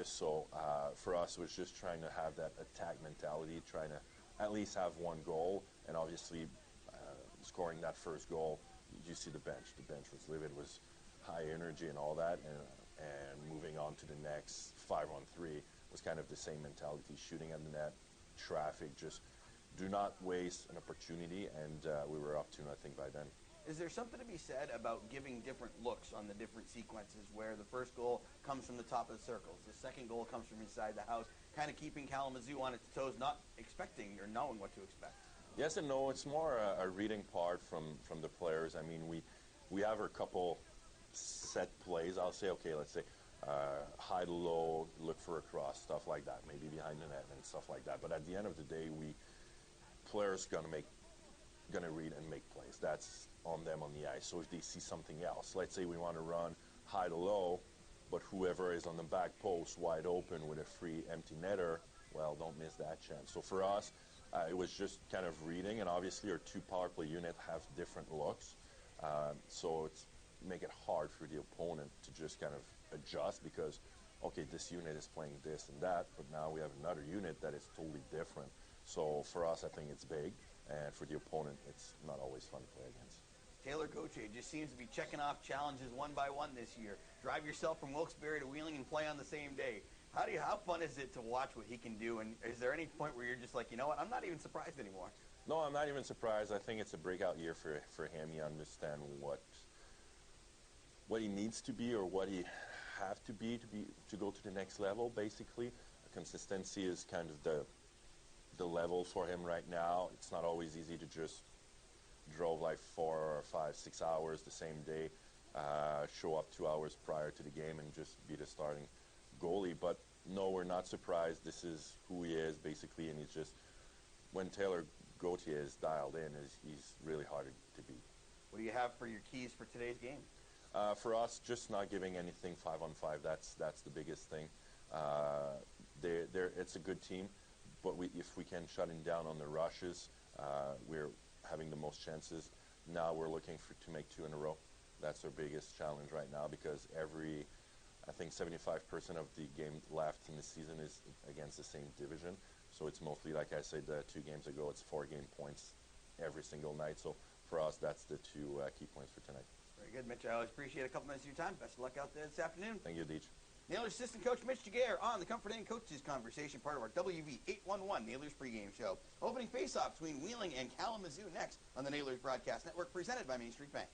just so. For us, it was just trying to have that attack mentality, trying to at least have one goal, and obviously scoring that first goal. You see the bench. The bench was livid, was high energy and all that, and moving on to the next 5-on-3 was kind of the same mentality, shooting at the net, traffic, just do not waste an opportunity, and we were up 2-0 by then. Is there something to be said about giving different looks on the different sequences where the first goal comes from the top of the circles, the second goal comes from inside the house, kind of keeping Kalamazoo on its toes, not expecting or knowing what to expect? Yes and no. It's more a reading part from the players. I mean, we have a couple set plays. I'll say, okay, let's say high to low, look for a cross, stuff like that, maybe behind the net and stuff like that. But at the end of the day, players gonna read and make plays. That's on them on the ice. So if they see something else, let's say we want to run high to low, but whoever is on the back post wide open with a free empty netter, well, don't miss that chance. So for us, it was just kind of reading, and obviously our two power play unit have different looks, so it's make it hard for the opponent to just kind of adjust because, okay, this unit is playing this and that, but now we have another unit that is totally different. So for us, I think it's big, and for the opponent, it's not always fun to play against. Taylor Gauthier just seems to be checking off challenges one by one this year. Drive yourself from Wilkes-Barre to Wheeling and play on the same day. How fun is it to watch what he can do? And is there any point where you're just like, you know what, I'm not even surprised anymore? No, I'm not even surprised. I think it's a breakout year for him. He understands what he needs to be or what he have to be to go to the next level. Basically, consistency is kind of the level for him right now. It's not always easy to just drove like 4 or 5, 6 hours the same day, show up 2 hours prior to the game and just be the starting goalie. But no, we're not surprised. This is who he is basically, and he's just, when Taylor Gauthier is dialed in, he's really hard to beat. What do you have for your keys for today's game? For us, just not giving anything 5-on-5. That's the biggest thing. It's a good team, but if we can shut him down on the rushes, we're having the most chances. Now we're looking to make 2 in a row. That's our biggest challenge right now because I think 75% of the game left in the season is against the same division. So it's mostly, like I said 2 games ago, it's 4 game points every single night. So for us, that's the 2 key points for tonight. Very good, Mitch. I always appreciate a couple minutes of your time. Best of luck out there this afternoon. Thank you, Deej. Nailers assistant coach Mitch Giguere on the Comfort Inn Coaches Conversation, part of our WV 811 Nailers pregame show. Opening faceoff between Wheeling and Kalamazoo next on the Nailers Broadcast Network, presented by Main Street Bank.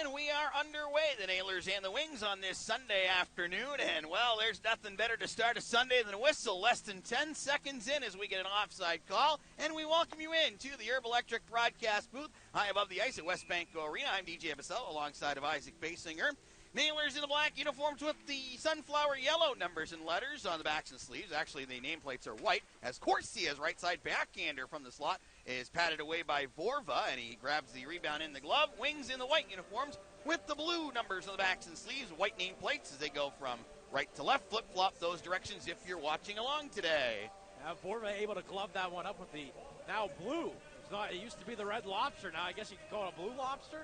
And we are underway, the Nailers and the Wings, on this Sunday afternoon. And, well, there's nothing better to start a Sunday than a whistle. Less than 10 seconds in as we get an offside call. And we welcome you in to the Herb Electric broadcast booth high above the ice at West Bank Arena. I'm DJ Bassell alongside of Isaac Basinger. Nailers in the black uniforms with the sunflower yellow numbers and letters on the backs and sleeves. Actually, the nameplates are white, as Corsi as right side backhander from the slot. is patted away by Vorva, and he grabs the rebound in the glove. Wings in the white uniforms with the blue numbers on the backs and sleeves, white name plates as they go from right to left. Flip-flop those directions if you're watching along today. Vorva able to glove that one up with the now blue. It used to be the red lobster. Now I guess you could call it a blue lobster.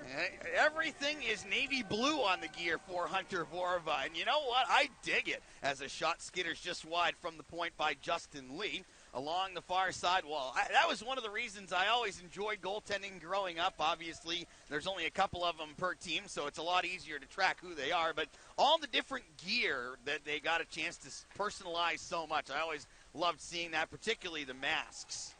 Everything is navy blue on the gear for Hunter Vorva. And you know what? I dig it as a shot skitters just wide from the point by Justin Lee along the far side wall. That was one of the reasons I always enjoyed goaltending growing up. Obviously, there's only a couple of them per team, so it's a lot easier to track who they are. But all the different gear that they got a chance to personalize so much, I always loved seeing that, particularly the masks.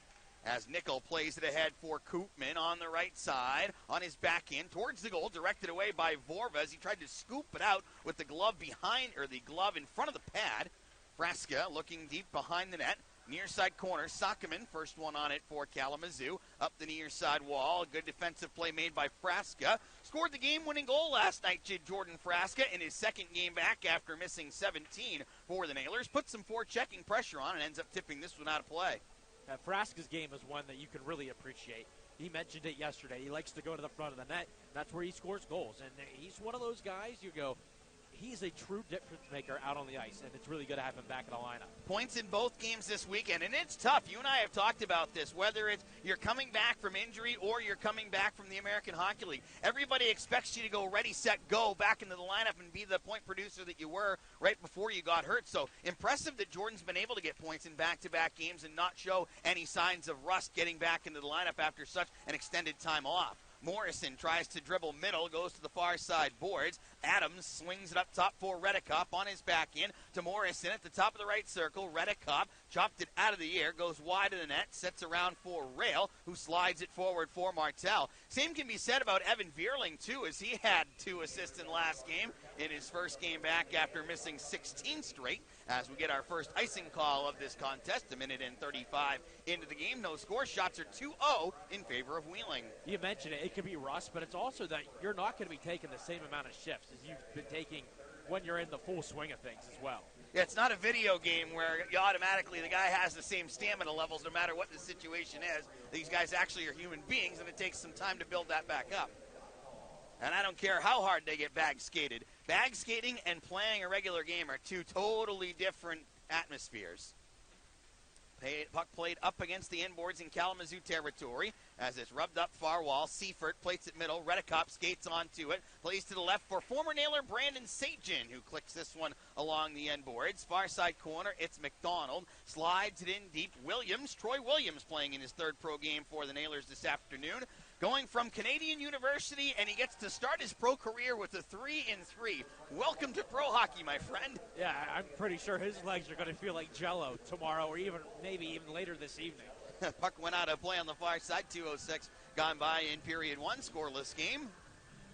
As Nickel plays it ahead for Koopman on the right side, on his back end towards the goal, directed away by Vorva as he tried to scoop it out with the glove behind, or the glove in front of the pad. Frasca looking deep behind the net. Near side corner, Sockman, first one on it for Kalamazoo. Up the near side wall, good defensive play made by Frasca. Scored the game-winning goal last night, Jordan Frasca, in his second game back after missing 17 for the Nailers. Puts some forechecking pressure on and ends up tipping this one out of play. Frasca's game is one that you can really appreciate. He mentioned it yesterday. He likes to go to the front of the net. That's where he scores goals. And he's one of those guys you go, he's a true difference maker out on the ice, and it's really good to have him back in the lineup. Points in both games this weekend, and it's tough. You and I have talked about this, whether it's you're coming back from injury or you're coming back from the American Hockey League. Everybody expects you to go ready, set, go back into the lineup and be the point producer that you were right before you got hurt. So impressive that Jordan's been able to get points in back-to-back games and not show any signs of rust getting back into the lineup after such an extended time off. Morrison tries to dribble middle, goes to the far side boards. Adams swings it up top for Redekop on his back end to Morrison at the top of the right circle. Redekop chopped it out of the air, goes wide of the net, sets around for Rail, who slides it forward for Martel. Same can be said about Evan Vierling, too, as he had 2 assists in last game in his first game back after missing 16 straight. As we get our first icing call of this contest, a minute and 35 into the game. No score. Shots are 2-0 in favor of Wheeling. You mentioned it. It could be rust, but it's also that you're not going to be taking the same amount of shifts as you've been taking when you're in the full swing of things as well. Yeah, it's not a video game where you automatically the guy has the same stamina levels no matter what the situation is. These guys actually are human beings, and it takes some time to build that back up. And I don't care how hard they get bag skated. Bag skating and playing a regular game are 2 totally different atmospheres. Puck played up against the inboards in Kalamazoo territory as it's rubbed up far wall. Seifert plates it middle. Redekop skates onto it. Plays to the left for former Nailer Brandon Sajin, who clicks this one along the inboards. Far side corner, it's McDonald. Slides it in deep. Troy Williams playing in his 3rd pro game for the Nailers this afternoon. Going from Canadian University, and he gets to start his pro career with a 3-in-3. Welcome to pro hockey, my friend. Yeah, I'm pretty sure his legs are going to feel like Jell-O tomorrow, or maybe even later this evening. Puck went out of play on the far side. 2:06 gone by in period 1. Scoreless game.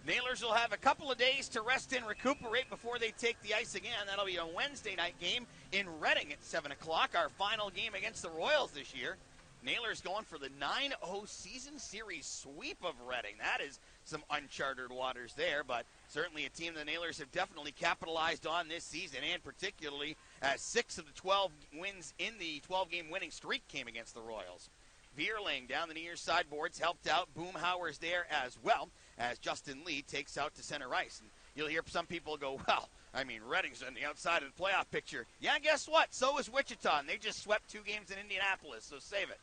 Nailers will have a couple of days to rest and recuperate before they take the ice again. That'll be a Wednesday night game in Reading at 7 o'clock, our final game against the Royals this year. Nailers going for the 9-0 season series sweep of Reading. That is some uncharted waters there, but certainly a team the Nailers have definitely capitalized on this season, and particularly as 6 of the 12 wins in the 12-game winning streak came against the Royals. Vierling down the near side boards, helped out. Boomhauer's there as well, as Justin Lee takes out to center ice. And you'll hear some people go, well, I mean, Reading's on the outside of the playoff picture. Yeah, guess what? So is Wichita, and they just swept 2 games in Indianapolis, so save it.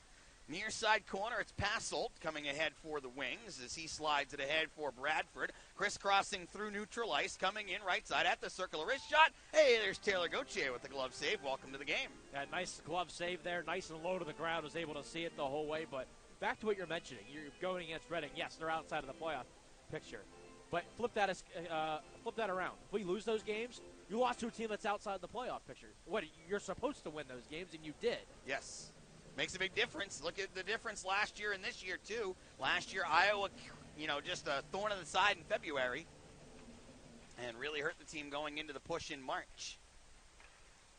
Near side corner, it's Passolt coming ahead for the Wings as he slides it ahead for Bradford. Crisscrossing through neutral ice, coming in right side at the circle. A wrist shot. Hey, there's Taylor Gauthier with the glove save. Welcome to the game. Yeah, nice glove save there. Nice and low to the ground. Was able to see it the whole way. But back to what you're mentioning. You're going against Reading. Yes, they're outside of the playoff picture. But flip that around. If we lose those games, you lost to a team that's outside the playoff picture. You're supposed to win those games, and you did. Yes. Makes a big difference. Look at the difference last year and this year, too. Last year, Iowa, just a thorn in the side in February and really hurt the team going into the push in March.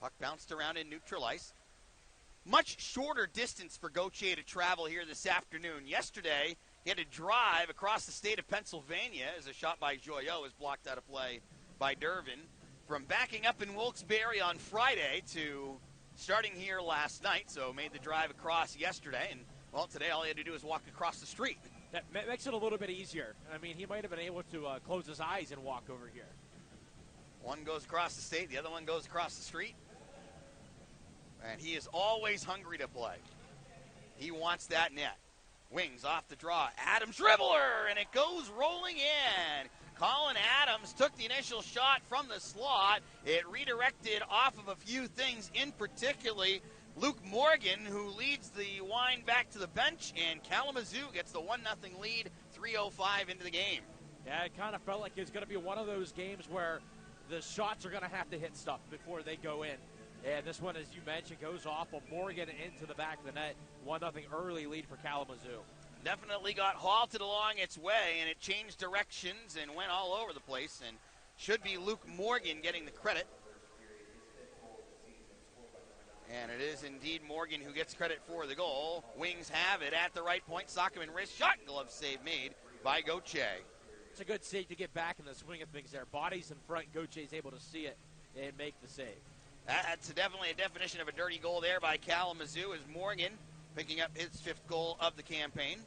Puck bounced around in neutral ice. Much shorter distance for Gauthier to travel here this afternoon. Yesterday, he had to drive across the state of Pennsylvania as a shot by Joyaux was blocked out of play by Dervin. From backing up in Wilkes-Barre on Friday to starting here last night, so made the drive across yesterday. And, Well, today all he had to do was walk across the street. That makes it a little bit easier. I mean, he might have been able to close his eyes and walk over here. One goes across the state, the other one goes across the street. And he is always hungry to play. He wants that net. Wings off the draw. Adams dribbler, and it goes rolling in. Colin Adams took the initial shot from the slot. It redirected off of a few things, in particularly Luke Morgan, who leads the wind back to the bench, and Kalamazoo gets the 1-0 lead, 3:05 into the game. Yeah, it kind of felt like it was going to be one of those games where the shots are going to have to hit stuff before they go in. And this one, as you mentioned, goes off of Morgan into the back of the net. 1-0 early lead for Kalamazoo. Definitely got halted along its way, and it changed directions and went all over the place, and should be Luke Morgan getting the credit. And it is indeed Morgan who gets credit for the goal. Wings have it at the right point. Sockman wrist shot, glove save made by Gauthier. It's a good save to get back in the swing of things there. Bodies in front, Gauthier is able to see it and make the save. That's definitely a definition of a dirty goal there by Kalamazoo, as Morgan picking up his 5th goal of the campaign.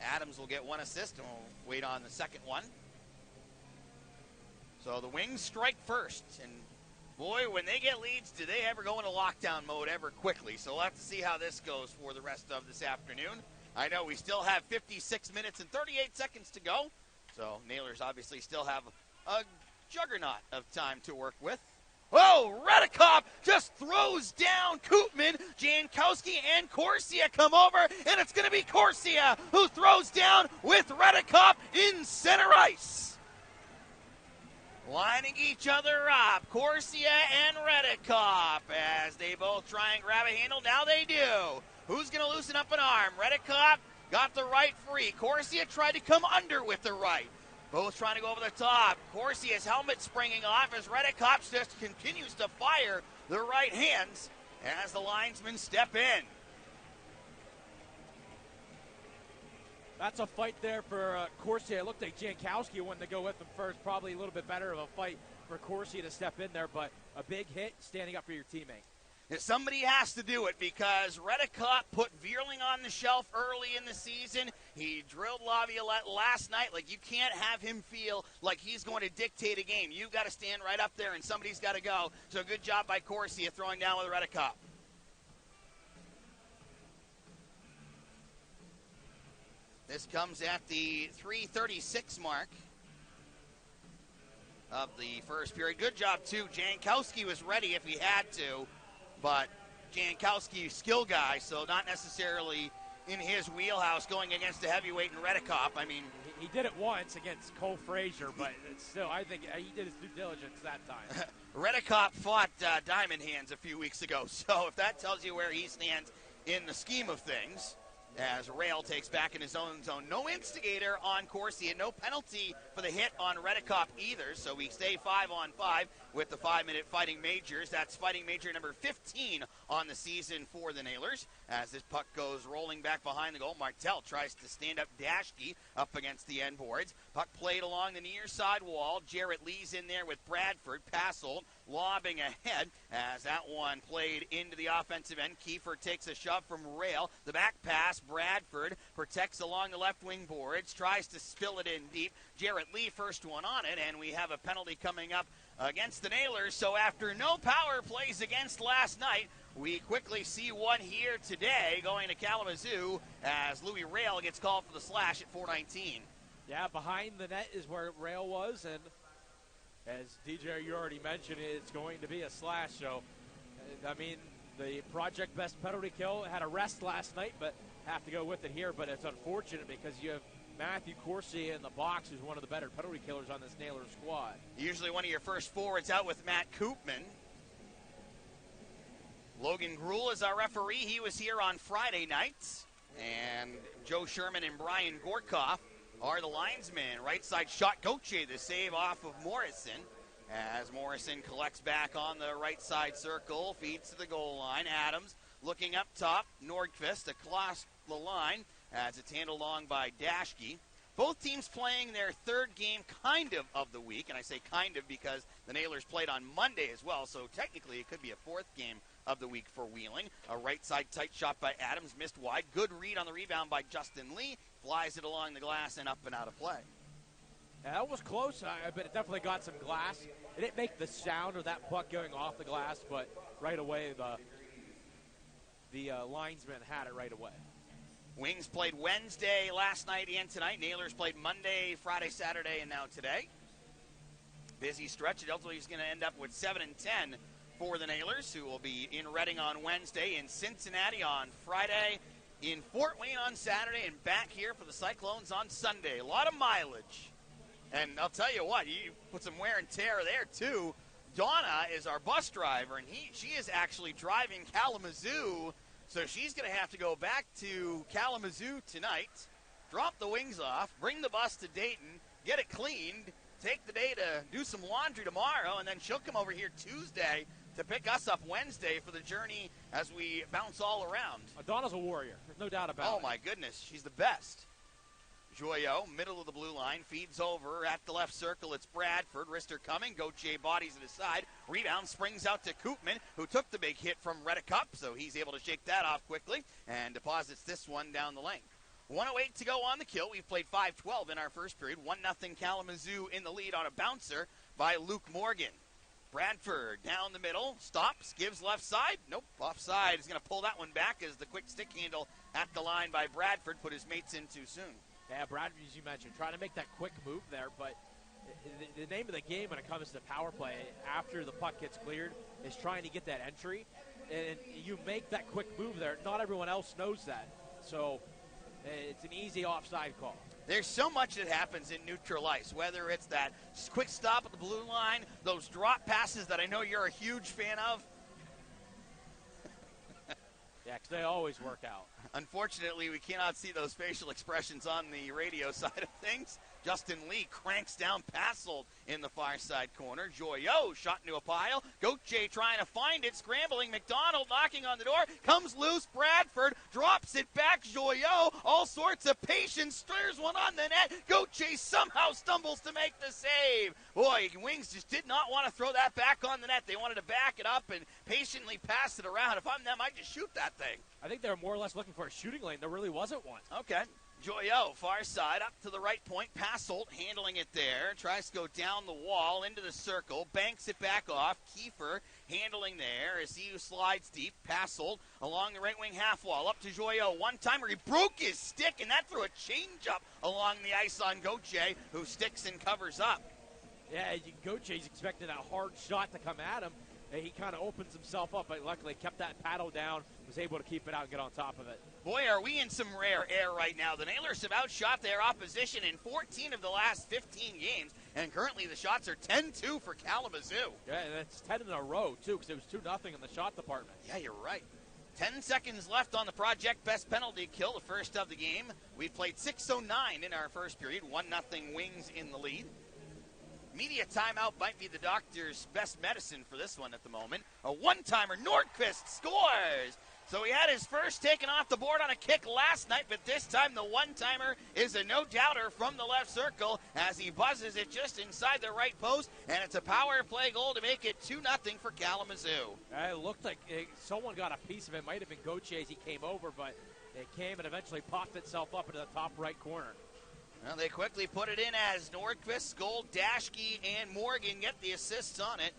Adams will get 1 assist, and we'll wait on the second one. So the Wings strike first, and boy, when they get leads, do they ever go into lockdown mode ever quickly. So we'll have to see how this goes for the rest of this afternoon. I know we still have 56 minutes and 38 seconds to go, so Nailers obviously still have a juggernaut of time to work with. Oh, Redikoff just throws down Koopman. Jankowski and Corsia come over, and it's going to be Corsia who throws down with Redikoff in center ice. Lining each other up, Corsia and Redikoff, as they both try and grab a handle. Now they do. Who's going to loosen up an arm? Redikoff got the right free. Corsia tried to come under with the right. Both trying to go over the top. Corsia's helmet springing off as Redikoff just continues to fire the right hands as the linesmen step in. That's a fight there for Corsia. It looked like Jankowski wanted to go with him first. Probably a little bit better of a fight for Corsia to step in there, but a big hit standing up for your teammate. Somebody has to do it because Redikoff put Vierling on the shelf early in the season. He drilled Laviolette last night. Like, you can't have him feel like he's going to dictate a game. You've got to stand right up there, and somebody's got to go. So good job by Corsia throwing down with Redikoff. This comes at the 3:36 mark of the first period. Good job, too. Jankowski was ready if he had to. But Jankowski, skill guy, so not necessarily in his wheelhouse going against a heavyweight in Redikoff. I mean, he did it once against Cole Frazier, but still, I think he did his due diligence that time. Redikoff fought Diamond Hands a few weeks ago, so if that tells you where he stands in the scheme of things, as Rail takes back in his own zone. No instigator on Corsia, no penalty for the hit on Redikoff either, so we stay 5-on-5 with the 5-minute Fighting Majors. That's Fighting Major number 15 on the season for the Nailers. As this puck goes rolling back behind the goal, Martel tries to stand up Dashke up against the end boards. Puck played along the near side wall. Jarrett Lee's in there with Bradford. Passold lobbing ahead as that one played into the offensive end. Kiefer takes a shove from Rail. The back pass, Bradford protects along the left wing boards, tries to spill it in deep. Jarrett Lee first one on it, and we have a penalty coming up against the Nailers. So after no power plays against last night, we quickly see one here today going to Kalamazoo as Louis Rail gets called for the slash at 4:19. Yeah, behind the net is where Rail was, and as DJ, you already mentioned, it's going to be a slash. So, I mean, the project best penalty kill had a rest last night, but have to go with it here. But it's unfortunate because you have Matthew Corsia in the box, who's one of the better penalty killers on this Nailers squad. Usually one of your first forwards out with Matt Koopman. Logan Gruhl is our referee. He was here on Friday nights. And Joe Sherman and Brian Gorkoff are the linesmen. Right side shot, Gauthier, the save off of Morrison. As Morrison collects back on the right side circle, feeds to the goal line. Adams looking up top. Nordqvist across the line as it's handled along by Dashke. Both teams playing their third game kind of the week, and I say kind of because the Nailers played on Monday as well, so technically it could be a fourth game of the week for Wheeling. A right side tight shot by Adams, missed wide. Good read on the rebound by Justin Lee. Flies it along the glass and up and out of play. Yeah, that was close, but it definitely got some glass. It didn't make the sound of that puck going off the glass, but right away the linesman had it right away. Wings played Wednesday last night and tonight. Nailers played Monday, Friday, Saturday, and now today. Busy stretch. It ultimately is going to end up with 7-10 for the Nailers, who will be in Reading on Wednesday, in Cincinnati on Friday, in Fort Wayne on Saturday, and back here for the Cyclones on Sunday. A lot of mileage. And I'll tell you what, you put some wear and tear there, too. Donna is our bus driver, and she is actually driving Kalamazoo, so she's going to have to go back to Kalamazoo tonight, drop the Wings off, bring the bus to Dayton, get it cleaned, take the day to do some laundry tomorrow, and then she'll come over here Tuesday to pick us up Wednesday for the journey as we bounce all around. Donna's a warrior. There's no doubt about it. Oh, my goodness. She's the best. Joyaux, middle of the blue line, feeds over at the left circle. It's Bradford. Wrister coming. Gauthier bodies it aside. Rebound springs out to Koopman, who took the big hit from Reddicup, so he's able to shake that off quickly and deposits this one down the lane. 1:08 to go on the kill. We've played 5-12 in our first period. 1-0 Kalamazoo in the lead on a bouncer by Luke Morgan. Bradford down the middle, stops, gives left side. Nope, offside. He's going to pull that one back as the quick stick handle at the line by Bradford put his mates in too soon. Yeah, Bradford, as you mentioned, trying to make that quick move there, but the name of the game when it comes to power play after the puck gets cleared is trying to get that entry, and you make that quick move there. Not everyone else knows that, so it's an easy offside call. There's so much that happens in neutral ice, whether it's that quick stop at the blue line, those drop passes that I know you're a huge fan of. Yeah, because they always work out. Unfortunately, we cannot see those facial expressions on the radio side of things. Justin Lee cranks down Passold in the far side corner. Joyaux shot into a pile. Gauthier trying to find it, scrambling. McDonald knocking on the door. Comes loose. Bradford drops it back. Joyaux, all sorts of patience, stirs one on the net. Gauthier somehow stumbles to make the save. Boy, Wings just did not want to throw that back on the net. They wanted to back it up and patiently pass it around. If I'm them, I'd just shoot that thing. I think they were more or less looking for a shooting lane. There really wasn't one. Okay. Joyaux, far side, up to the right point. Passolt handling it there. Tries to go down the wall into the circle. Banks it back off. Kiefer handling there as he slides deep. Passolt along the right wing half wall. Up to Joyaux. One-timer. He broke his stick, and that threw a change-up along the ice on Gauthier, who sticks and covers up. Yeah, Gauthier's expecting a hard shot to come at him. He kind of opens himself up, but luckily kept that paddle down, was able to keep it out and get on top of it. Boy, are we in some rare air right now. The Nailers have outshot their opposition in 14 of the last 15 games, and currently the shots are 10-2 for Kalamazoo. Yeah, and that's 10 in a row, too, because it was 2-0 in the shot department. Yeah, you're right. 10 seconds left on the Project Best penalty kill, the first of the game. We played 6:09 in our first period, 1-0 Wings in the lead. Media timeout might be the doctor's best medicine for this one at the moment. A one-timer, Nordqvist scores! So he had his first taken off the board on a kick last night, but this time the one-timer is a no-doubter from the left circle as he buzzes it just inside the right post, and it's a power play goal to make it 2-0 for Kalamazoo. It looked like someone got a piece of it. Might have been Gauthier as he came over, but it came and eventually popped itself up into the top right corner. Well, they quickly put it in as Nordqvist, Gold, Dashke, and Morgan get the assists on it.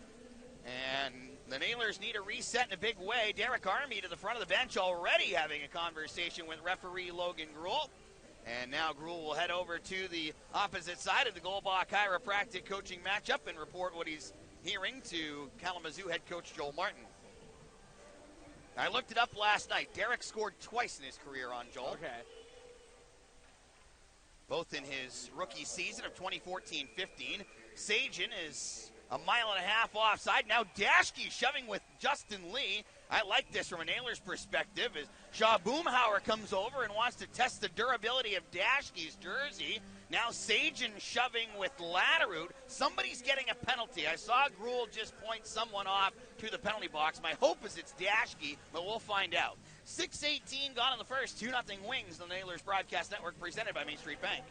And the Nailers need a reset in a big way. Derek Army to the front of the bench already having a conversation with referee Logan Gruhl. And now Gruhl will head over to the opposite side of the Goldbach chiropractic coaching matchup and report what he's hearing to Kalamazoo head coach Joel Martin. I looked it up last night. Derek scored twice in his career on Joel. Okay. Both in his rookie season of 2014-15. Sagen is a mile and a half offside. Now Dashke shoving with Justin Lee. I like this from a Nailers perspective as Shaw Boomhauer comes over and wants to test the durability of Dashke's jersey. Now Sagen shoving with Latterud. Somebody's getting a penalty. I saw Gruhl just point someone off to the penalty box. My hope is it's Dashke, but we'll find out. 6:18 gone in the first. 2-0 Wings, the Nailers Broadcast Network, presented by Main Street Bank.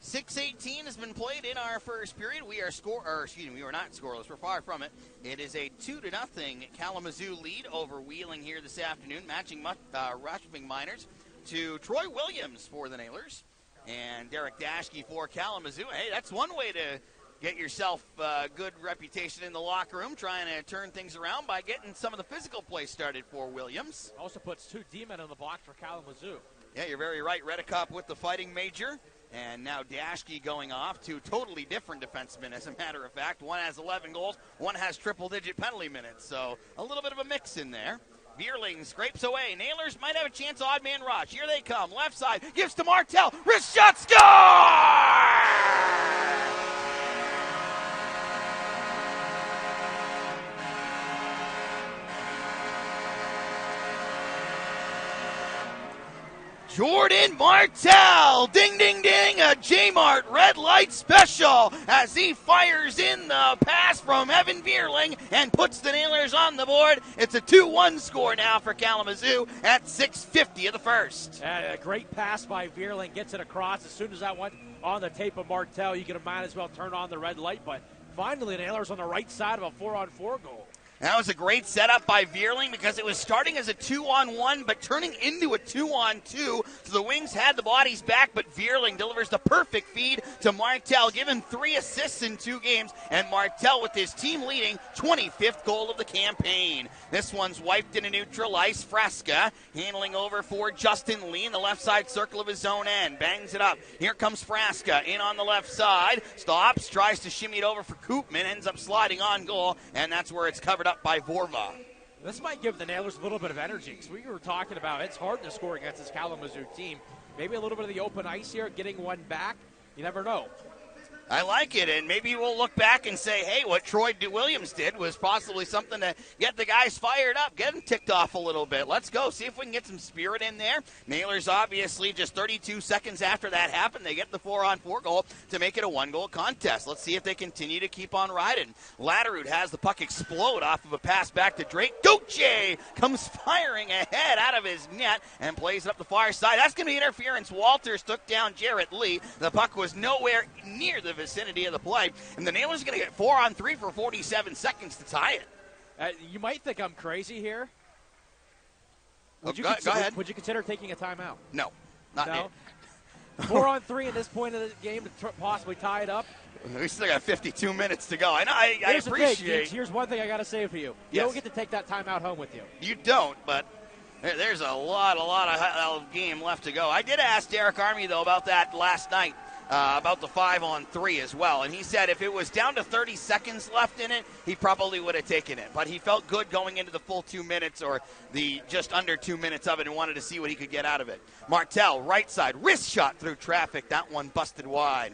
6:18 has been played in our first period. We are we were not scoreless. We're far from it. It is a 2-0 Kalamazoo lead over Wheeling here this afternoon, matching Rushing Miners to Troy Williams for the Nailers and Derek Dashke for Kalamazoo. Hey, that's one way to get yourself a good reputation in the locker room, trying to turn things around by getting some of the physical play started for Williams. Also puts 2 D-men in the box for Kalamazoo. Yeah, you're very right. Redicop with the fighting major. And now Dashke going off, 2 totally different defensemen, as a matter of fact. One has 11 goals, one has triple-digit penalty minutes. So a little bit of a mix in there. Vierling scrapes away. Nailers might have a chance. Odd man rush. Here they come. Left side. Gives to Martel. Wrist shot. Score! Jordan Martel, ding, ding, ding, a J-Mart red light special as he fires in the pass from Evan Vierling and puts the Nailers on the board. It's a 2-1 score now for Kalamazoo at 6:50 of the first. A great pass by Vierling, gets it across. As soon as that went on the tape of Martel, you could have might as well turn on the red light, but finally the Nailers on the right side of a 4-on-4 goal. That was a great setup by Vierling because it was starting as a 2-on-1 but turning into a 2-on-2. So the Wings had the bodies back, but Vierling delivers the perfect feed to Martel, giving 3 assists in 2 games, and Martel with his team-leading 25th goal of the campaign. This one's wiped into neutral ice. Fresca handling over for Justin Lee in the left side circle of his own end. Bangs it up. Here comes Fresca in on the left side. Stops, tries to shimmy it over for Koopman, ends up sliding on goal, and that's where it's covered up by Vorva. This might give the Nailers a little bit of energy because we were talking about it's hard to score against this Kalamazoo team. Maybe a little bit of the open ice here, getting one back. You never know. I like it, and maybe we'll look back and say, hey, what Troy Williams did was possibly something to get the guys fired up, get them ticked off a little bit. Let's go, see if we can get some spirit in there. Nailers, obviously, just 32 seconds after that happened, they get the 4-on-4 goal to make it a 1-goal contest. Let's see if they continue to keep on riding. Latterud has the puck explode off of a pass back to Drake. Duce comes firing ahead out of his net and plays it up the far side. That's going to be interference. Walters took down Jarrett Lee. The puck was nowhere near the vicinity of the play, and the Nailers are going to get 4-on-3 for 47 seconds to tie it. You might think I'm crazy here. Go ahead. Would you consider taking a timeout? No, not no. 4-on-3 at this point of the game to possibly tie it up. We still got 52 minutes to go. I appreciate. Here's one thing I got to say for you. You don't get to take that timeout home with you. You don't, but there's a lot of game left to go. I did ask Derek Army, though, about that last night. About the 5-on-3 as well. And he said if it was down to 30 seconds left in it, he probably would have taken it. But he felt good going into the full 2 minutes or the just under 2 minutes of it and wanted to see what he could get out of it. Martel, right side, wrist shot through traffic. That one busted wide.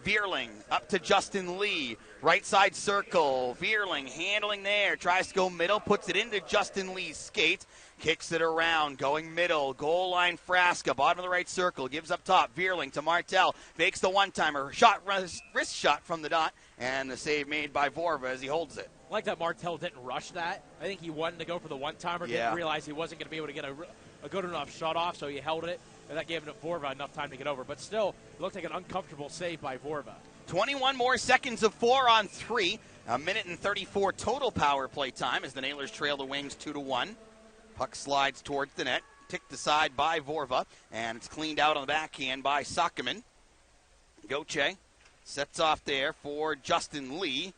Vierling up to Justin Lee. Right side circle. Vierling handling there. Tries to go middle. Puts it into Justin Lee's skate. Kicks it around, going middle, goal line Frasca, bottom of the right circle, gives up top, Vierling to Martel, fakes the one-timer, wrist shot from the dot, and the save made by Vorva as he holds it. I like that Martel didn't rush that. I think he wanted to go for the one-timer, didn't realize he wasn't going to be able to get a good enough shot off, so he held it, and that gave Vorva enough time to get over. But still, it looked like an uncomfortable save by Vorva. 21 more seconds of 4-on-3, a minute and 34 total power play time as the Nailers trail the Wings 2-1. Puck slides towards the net, ticked aside by Vorva, and it's cleaned out on the backhand by Sockman. Goche sets off there for Justin Lee,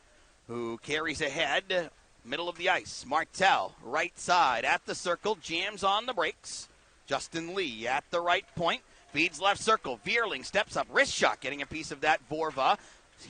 who carries ahead, middle of the ice. Martel, right side at the circle, jams on the brakes. Justin Lee at the right point, feeds left circle. Vierling steps up, wrist shot, getting a piece of that Vorva.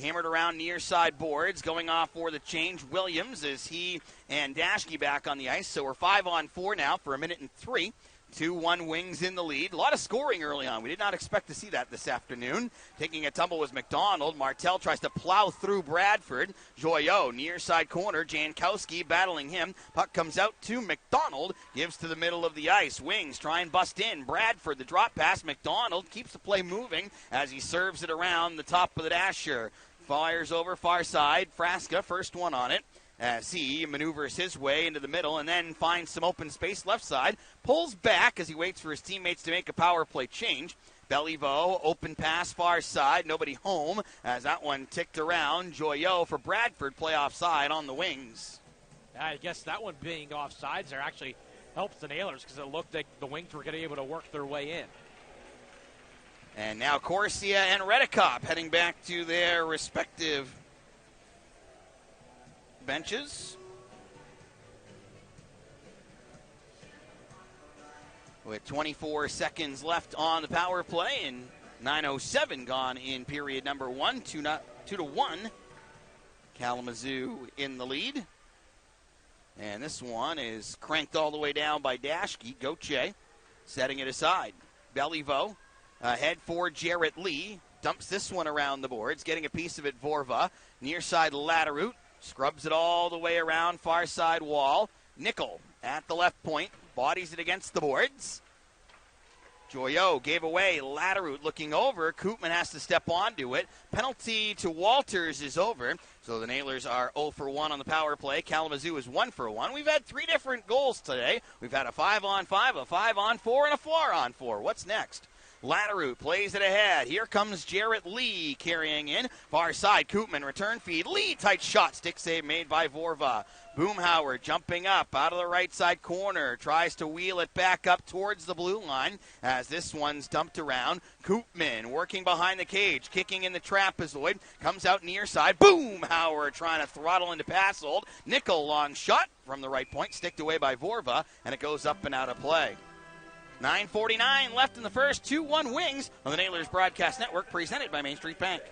Hammered around near side boards, going off for the change. Williams is he and Dashke back on the ice. So we're 5-on-4 now for a minute and 3. 2-1 Wings in the lead. A lot of scoring early on. We did not expect to see that this afternoon. Taking a tumble was McDonald. Martel tries to plow through Bradford. Joyot, near side corner. Jankowski battling him. Puck comes out to McDonald. Gives to the middle of the ice. Wings try and bust in. Bradford, the drop pass. McDonald keeps the play moving as he serves it around the top of the dasher. Fires over far side. Frasca, first one on it. As he maneuvers his way into the middle and then finds some open space left side. Pulls back as he waits for his teammates to make a power play change. Beliveau, open pass far side, nobody home as that one ticked around. Joyaux for Bradford, play offside on the wings. I guess that one being offsides there actually helps the Nailers because it looked like the Wings were going to be able to work their way in. And now Corsia and Redicop heading back to their respective benches. With 24 seconds left on the power play and 9:07 gone in period number 1, 2-1. Kalamazoo in the lead. And this one is cranked all the way down by Dashke. Gauthier setting it aside. Beliveau ahead for Jarrett Lee. Dumps this one around the boards. Getting a piece of it, Vorva. Near side, Latterut. Scrubs it all the way around, far side wall. Nickel at the left point. Bodies it against the boards. Joyaux gave away. Latterut looking over. Koopman has to step onto it. Penalty to Walters is over. So the Nailers are 0 for 1 on the power play. Kalamazoo is 1 for 1. We've had 3 different goals today. We've had a 5-on-5, a 5-on-4, and a 4-on-4. What's next? Latterut plays it ahead. Here comes Jarrett Lee carrying in. Far side, Koopman, return feed. Lee, tight shot. Stick save made by Vorva. Boomhauer jumping up out of the right side corner. Tries to wheel it back up towards the blue line as this one's dumped around. Koopman working behind the cage. Kicking in the trapezoid. Comes out near side. Boomhauer trying to throttle into pass hold. Nickel long shot from the right point. Sticked away by Vorva. And it goes up and out of play. 9:49 left in the first. 2-1 Wings on the Nailers Broadcast Network, presented by Main Street Bank.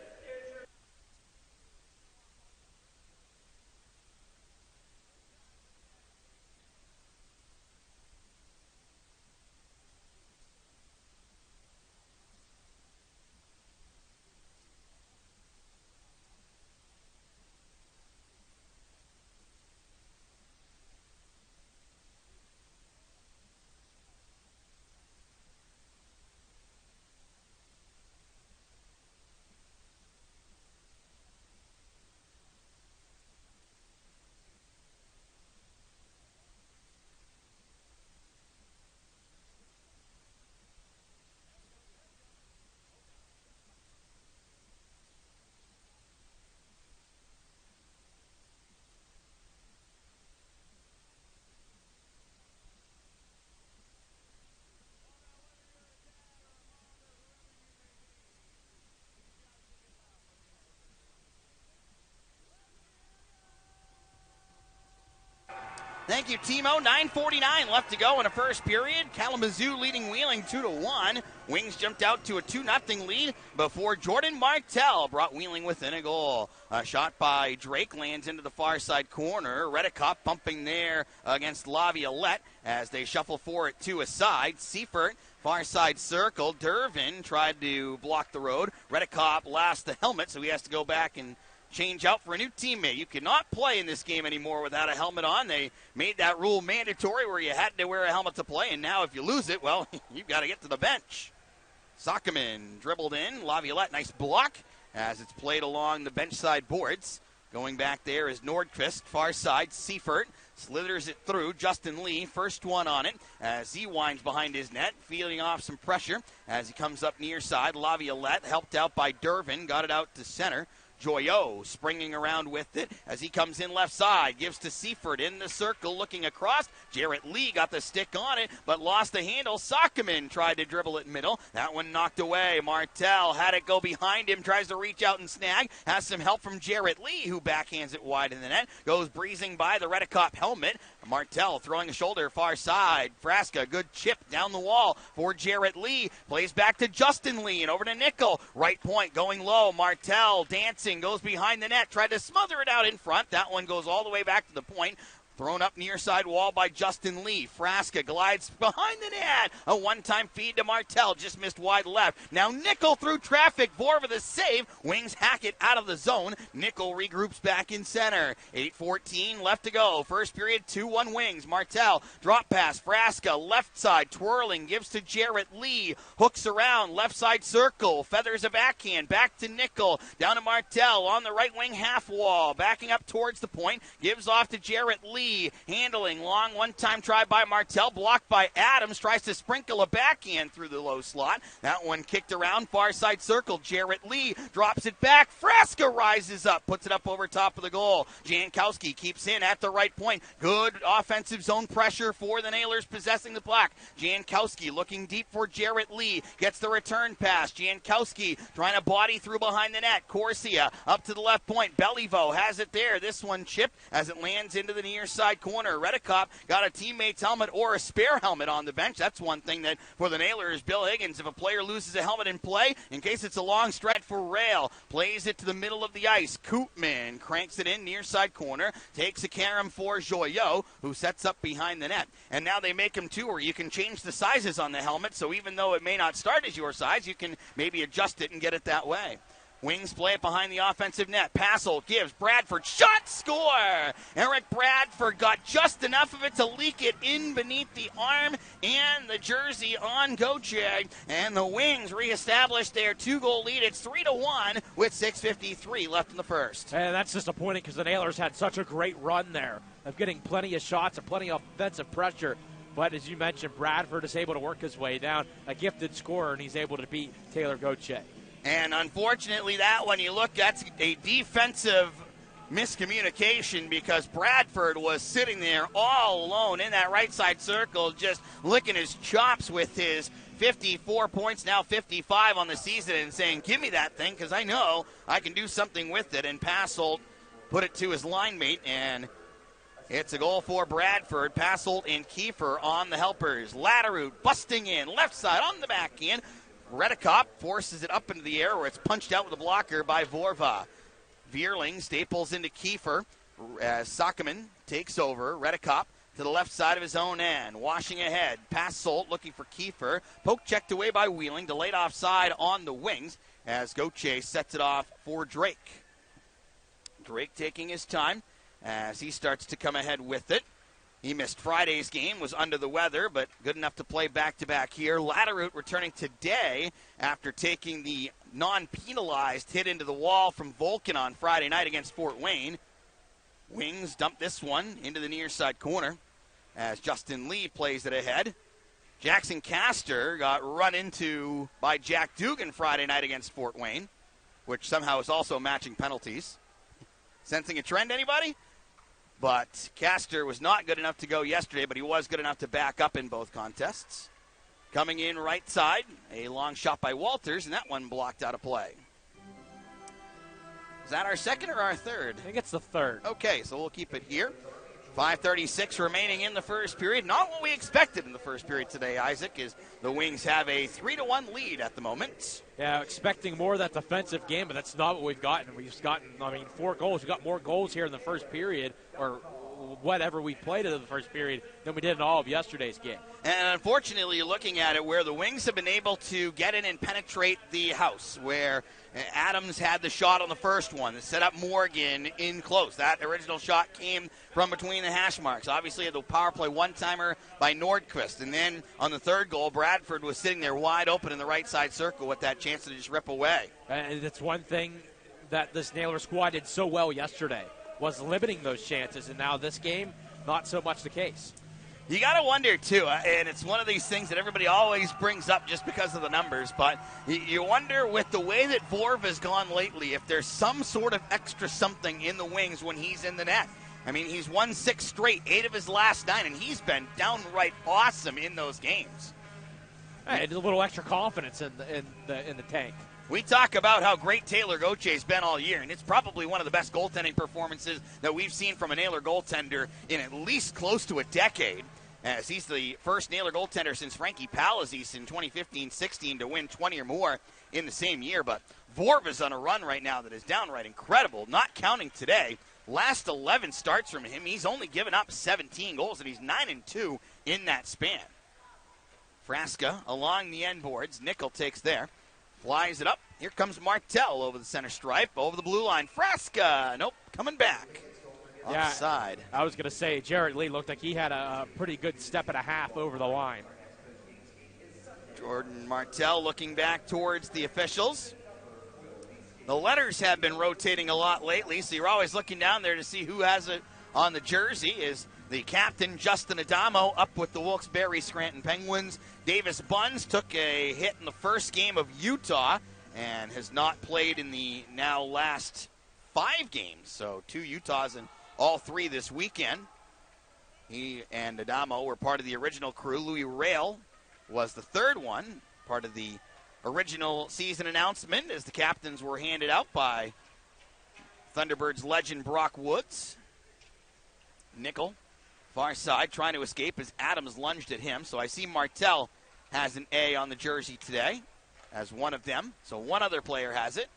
Thank you, Timo. 9:49 left to go in the first period. Kalamazoo leading Wheeling 2-1. Wings jumped out to a 2-0 lead before Jordan Martell brought Wheeling within a goal. A shot by Drake lands into the far side corner. Redicop bumping there against Laviolette as they shuffle forward to a side. Seifert, far side circle. Dervin tried to block the road. Redicop lost the helmet, so he has to go back and change out for a new teammate. You cannot play in this game anymore without a helmet on. They made that rule mandatory where you had to wear a helmet to play, and now if you lose it, well, you've got to get to the bench. Sockman dribbled in. Laviolette, nice block as it's played along the bench side boards. Going back there is Nordqvist, far side. Seifert slithers it through. Justin Lee, first one on it as he winds behind his net, feeling off some pressure as he comes up near side. Laviolette helped out by Dervin, got it out to center. Joyaux springing around with it as he comes in left side. Gives to Seifert in the circle looking across. Jarrett Lee got the stick on it but lost the handle. Sockman tried to dribble it middle. That one knocked away. Martell had it go behind him. Tries to reach out and snag. Has some help from Jarrett Lee who backhands it wide in the net. Goes breezing by the Redicop helmet. Martell throwing a shoulder far side. Frasca, good chip down the wall for Jarrett Lee. Plays back to Justin Lee and over to Nickel. Right point going low. Martell dancing. Goes behind the net, tried to smother it out in front. That one goes all the way back to the point. Thrown up near side wall by Justin Lee. Frasca glides behind the net. A one-time feed to Martell. Just missed wide left. Now Nickel through traffic. Vorva the save. Wings hack it out of the zone. Nickel regroups back in center. 8:14 left to go. First period, 2-1 Wings. Martell, drop pass. Frasca, left side, twirling. Gives to Jarrett Lee. Hooks around, left side circle. Feathers a backhand. Back to Nickel. Down to Martell on the right wing half wall. Backing up towards the point. Gives off to Jarrett Lee. Lee handling long one-time try by Martel, blocked by Adams, tries to sprinkle a backhand through the low slot. That one kicked around, far side circle. Jarrett Lee drops it back. Frasca rises up, puts it up over top of the goal. Jankowski keeps in at the right point. Good offensive zone pressure for the Nailers possessing the puck. Jankowski looking deep for Jarrett Lee. Gets the return pass. Jankowski trying to body through behind the net. Corsia up to the left point. Beliveau has it there. This one chipped as it lands into the near side corner. Redekop got a teammate's helmet or a spare helmet on the bench. That's one thing that for the Nailers, Bill Higgins, if a player loses a helmet in play, in case it's a long stretch for Rail, plays it to the middle of the ice. Koopman cranks it in near side corner. Takes a carom for Joyot, who sets up behind the net. And now they make him two where you can change the sizes on the helmet, so even though it may not start as your size, you can maybe adjust it and get it that way. Wings play it behind the offensive net. Passel gives Bradford. Shot, score! Eric Bradford got just enough of it to leak it in beneath the arm and the jersey on Gauthier. And the Wings reestablish their 2-goal lead. It's 3-1 with 6:53 left in the first. And that's disappointing because the Nailers had such a great run there of getting plenty of shots and plenty of offensive pressure. But as you mentioned, Bradford is able to work his way down, a gifted scorer, and he's able to beat Taylor Gauthier. And unfortunately, that one, you look, that's a defensive miscommunication because Bradford was sitting there all alone in that right side circle, just licking his chops with his 54 points, now 55 on the season, and saying, give me that thing because I know I can do something with it. And Passolt put it to his line mate, and it's a goal for Bradford. Passolt and Kiefer on the helpers. Latteroot busting in, left side on the backhand. Redekop forces it up into the air where it's punched out with a blocker by Vorva. Vierling staples into Kiefer as Sockman takes over. Redekop to the left side of his own end. Washing ahead. Passolt looking for Kiefer. Poke checked away by Wheeling. Delayed offside on the wings as Gauthier sets it off for Drake. Drake taking his time as he starts to come ahead with it. He missed Friday's game, was under the weather, but good enough to play back-to-back here. Latteroot returning today after taking the non-penalized hit into the wall from Vulcan on Friday night against Fort Wayne. Wings dump this one into the near side corner as Justin Lee plays it ahead. Jackson Castor got run into by Jack Dugan Friday night against Fort Wayne, which somehow is also matching penalties. Sensing a trend, anybody? But Castor was not good enough to go yesterday, but he was good enough to back up in both contests. Coming in right side, a long shot by Walters, and that one blocked out of play. Is that our second or our third? I think it's the third. Okay, so we'll keep it here. 5:36 remaining in the first period. Not what we expected in the first period today, Isaac, is the Wings have a 3-1 lead at the moment. Yeah, expecting more of that defensive game, but that's not what we've gotten. We've gotten, 4 goals. We got more goals here in the first period, or whatever we played in the first period, than we did in all of yesterday's game. And unfortunately, you're looking at it where the Wings have been able to get in and penetrate the house, where Adams had the shot on the first one that set up Morgan in close. That original shot came from between the hash marks. Obviously, the power play one-timer by Nordquist. And then on the third goal, Bradford was sitting there wide open in the right side circle with that chance to just rip away. And it's one thing that this Nailer squad did so well yesterday, was limiting those chances. And now this game, not so much the case. You got to wonder, too, and it's one of these things that everybody always brings up just because of the numbers, but you wonder with the way that Vorv has gone lately, if there's some sort of extra something in the Wings when he's in the net. I mean, he's won 6 straight, 8 of his last 9, and he's been downright awesome in those games. Hey, a little extra confidence in the tank. We talk about how great Taylor Gauthier has been all year, and it's probably one of the best goaltending performances that we've seen from a Nailor goaltender in at least close to a decade, as he's the first Nailor goaltender since Frankie Palazis in 2015-16 to win 20 or more in the same year. But Vorv is on a run right now that is downright incredible, not counting today. Last 11 starts from him, he's only given up 17 goals, and he's 9-2 in that span. Frasca along the end boards. Nickel takes there. Flies it up. Here comes Martel over the center stripe, over the blue line. Frasca, nope, coming back. Yeah, Offside. I was going to say, Jarrett Lee looked like he had a pretty good step and a half over the line. Jordan Martel looking back towards the officials. The letters have been rotating a lot lately, so you're always looking down there to see who has it on the jersey. As the captain, Justin Adamo, up with the Wilkes-Barre Scranton Penguins. Davis Buns took a hit in the first game of Utah and has not played in the now last 5 games. So 2 Utahs and all 3 this weekend. He and Adamo were part of the original crew. Louis Rail was the 3rd one, part of the original season announcement as the captains were handed out by Thunderbirds legend Brock Woods. Nickel, far side, trying to escape as Adams lunged at him. So I see Martel has an A on the jersey today as one of them. So one other player has it.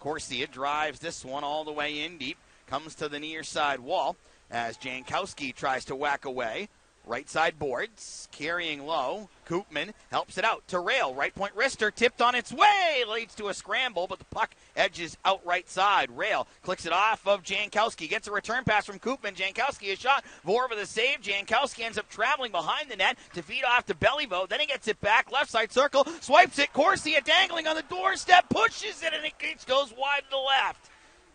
Corsia drives this one all the way in deep. Comes to the near side wall as Jankowski tries to whack away. Right side boards, carrying low. Koopman helps it out to Rail. Right point wrister tipped on its way. Leads to a scramble, but the puck edges out right side. Rail clicks it off of Jankowski. Gets a return pass from Koopman. Jankowski a shot. Vorva the save. Jankowski ends up traveling behind the net to feed off to Belliveau. Then he gets it back. Left side circle. Swipes it. Corsia dangling on the doorstep. Pushes it, and it goes wide to the left.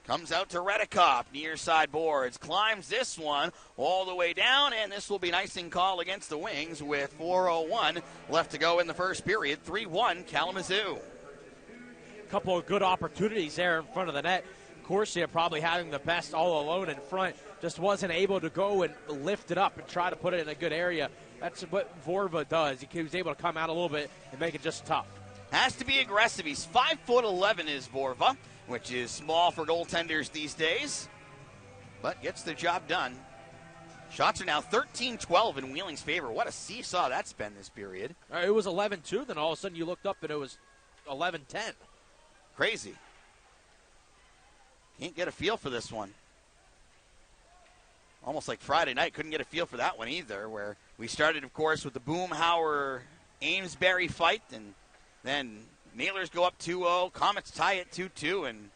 Comes out to Redekop, near side boards, climbs this one all the way down, and this will be an icing call against the Wings with 4:01 left to go in the first period. 3-1 Kalamazoo. A couple of good opportunities there in front of the net. Corsia probably having the best all alone in front, just wasn't able to go and lift it up and try to put it in a good area. That's what Vorva does. He was able to come out a little bit and make it just tough. Has to be aggressive. He's 5'11" is Vorva, which is small for goaltenders these days, but gets the job done. Shots are now 13-12 in Wheeling's favor. What a seesaw that's been this period. It was 11-2, then all of a sudden you looked up and it was 11-10. Crazy. Can't get a feel for this one. Almost like Friday night. Couldn't get a feel for that one either, where we started, of course, with the Boomhauer-Amesbury fight, and then Nailers go up 2-0. Comets tie it 2-2, and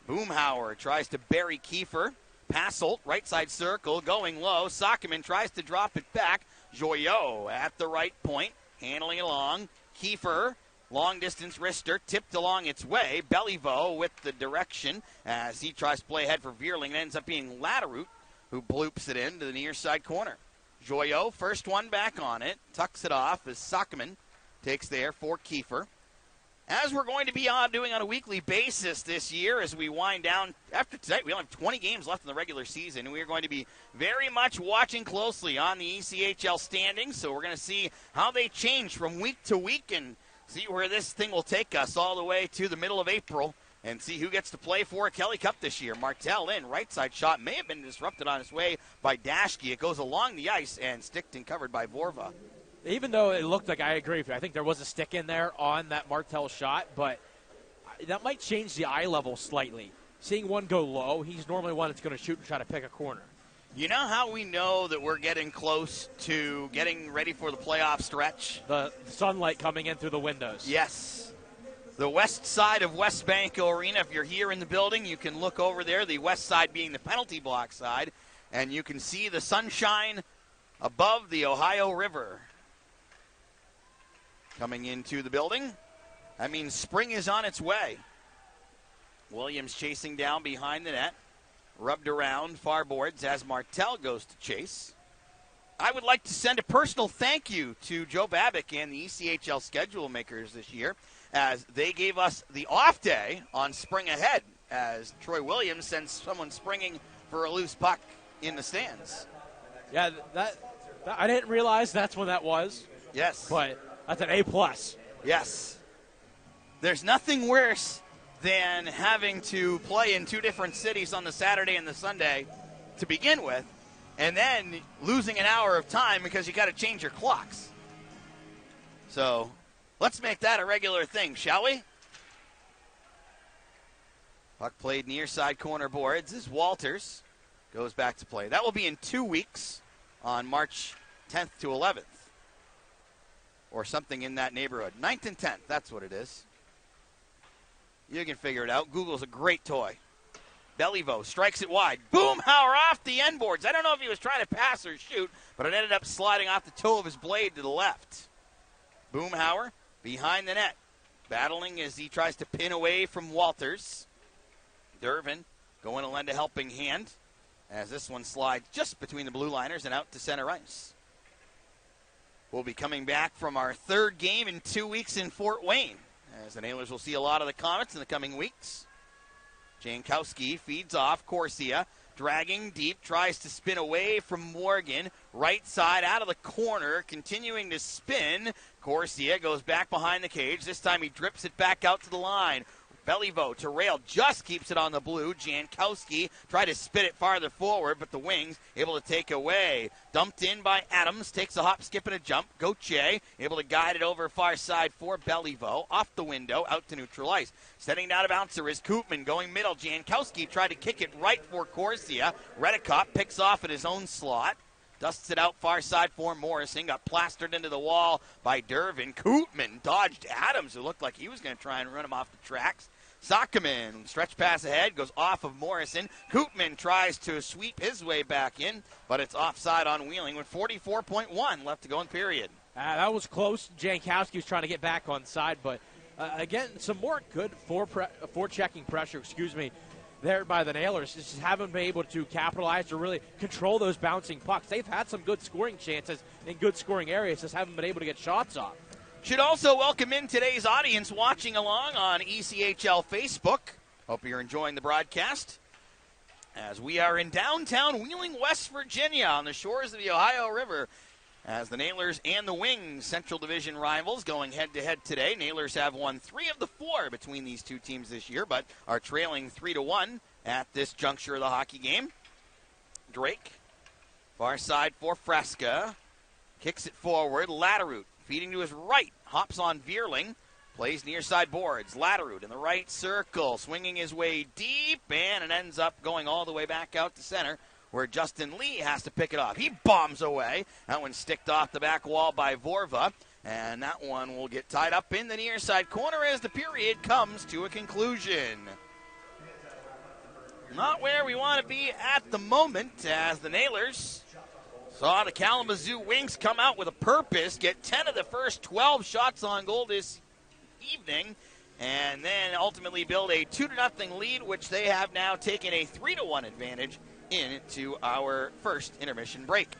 Boomhauer tries to bury Kiefer. Passelt, right side circle, going low. Sockman tries to drop it back. Joyot at the right point, handling it along. Kiefer, long distance wrister, tipped along its way. Belliveau with the direction as he tries to play ahead for Vierling. It ends up being Latteroot who bloops it into the near side corner. Joyot, first one back on it, tucks it off as Sockman takes there for Kiefer. As we're going to be doing on a weekly basis this year as we wind down after tonight, we only have 20 games left in the regular season, and we are going to be very much watching closely on the ECHL standings, so we're going to see how they change from week to week and see where this thing will take us all the way to the middle of April and see who gets to play for a Kelly Cup this year. Martel in, right side shot, may have been disrupted on its way by Dashke. It goes along the ice and sticked and covered by Vorva. Even though it looked like, I agree with you, I think there was a stick in there on that Martel shot, but that might change the eye level slightly. Seeing one go low, he's normally one that's going to shoot and try to pick a corner. You know how we know that we're getting close to getting ready for the playoff stretch? The sunlight coming in through the windows. Yes. The west side of West Banco Arena, if you're here in the building, you can look over there, the west side being the penalty block side, and you can see the sunshine above the Ohio River. Coming into the building, that means spring is on its way. Williams chasing down behind the net, rubbed around far boards as Martel goes to chase. I would like to send a personal thank you to Joe Babick and the ECHL schedule makers this year, as they gave us the off day on Spring Ahead, as Troy Williams sends someone springing for a loose puck in the stands. Yeah, that I didn't realize that's when that was. Yes. But that's an A+. Yes. There's nothing worse than having to play in 2 different cities on the Saturday and the Sunday to begin with, and then losing an hour of time because you got to change your clocks. So let's make that a regular thing, shall we? Puck played near side corner boards as Walters goes back to play. That will be in 2 weeks on March 10th to 11th. Or something in that neighborhood. 9th and 10th, that's what it is. You can figure it out. Google's a great toy. Belliveau strikes it wide. Boomhauer off the end boards. I don't know if he was trying to pass or shoot, but it ended up sliding off the toe of his blade to the left. Boomhauer behind the net. Battling as he tries to pin away from Walters. Dervin going to lend a helping hand as this one slides just between the blue liners and out to center ice. We'll be coming back from our third game in 2 weeks in Fort Wayne, as the Nailers will see a lot of the Comets in the coming weeks. Jankowski feeds off Corsia, dragging deep, tries to spin away from Morgan. Right side out of the corner, continuing to spin. Corsia goes back behind the cage. This time he drips it back out to the line. Belliveau to rail, just keeps it on the blue. Jankowski tried to spit it farther forward, but the Wings able to take away. Dumped in by Adams, takes a hop, skip, and a jump. Gauthier able to guide it over far side for Belliveau. Off the window, out to neutral ice. Setting down a bouncer is Koopman, going middle. Jankowski tried to kick it right for Corsia. Redicott picks off at his own slot. Dusts it out far side for Morrison. Got plastered into the wall by Dervin. Koopman dodged Adams, who looked like he was going to try and run him off the tracks. Sockman, stretch pass ahead, goes off of Morrison. Koopman tries to sweep his way back in, but it's offside on Wheeling with 44.1 left to go in period. That was close. Jankowski was trying to get back on side, but again, some more good forechecking pressure, there by the Nailers. Just haven't been able to capitalize or really control those bouncing pucks. They've had some good scoring chances in good scoring areas, just haven't been able to get shots off. Should also welcome in today's audience watching along on ECHL Facebook. Hope you're enjoying the broadcast, as we are in downtown Wheeling, West Virginia, on the shores of the Ohio River, as the Nailers and the Wings, Central Division rivals, going head-to-head today. Nailers have won 3 of the 4 between these two teams this year, but are trailing 3-1 at this juncture of the hockey game. Drake, far side for Fresca, kicks it forward. Latterute feeding to his right, hops on Vierling, plays near side boards. Latterute in the right circle, swinging his way deep, and it ends up going all the way back out to center, where Justin Lee has to pick it off. He bombs away. That one sticked off the back wall by Vorva, and that one will get tied up in the near side corner as the period comes to a conclusion. Not where we want to be at the moment, as the Nailers saw the Kalamazoo Wings come out with a purpose, get 10 of the first 12 shots on goal this evening, and then ultimately build a 2-0 lead, which they have now taken a 3-1 advantage into our first intermission break.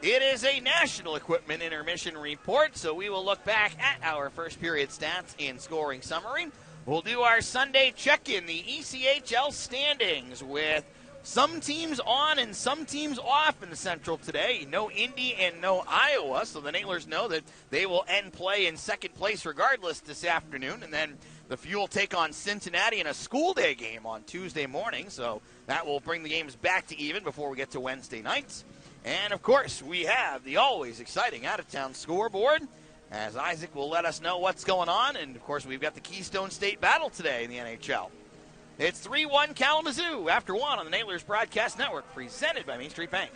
It is a national equipment intermission report, so we will look back at our first period stats and scoring summary. We'll do our Sunday check-in, the ECHL standings, with some teams on and some teams off in the Central today. No Indy and no Iowa, so the Nailers know that they will end play in second place regardless this afternoon. And then the Fuel take on Cincinnati in a school day game on Tuesday morning, so that will bring the games back to even before we get to Wednesday nights. And, of course, we have the always exciting out-of-town scoreboard, as Isaac will let us know what's going on. And, of course, we've got the Keystone State Battle today in the NHL. It's 3-1 Kalamazoo after 1 on the Nailers Broadcast Network, presented by Main Street Bank.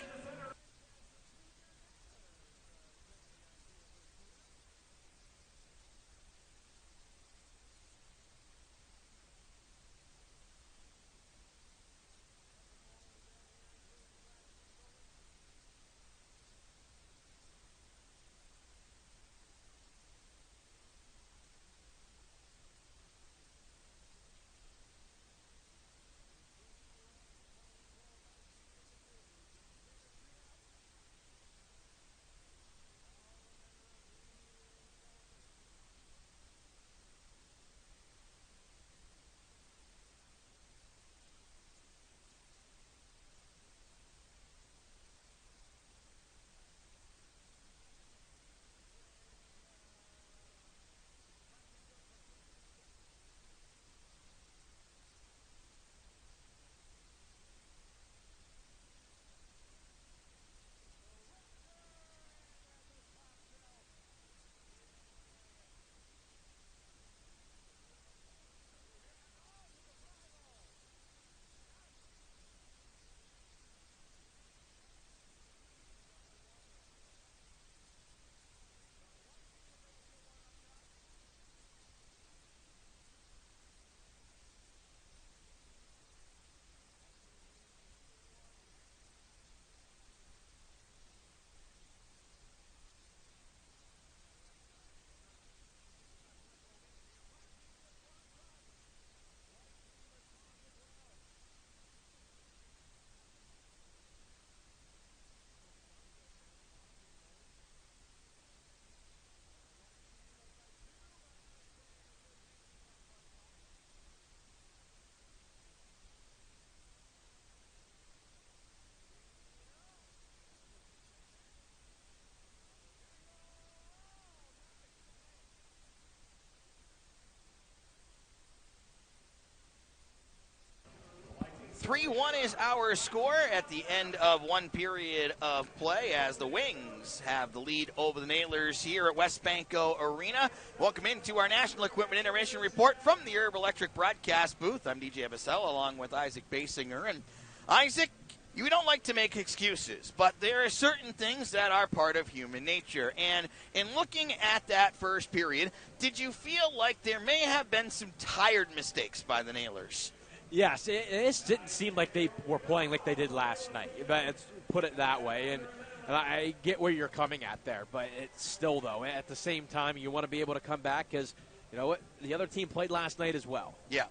3-1 is our score at the end of one period of play as the Wings have the lead over the Nailers here at Westbanco Arena. Welcome into our National Equipment Intermission Report from the Herb Electric broadcast booth. I'm DJ Abissel along with Isaac Basinger. And Isaac, you don't like to make excuses, but there are certain things that are part of human nature. And in looking at that first period, did you feel like there may have been some tired mistakes by the Nailers? Yes, it didn't seem like they were playing like they did last night. Let's put it that way. And I get where you're coming at there, but it's still, though, at the same time, you want to be able to come back because, you know what, the other team played last night as well. Yeah.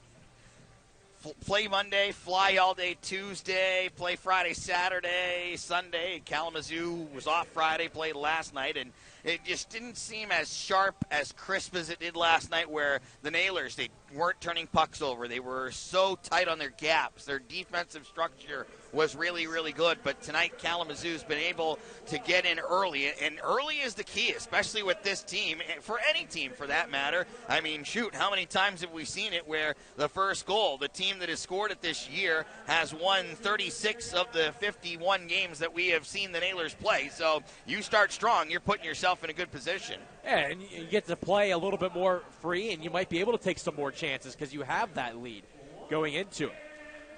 Play Monday, fly all day Tuesday, play Friday, Saturday, Sunday. Kalamazoo was off Friday, played last night, and it just didn't seem as sharp, as crisp as it did last night where the Nailers, they weren't turning pucks over. They were so tight on their gaps. Their defensive structure was really, really good. But tonight, Kalamazoo's been able to get in early, and early is the key, especially with this team, for any team for that matter. I mean, shoot, how many times have we seen it where the first goal, the team that has scored it this year, has won 36 of the 51 games that we have seen the Nailers play. So you start strong, you're putting yourself in a good position. Yeah, and you get to play a little bit more free, and you might be able to take some more chances because you have that lead going into it.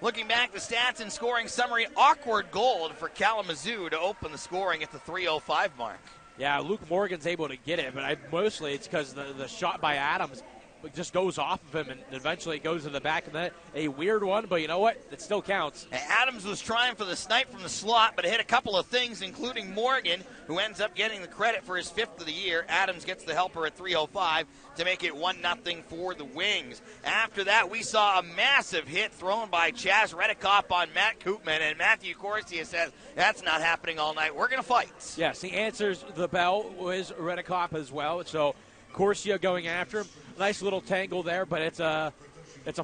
Looking back, the stats and scoring summary, awkward goal for Kalamazoo to open the scoring at the 3:05 mark. Yeah, Luke Morgan's able to get it, but mostly it's because the shot by Adams just goes off of him and eventually goes to the back of the net. A weird one, but you know what? It still counts. And Adams was trying for the snipe from the slot, but it hit a couple of things, including Morgan, who ends up getting the credit for his 5th of the year. Adams gets the helper at 3:05 to make it 1-0 for the Wings. After that, we saw a massive hit thrown by Chaz Redekop on Matt Koopman, and Matthew Corsia says, that's not happening all night. We're going to fight. Yes, he answers the bell was Redekop as well, so Corsia going after him. Nice little tangle there, but it's a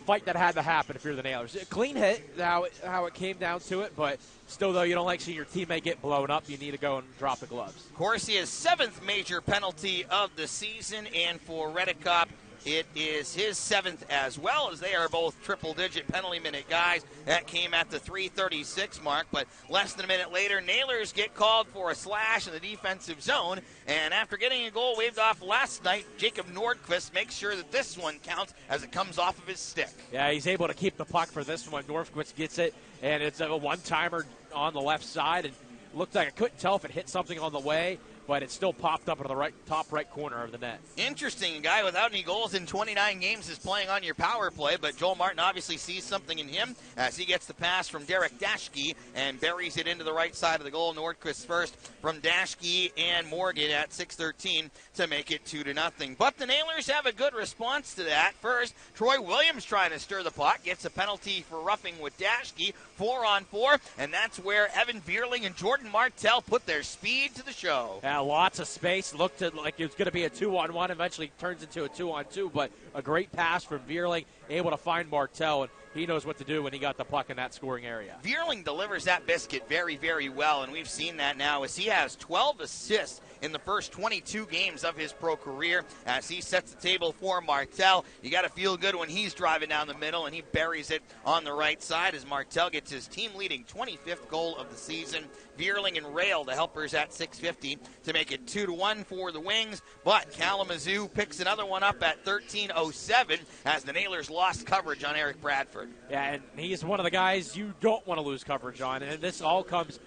fight that had to happen if you're the Nailers. A clean hit, how it came down to it, but still, though, you don't like seeing your teammate get blown up. You need to go and drop the gloves. Corsia's 7th major penalty of the season, and for Redekop, it is his 7th as well, as they are both triple-digit penalty minute guys. That came at the 3:36 mark, but less than a minute later, Nailers get called for a slash in the defensive zone, and after getting a goal waved off last night, Jacob Nordquist makes sure that this one counts as it comes off of his stick. Yeah, he's able to keep the puck for this one. Nordquist gets it, and it's a one-timer on the left side, and looked like I couldn't tell if it hit something on the way, but it still popped up into the top right corner of the net. Interesting. A guy without any goals in 29 games is playing on your power play, but Joel Martin obviously sees something in him as he gets the pass from Derek Dashke and buries it into the right side of the goal. Nordquist first from Dashke and Morgan at 6:13 to make it 2-0. But the Nailers have a good response to that. First, Troy Williams trying to stir the pot, gets a penalty for roughing with Dashke, 4-on-4, and that's where Evan Bierling and Jordan Martell put their speed to the show. Yeah, lots of space. Looked like it was going to be a 2-on-1. Eventually turns into a 2-on-2, but a great pass from Bierling, able to find Martell, and he knows what to do when he got the puck in that scoring area. Bierling delivers that biscuit very, very well, and we've seen that now as he has 12 assists in the first 22 games of his pro career as he sets the table for Martell. You got to feel good when he's driving down the middle, and he buries it on the right side as Martell gets his team-leading 25th goal of the season. Bierling and Rail, the helpers at 6:50 to make it 2-1 for the Wings, but Kalamazoo picks another one up at 13:07 as the Nailers lost coverage on Eric Bradford. Yeah, and he's one of the guys you don't want to lose coverage on, and this all comes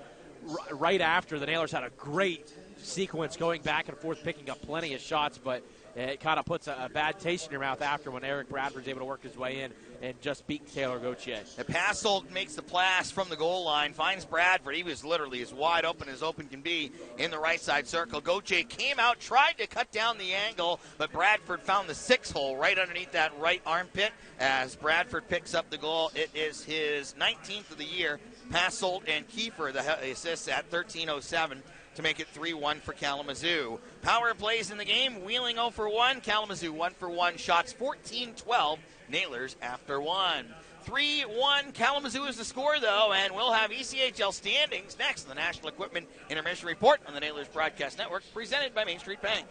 right after the Nailers had a great sequence going back and forth, picking up plenty of shots, but it kind of puts a bad taste in your mouth after when Eric Bradford's able to work his way in and just beat Taylor Gauthier. Passold makes the pass from the goal line, finds Bradford. He was literally as wide open as open can be in the right side circle. Gauthier came out, tried to cut down the angle, but Bradford found the 6-hole right underneath that right armpit as Bradford picks up the goal. It is his 19th of the year. Passold and Kiefer, the assists at 13:07. To make it 3-1 for Kalamazoo. Power plays in the game, Wheeling 0 for 1, Kalamazoo 1 for 1, shots 14-12, Nailers after 1. 3-1, Kalamazoo is the score, though, and we'll have ECHL standings next in the National Equipment Intermission Report on the Nailers Broadcast Network, presented by Main Street Bank.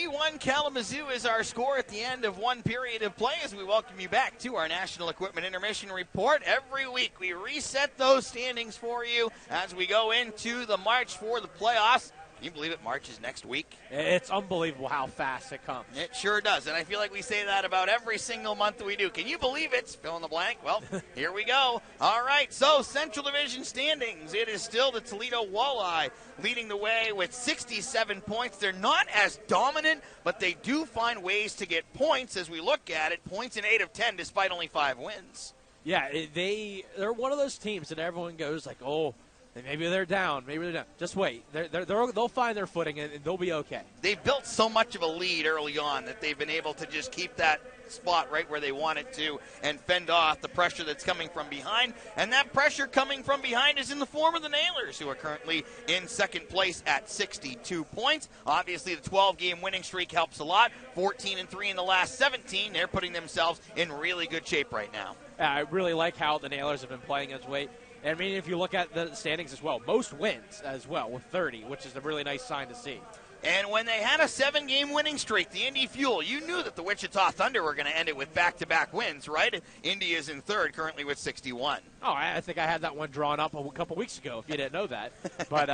3-1 Kalamazoo is our score at the end of one period of play as we welcome you back to our National Equipment Intermission Report. Every week we reset those standings for you as we go into the March for the playoffs. Can you believe it? March is next week. It's unbelievable how fast it comes. It sure does, and I feel like we say that about every single month that we do. Can you believe it? Fill in the blank. Well, here we go. All right, so Central Division standings. It is still the Toledo Walleye leading the way with 67 points. They're not as dominant, but they do find ways to get points as we look at it. Points in 8 of 10 despite only 5 wins. Yeah, they're one of those teams that everyone goes like, oh, maybe they're down. Maybe they're down. Just wait. They'll find their footing, and they'll be okay. They've built so much of a lead early on that they've been able to just keep that spot right where they want it to and fend off the pressure that's coming from behind. And that pressure coming from behind is in the form of the Nailers, who are currently in second place at 62 points. Obviously, the 12-game winning streak helps a lot. 14-3 in the last 17. They're putting themselves in really good shape right now. I really like how the Nailers have been playing as weight. I mean, if you look at the standings as well, most wins as well with 30, which is a really nice sign to see. And when they had a 7-game winning streak, the Indy Fuel, you knew that the Wichita Thunder were going to end it with back-to-back wins, right? Indy is in third, currently with 61. Oh, I think I had that one drawn up a couple weeks ago, if you didn't know that. But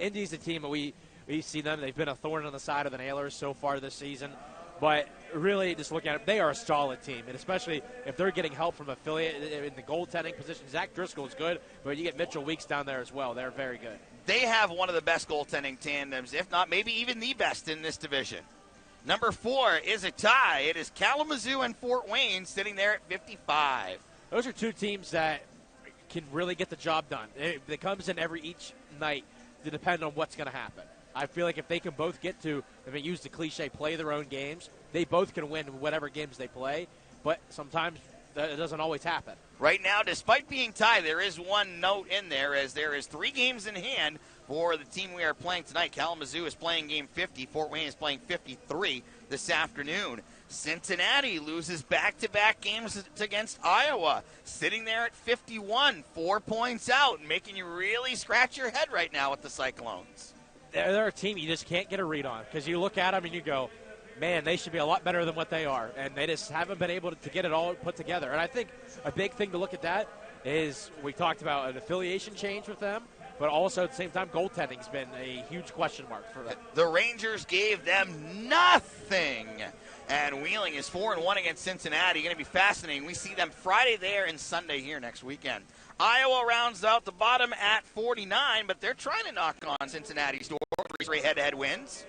Indy's a team that we see them. They've been a thorn on the side of the Nailers so far this season. But really, just looking at it, they are a solid team, and especially if they're getting help from affiliate in the goaltending position. Zach Driscoll is good, but you get Mitchell Weeks down there as well. They're very good. They have one of the best goaltending tandems, if not maybe even the best in this division. Number 4 is a tie. It is Kalamazoo and Fort Wayne sitting there at 55. Those are two teams that can really get the job done. It comes in each night to depend on what's going to happen. I feel like if they can both get to, if they use the cliche, play their own games, they both can win whatever games they play, but sometimes it doesn't always happen. Right now, despite being tied, there is one note in there as there is 3 games in hand for the team we are playing tonight. Kalamazoo is playing game 50. Fort Wayne is playing 53 this afternoon. Cincinnati loses back-to-back games against Iowa, sitting there at 51, 4 points out, making you really scratch your head right now with the Cyclones. They're a team you just can't get a read on because you look at them and you go, man, they should be a lot better than what they are. And they just haven't been able to get it all put together. And I think a big thing to look at that is we talked about an affiliation change with them, but also at the same time, goaltending's been a huge question mark for them. The Rangers gave them nothing. And Wheeling is 4-1 against Cincinnati. Going to be fascinating. We see them Friday there and Sunday here next weekend. Iowa rounds out the bottom at 49, but they're trying to knock on Cincinnati's door. 3 straight head-to-head wins.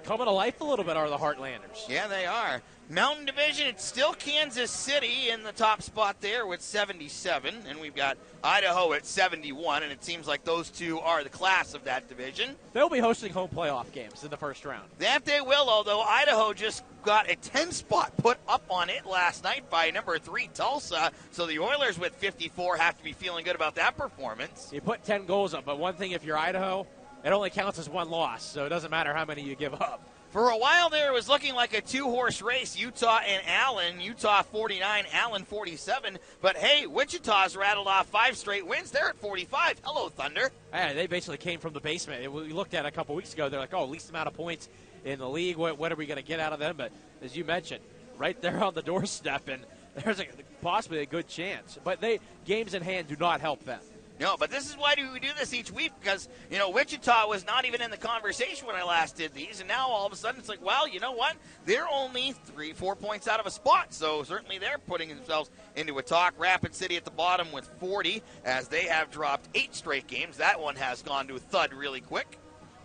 Coming to life a little bit are the Heartlanders. Yeah, they are. Mountain Division, it's still Kansas City in the top spot there with 77, and we've got Idaho at 71, and it seems like those two are the class of that division. They'll be hosting home playoff games in the first round. That they will, although Idaho just got a 10-spot put up on it last night by number 3 Tulsa, so the Oilers with 54 have to be feeling good about that performance. You put 10 goals up, but one thing if you're Idaho, it only counts as 1 loss, so it doesn't matter how many you give up. For a while there, it was looking like a 2-horse race, Utah and Allen. Utah 49, Allen 47. But, hey, Wichita's rattled off 5 straight wins. They're at 45. Hello, Thunder. Yeah, they basically came from the basement. We looked at it a couple weeks ago. They're like, least amount of points in the league. What are we going to get out of them? But, as you mentioned, right there on the doorstep, and there's possibly a good chance. But games in hand do not help them. No, but this is why do we do this each week because, Wichita was not even in the conversation when I last did these, and now all of a sudden it's like, well, you know what? They're only 3-4 points out of a spot, so certainly they're putting themselves into a talk. Rapid City at the bottom with 40 as they have dropped 8 straight games. That one has gone to a thud really quick.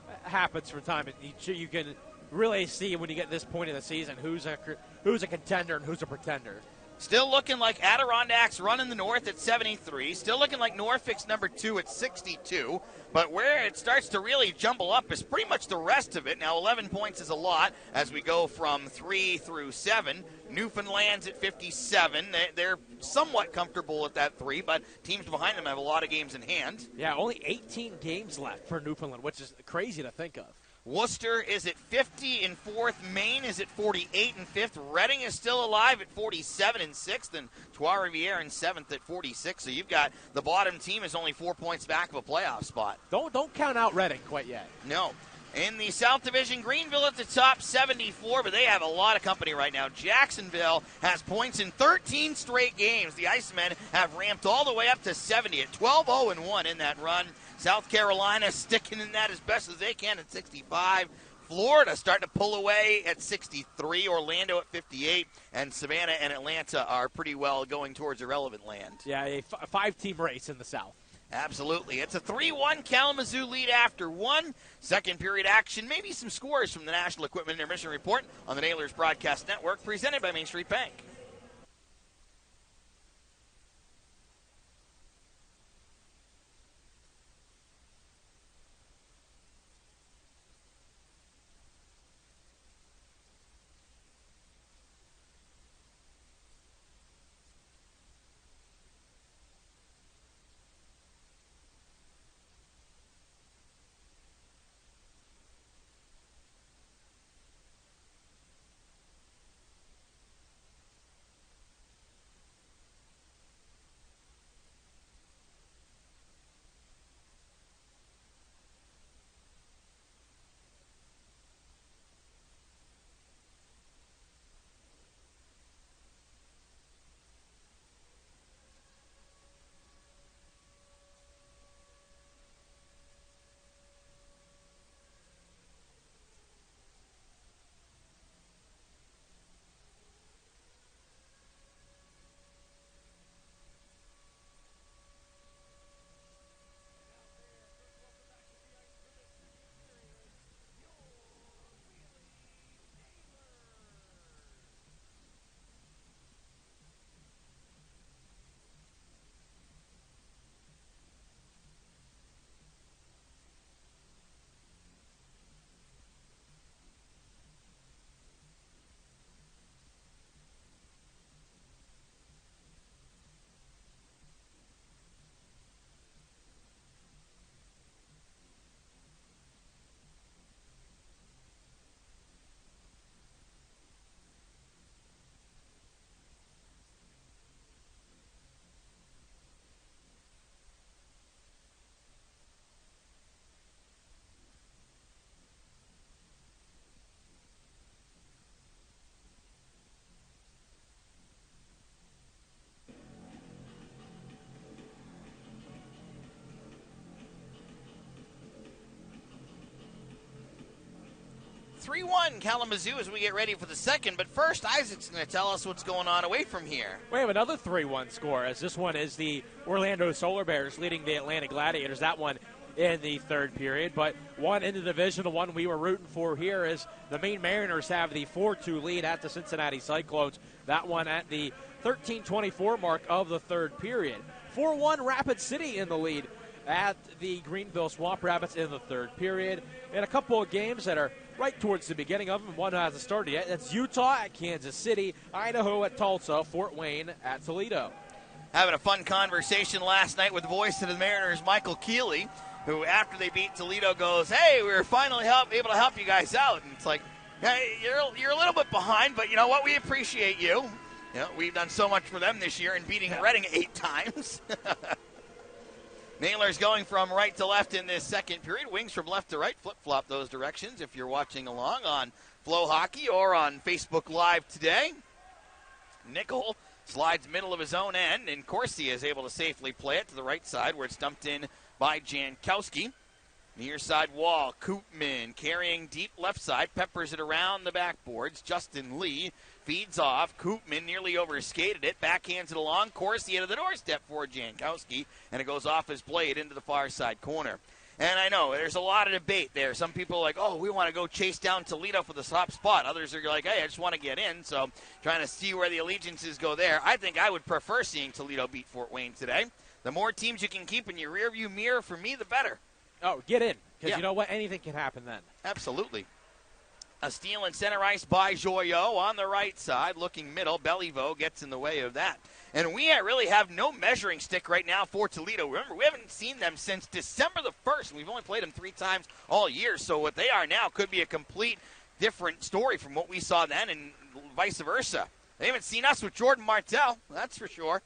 It happens from time. You can really see when you get this point of the season who's a contender and who's a pretender. Still looking like Adirondacks running the North at 73. Still looking like Norfolk's number 2 at 62. But where it starts to really jumble up is pretty much the rest of it. Now, 11 points is a lot as we go from 3 through 7. Newfoundland's at 57. They're somewhat comfortable at that 3, but teams behind them have a lot of games in hand. Yeah, only 18 games left for Newfoundland, which is crazy to think of. Worcester is at 50 in 4th. Maine is at 48 in 5th. Reading is still alive at 47 in 6th. And Trois-Rivières in 7th at 46. So you've got the bottom team is only 4 points back of a playoff spot. Don't count out Reading quite yet. No. In the South Division, Greenville at the top, 74, but they have a lot of company right now. Jacksonville has points in 13 straight games. The Icemen have ramped all the way up to 70 at 12-0-1 in that run. South Carolina sticking in that as best as they can at 65. Florida starting to pull away at 63. Orlando at 58. And Savannah and Atlanta are pretty well going towards irrelevant land. Yeah, a five-team race in the South. Absolutely. It's a 3-1 Kalamazoo lead after one. Second period action. Maybe some scores from the National Equipment Intermission Report on the Nailers Broadcast Network, presented by Main Street Bank. Kalamazoo as we get ready for the second. But first, Isaac's going to tell us what's going on away from here. We have another 3-1 score, as this one is the Orlando Solar Bears leading the Atlanta Gladiators. That one in the third period. But one in the division, the one we were rooting for here, is the Maine Mariners have the 4-2 lead at the Cincinnati Cyclones. That one at the 13:24 mark of the third period. 4-1 Rapid City in the lead at the Greenville Swamp Rabbits in the third period. And a couple of games that are right towards the beginning of them. One hasn't started yet. That's Utah at Kansas City, Idaho at Tulsa, Fort Wayne at Toledo. Having a fun conversation last night with the voice of the Mariners, Michael Keeley, who after they beat Toledo goes, "Hey, we were finally able to help you guys out." And it's like, hey, you're a little bit behind, but you know what? We appreciate you. You know, we've done so much for them this year in beating Reading 8 times. Nailers going from right to left in this second period. Wings from left to right. Flip-flop those directions if you're watching along on FloHockey or on Facebook Live today. Nickel slides middle of his own end, and Corsi is able to safely play it to the right side where it's dumped in by Jankowski. Near side wall, Koopman carrying deep left side, peppers it around the backboards. Justin Lee feeds off. Koopman nearly overskated it, backhands it along. Corsi into the doorstep for Jankowski, and it goes off his blade into the far side corner. And I know there's a lot of debate there. Some people are like, oh, we want to go chase down Toledo for the top spot. Others are like, hey, I just want to get in. So trying to see where the allegiances go there. I think I would prefer seeing Toledo beat Fort Wayne today. The more teams you can keep in your rearview mirror, for me, the better. Oh, get in. Because you know what? Anything can happen then. Absolutely. A steal in center ice by Joyaux on the right side. Looking middle, Beliveau gets in the way of that. And we really have no measuring stick right now for Toledo. Remember, we haven't seen them since December the 1st. We've only played them 3 times all year. So what they are now could be a complete different story from what we saw then and vice versa. They haven't seen us with Jordan Martell, that's for sure.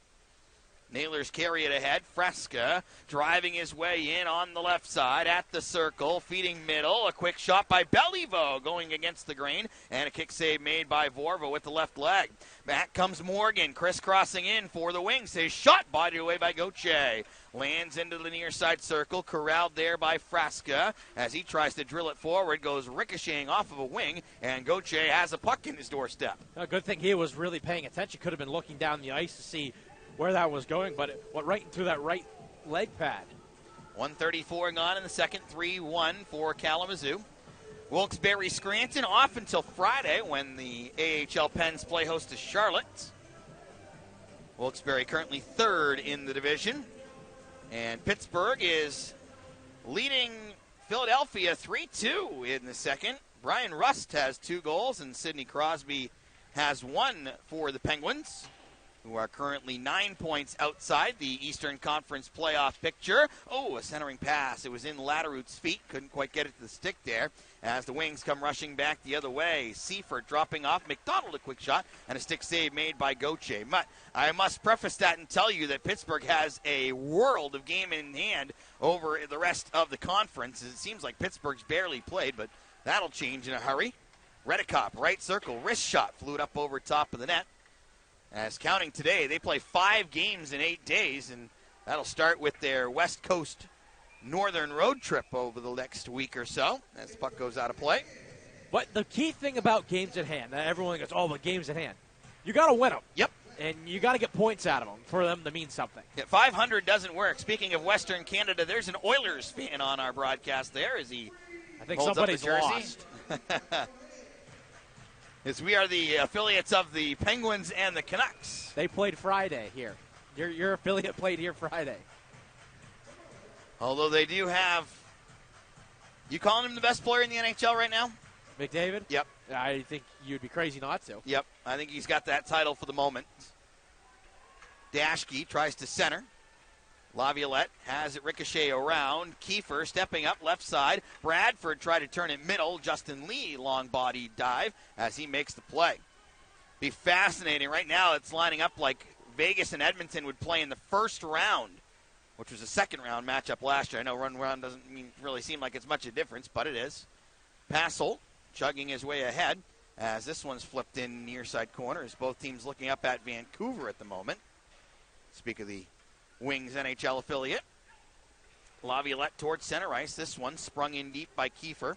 Nailers carry it ahead. Fresca driving his way in on the left side at the circle, feeding middle. A quick shot by Beliveau going against the grain, and a kick save made by Vorva with the left leg. Back comes Morgan, crisscrossing in for the Wings. His shot bodied away by Gauthier. Lands into the near side circle, corralled there by Fresca as he tries to drill it forward, goes ricocheting off of a wing, and Gauthier has a puck in his doorstep. A good thing he was really paying attention. Could have been looking down the ice to see where that was going, but it went right into that right leg pad. 1:34 gone in the second, 3-1 for Kalamazoo. Wilkes-Barre Scranton off until Friday when the AHL Pens play host to Charlotte. Wilkes-Barre currently third in the division. And Pittsburgh is leading Philadelphia 3-2 in the second. Brian Rust has 2 goals, and Sidney Crosby has 1 for the Penguins, who are currently 9 points outside the Eastern Conference playoff picture. Oh, a centering pass. It was in Latterout's feet. Couldn't quite get it to the stick there as the Wings come rushing back the other way. Seifert dropping off. McDonald a quick shot and a stick save made by Gauthier. But I must preface that and tell you that Pittsburgh has a world of game in hand over the rest of the conference. It seems like Pittsburgh's barely played, but that'll change in a hurry. Redekop, right circle, wrist shot, flew it up over top of the net. As counting today, they play 5 games in 8 days, and that'll start with their West Coast northern road trip over the next week or so as the puck goes out of play. But the key thing about games at hand, everyone goes, oh, but games at hand. You got to win them. Yep. And you got to get points out of them for them to mean something. Yeah, 500 doesn't work. Speaking of Western Canada, there's an Oilers fan on our broadcast there as he I think holds somebody's up the jersey. lost. As we are the affiliates of the Penguins and the Canucks. They played Friday here. Your affiliate played here Friday. Although they do have, you calling him the best player in the NHL right now? McDavid? Yep. I think you'd be crazy not to. Yep. I think he's got that title for the moment. Dashke tries to center. Laviolette has it ricochet around. Kiefer stepping up left side. Bradford tried to turn it middle. Justin Lee long body dive as he makes the play. Be fascinating. Right now it's lining up like Vegas and Edmonton would play in the first round, which was a second round matchup last year. I know run round doesn't really seem like it's much a difference, but it is. Passel chugging his way ahead as this one's flipped in near side corner as both teams looking up at Vancouver at the moment. Speak of the Wings NHL affiliate. Laviolette towards center ice. This one sprung in deep by Kiefer.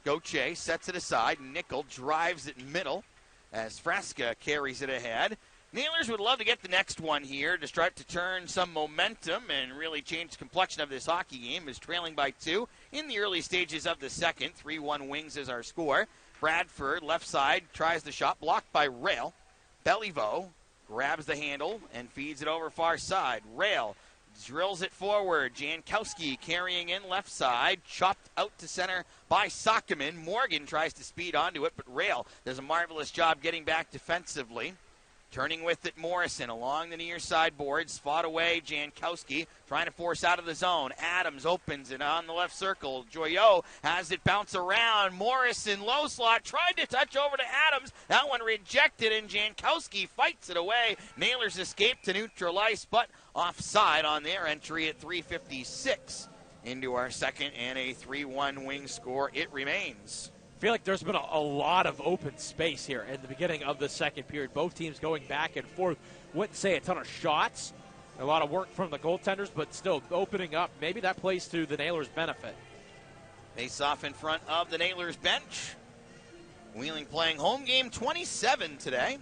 Gauthier sets it aside. Nickel drives it middle as Fresca carries it ahead. Nailers would love to get the next one here to start to turn some momentum and really change the complexion of this hockey game. Is trailing by 2 in the early stages of the second. 3-1 Wings is our score. Bradford, left side, tries the shot, blocked by Rail. Beliveau grabs the handle and feeds it over far side. Rail drills it forward. Jankowski carrying in left side. Chopped out to center by Sockman. Morgan tries to speed onto it, but Rail does a marvelous job getting back defensively. Turning with it, Morrison along the near side boards. Fought away, Jankowski trying to force out of the zone. Adams opens it on the left circle. Joyaux has it bounce around. Morrison, low slot, tried to touch over to Adams. That one rejected, and Jankowski fights it away. Nailers escape to neutral ice, but offside on their entry at 3:56 into our second, and a 3-1 Wing score it remains. I feel like there's been a lot of open space here in the beginning of the second period. Both teams going back and forth. Wouldn't say a ton of shots. A lot of work from the goaltenders, but still opening up. Maybe that plays to the Nailers' benefit. Face off in front of the Nailers bench. Wheeling playing home game 27 today.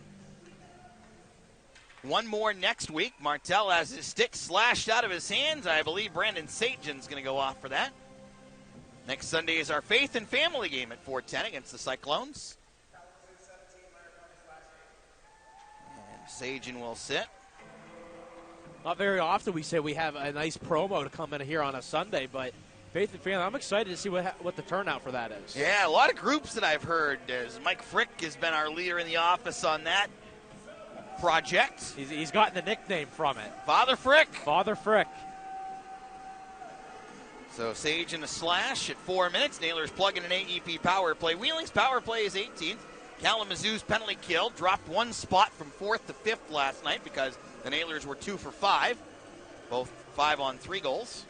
One more next week. Martel has his stick slashed out of his hands. I believe Brandon Sajan's going to go off for that. Next Sunday is our Faith and Family game at 4:10 against the Cyclones. And Sajan will sit. Not very often we say we have a nice promo to come in here on a Sunday, but Faith and Family, I'm excited to see what the turnout for that is. Yeah, a lot of groups that I've heard. Mike Frick has been our leader in the office on that project. He's gotten the nickname from it. Father Frick. Father Frick. So Sage and a slash at 4 minutes. Nailers plug in an AEP power play. Wheeling's power play is 18th. Kalamazoo's penalty kill dropped one spot from 4th to 5th last night because the Nailers were 2 for 5, both 5 on 3 goals.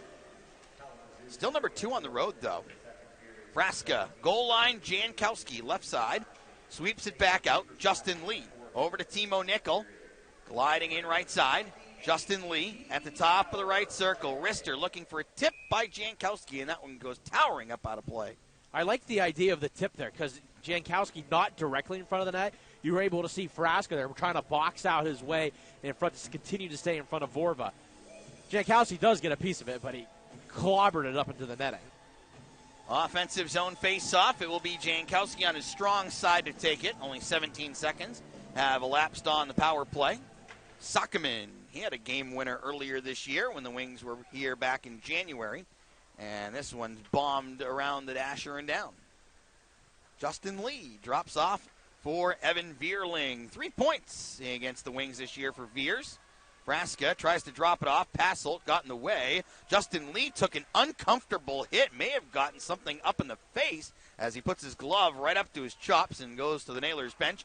Still number 2 on the road, though. Frasca, goal line, Jankowski, left side, sweeps it back out. Justin Lee over to Timo Nickel, gliding in right side. Justin Lee at the top of the right circle. Rister looking for a tip by Jankowski, and that one goes towering up out of play. I like the idea of the tip there because Jankowski not directly in front of the net. You were able to see Frasca there trying to box out his way in front to continue to stay in front of Vorva. Jankowski does get a piece of it, but he clobbered it up into the netting. Offensive zone face-off. It will be Jankowski on his strong side to take it. Only 17 seconds have elapsed on the power play. Sockman, he had a game winner earlier this year when the Wings were here back in January. And this one's bombed around the dasher and down. Justin Lee drops off for Evan Veerling. 3 points against the Wings this year for Veers. Frasca tries to drop it off. Passelt got in the way. Justin Lee took an uncomfortable hit. May have gotten something up in the face as he puts his glove right up to his chops and goes to the Nailers bench.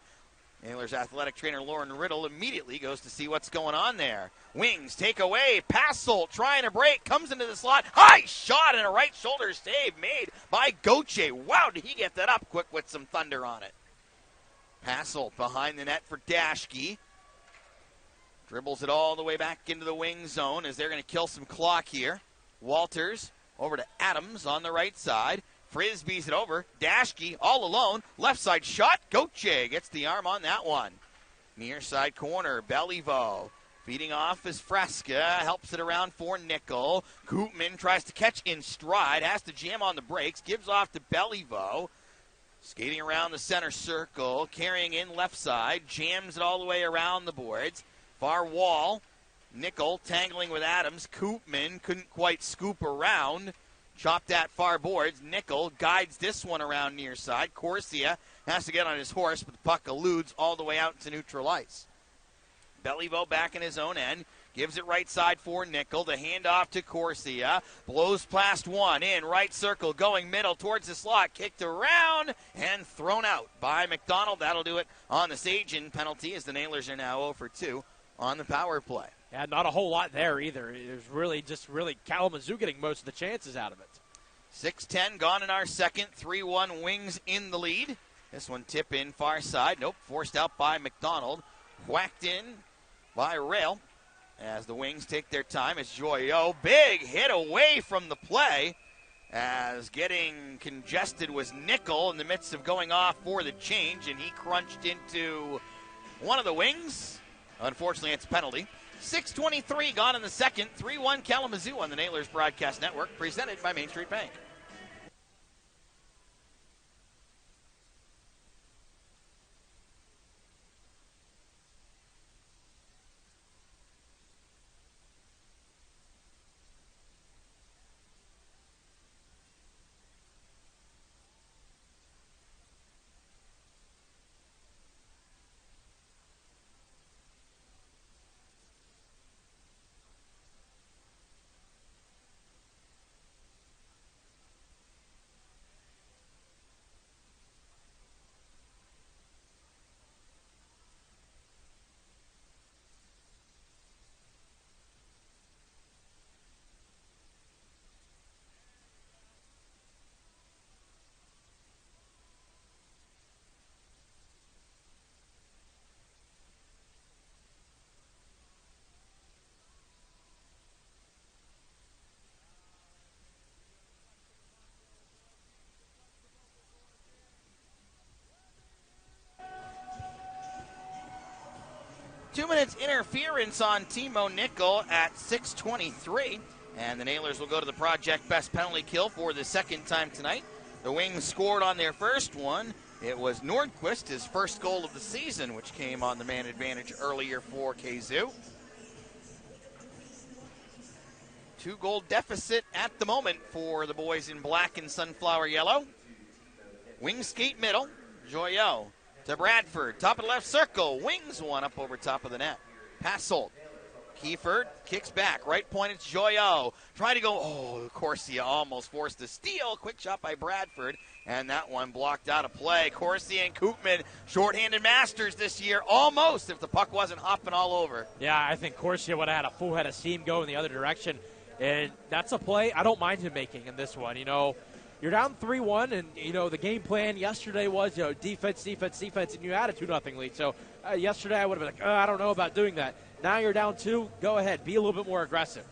Nailers athletic trainer Lauren Riddle immediately goes to see what's going on there. Wings take away. Passelt trying to break. Comes into the slot. High shot and a right shoulder save made by Gauthier. Wow, did he get that up quick with some thunder on it. Passelt behind the net for Daschke. Dribbles it all the way back into the wing zone as they're going to kill some clock here. Walters over to Adams on the right side. Frisbees it over. Daschke all alone. Left side shot. Gauthier gets the arm on that one. Near side corner. Beliveau feeding off as Frasca. Helps it around for Nickel. Koopman tries to catch in stride. Has to jam on the brakes. Gives off to Beliveau. Skating around the center circle. Carrying in left side. Jams it all the way around the boards. Far wall. Nickel tangling with Adams. Koopman couldn't quite scoop around. Chopped at far boards. Nickel guides this one around near side. Corsia has to get on his horse, but the puck eludes all the way out to neutral ice. Beliveau back in his own end. Gives it right side for Nickel. The handoff to Corsia. Blows past one. In right circle. Going middle towards the slot. Kicked around and thrown out by McDonald. That'll do it on the Sagen penalty as the Nailers are now 0 for 2 on the power play. Yeah, not a whole lot there either. It was really Kalamazoo getting most of the chances out of it. 6:10 gone in our second. 3-1 Wings in the lead. This one tip in far side. Nope, forced out by McDonald. Whacked in by Rail as the Wings take their time. It's Joyaux. Big hit away from the play as getting congested was Nickel in the midst of going off for the change, and he crunched into one of the Wings. Unfortunately, it's a penalty. 6:23 gone in the second. 3-1 Kalamazoo on the Nailers Broadcast Network, presented by Main Street Bank. Two-minute interference on Timo Nickel at 6:23. And the Nailers will go to the project best penalty kill for the second time tonight. The Wings scored on their first one. It was Nordquist, his first goal of the season, which came on the man advantage earlier for KZoo. 2-goal deficit at the moment for the boys in black and sunflower yellow. Wings skate middle. Joyaux to Bradford. Top of the left circle. Wings one up over top of the net. Passelt Kiefer kicks back. Right point, it's Joyaux. Trying to go, Corsia almost forced a steal. Quick shot by Bradford, and that one blocked out of play. Corsia and Koopman, shorthanded masters this year, almost, if the puck wasn't hopping all over. Yeah, I think Corsia would have had a full head of steam go in the other direction, and that's a play I don't mind him making in this one. You're down 3-1, and, the game plan yesterday was, defense, and you had a 2-0 lead. So yesterday I would have been like, I don't know about doing that. Now you're down 2. Go ahead. Be a little bit more aggressive.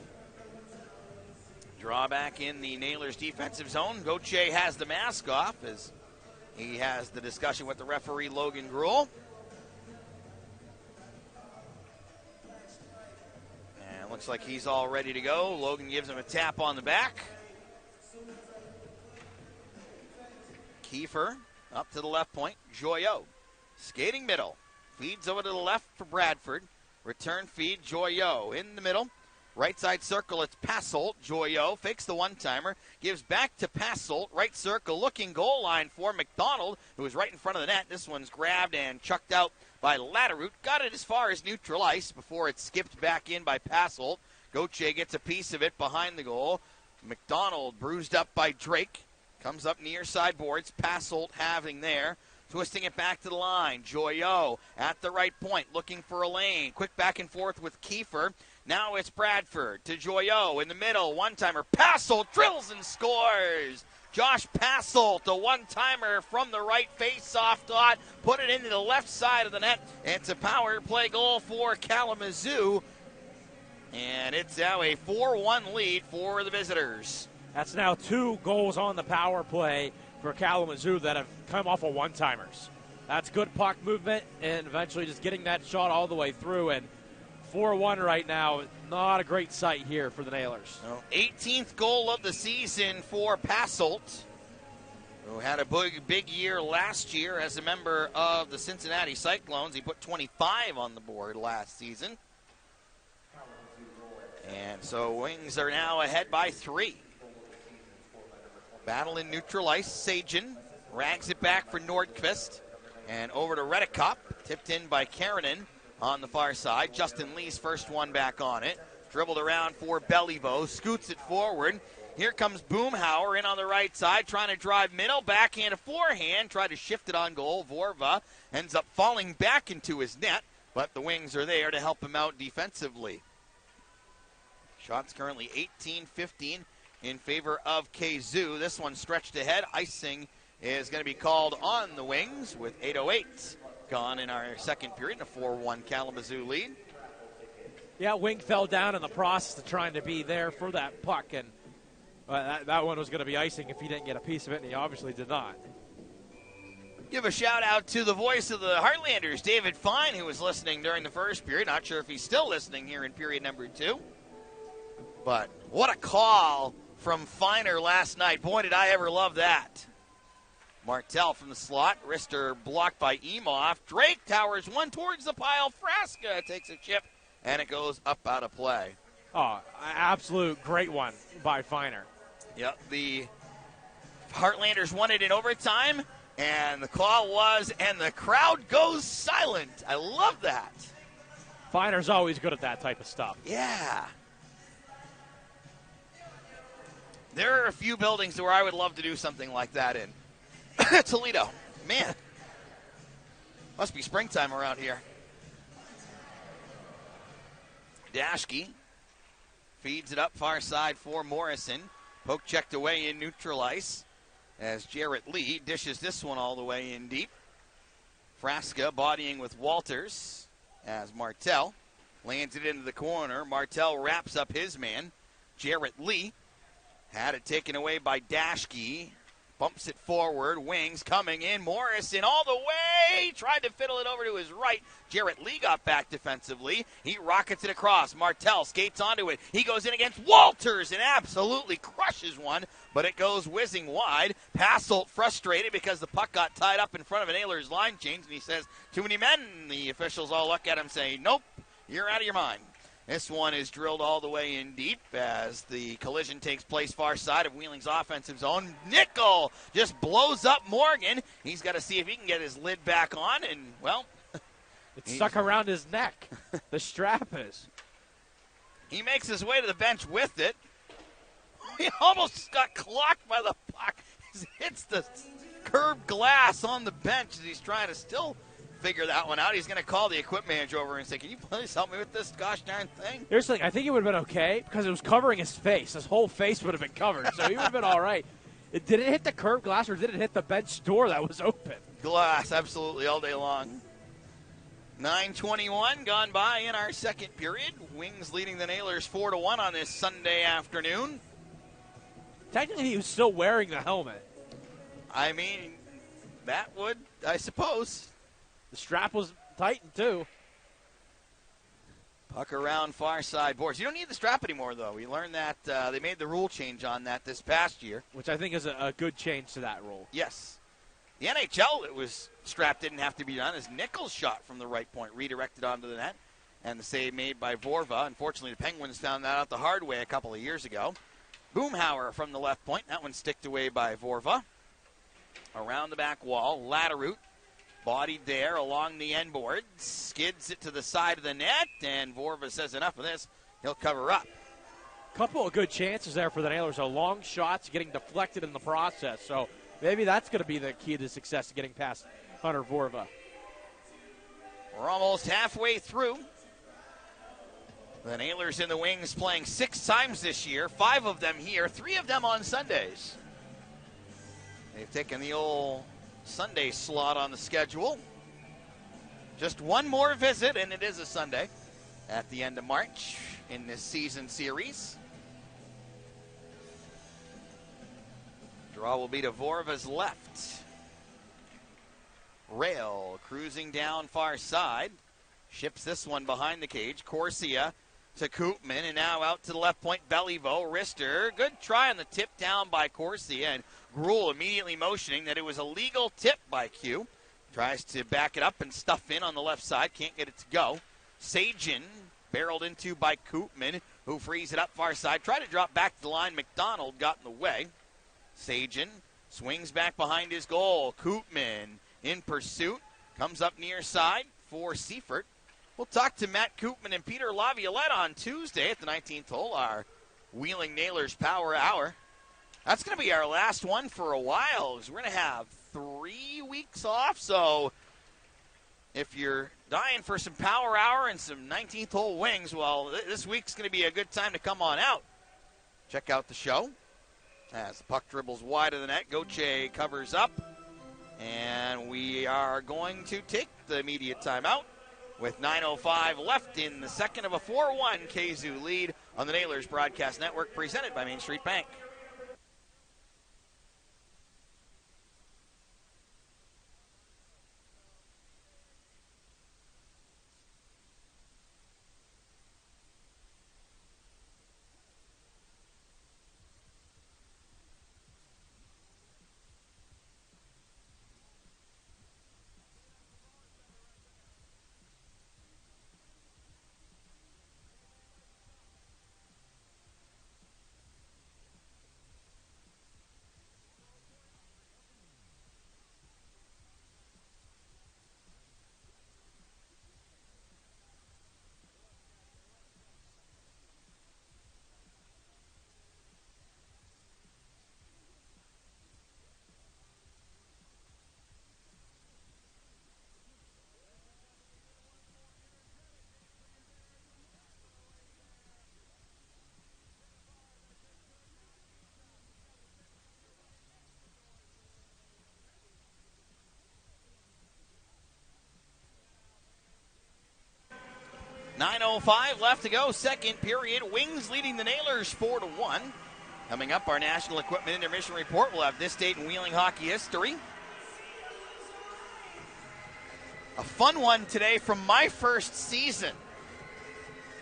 Draw back in the Nailers defensive zone. Gauthier has the mask off as he has the discussion with the referee, Logan Gruel. And looks like he's all ready to go. Logan gives him a tap on the back. Kiefer up to the left point. Joyaux skating middle. Feeds over to the left for Bradford. Return feed, Joyaux in the middle. Right side circle, it's Passolt. Joyaux fakes the one-timer. Gives back to Passolt. Right circle, looking goal line for McDonald, who is right in front of the net. This one's grabbed and chucked out by Latteroute. Got it as far as neutral ice before it's skipped back in by Passolt. Gauthier gets a piece of it behind the goal. McDonald bruised up by Drake. Comes up near side boards. Passolt having there. Twisting it back to the line. Joyaux at the right point, looking for a lane. Quick back and forth with Kiefer. Now it's Bradford to Joyaux in the middle. One-timer. Passolt drills and scores. Josh Passolt, a one-timer from the right face-off dot. Put it into the left side of the net. It's a power play goal for Kalamazoo. And it's now a 4-1 lead for the visitors. That's now 2 goals on the power play for Kalamazoo that have come off of one-timers. That's good puck movement and eventually just getting that shot all the way through. And 4-1 right now, not a great sight here for the Nailers. 18th goal of the season for Passolt, who had a big year last year as a member of the Cincinnati Cyclones. He put 25 on the board last season. And so Wings are now ahead by 3. Battle in neutral ice. Sagen rags it back for Nordqvist. And over to Redekop. Tipped in by Karanen on the far side. Justin Lee's first one back on it. Dribbled around for Beliveau. Scoots it forward. Here comes Boomhauer in on the right side. Trying to drive middle. Backhand to forehand. Tried to shift it on goal. Vorva ends up falling back into his net. But the Wings are there to help him out defensively. Shots currently 18-15. In favor of Kazoo. This one stretched ahead. Icing is going to be called on the Wings with 8:08 gone in our second period. A 4-1 Kalamazoo lead. Yeah, Wing fell down in the process of trying to be there for that puck, and that one was going to be icing if he didn't get a piece of it, and he obviously did not. Give a shout out to the voice of the Heartlanders, David Fine, who was listening during the first period. Not sure if he's still listening here in period number 2. But what a call from Feiner last night. Boy, did I ever love that. Martel from the slot. Wrister blocked by Emoff. Drake towers one towards the pile. Frasca takes a chip, and it goes up out of play. Oh, absolute great one by Feiner. Yep, the Heartlanders won it in overtime, and the call was, and the crowd goes silent. I love that. Feiner's always good at that type of stuff. Yeah. There are a few buildings where I would love to do something like that in. Toledo. Man. Must be springtime around here. Dashke feeds it up far side for Morrison. Poke checked away in neutral ice as Jarrett Lee dishes this one all the way in deep. Frasca bodying with Walters as Martel lands it into the corner. Martel wraps up his man. Jarrett Lee had it taken away by Dashke. Bumps it forward. Wings coming in. Morrison all the way. Tried to fiddle it over to his right. Jarrett Lee got back defensively. He rockets it across. Martel skates onto it. He goes in against Walters and absolutely crushes one, but it goes whizzing wide. Passolt frustrated because the puck got tied up in front of an Nailers line change, and he says, too many men. The officials all look at him saying, nope, you're out of your mind. This one is drilled all the way in deep as the collision takes place far side of Wheeling's offensive zone. Nickel just blows up Morgan. He's got to see if he can get his lid back on, and, well, it's stuck around his neck. The strap is. He makes his way to the bench with it. He almost got clocked by the puck. He hits the curved glass on the bench as he's trying to still figure that one out. He's going to call the equipment manager over and say, can you please help me with this gosh darn thing? Here's the thing. I think it would have been okay because it was covering his face. His whole face would have been covered, so he would have been all right. Did it hit the curved glass or did it hit the bench door that was open? Glass, absolutely, all day long. 9:21 gone by in our second period. Wings leading the Nailers 4-1 on this Sunday afternoon. Technically, he was still wearing the helmet. I mean, that would, I suppose. The strap was tightened, too. Puck around far side boards. You don't need the strap anymore, though. We learned that they made the rule change on that this past year. Which I think is a good change to that rule. Yes. The NHL, it was strap didn't have to be done as Nichols shot from the right point, redirected onto the net, and the save made by Vorva. Unfortunately, the Penguins found that out the hard way a couple of years ago. Boomhauer from the left point. That one sticked away by Vorva. Around the back wall, Latterroot bodied there along the end board, skids it to the side of the net, and Vorva says enough of this. He'll cover up. Couple of good chances there for the Nailers. Long shots getting deflected in the process, so maybe that's going to be the key to success, getting past Hunter Vorva. We're almost halfway through. The Nailers in the Wings playing 6 times this year, 5 of them here, 3 of them on Sundays. They've taken the old Sunday slot on the schedule. Just one more visit, and it is a Sunday at the end of March in this season series. Draw will be to Vorva's left. Rail cruising down far side. Ships this one behind the cage. Corsia to Koopman, and now out to the left point, Beliveau. Rister, good try on the tip down by Corsia, and Gruel immediately motioning that it was a legal tip by Q. Tries to back it up and stuff in on the left side, can't get it to go. Sajin barreled into by Koopman, who frees it up far side. Tried to drop back to the line, McDonald got in the way. Sajin swings back behind his goal. Koopman in pursuit, comes up near side for Seifert. We'll talk to Matt Koopman and Peter Laviolette on Tuesday at the 19th hole, our Wheeling Nailers Power Hour. That's going to be our last one for a while, because we're going to have 3 weeks off. So if you're dying for some Power Hour and some 19th hole wings, well, this week's going to be a good time to come on out. Check out the show. As the puck dribbles wide of the net, Gauthier covers up. And we are going to take the immediate timeout with 9:05 left in the second of a 4-1 Kazoo lead on the Nailers Broadcast Network, presented by Main Street Bank. .05 left to go, second period. Wings leading the Nailers 4-1. Coming up, our National Equipment Intermission Report. We'll have this date in Wheeling hockey history. A fun one today from my first season.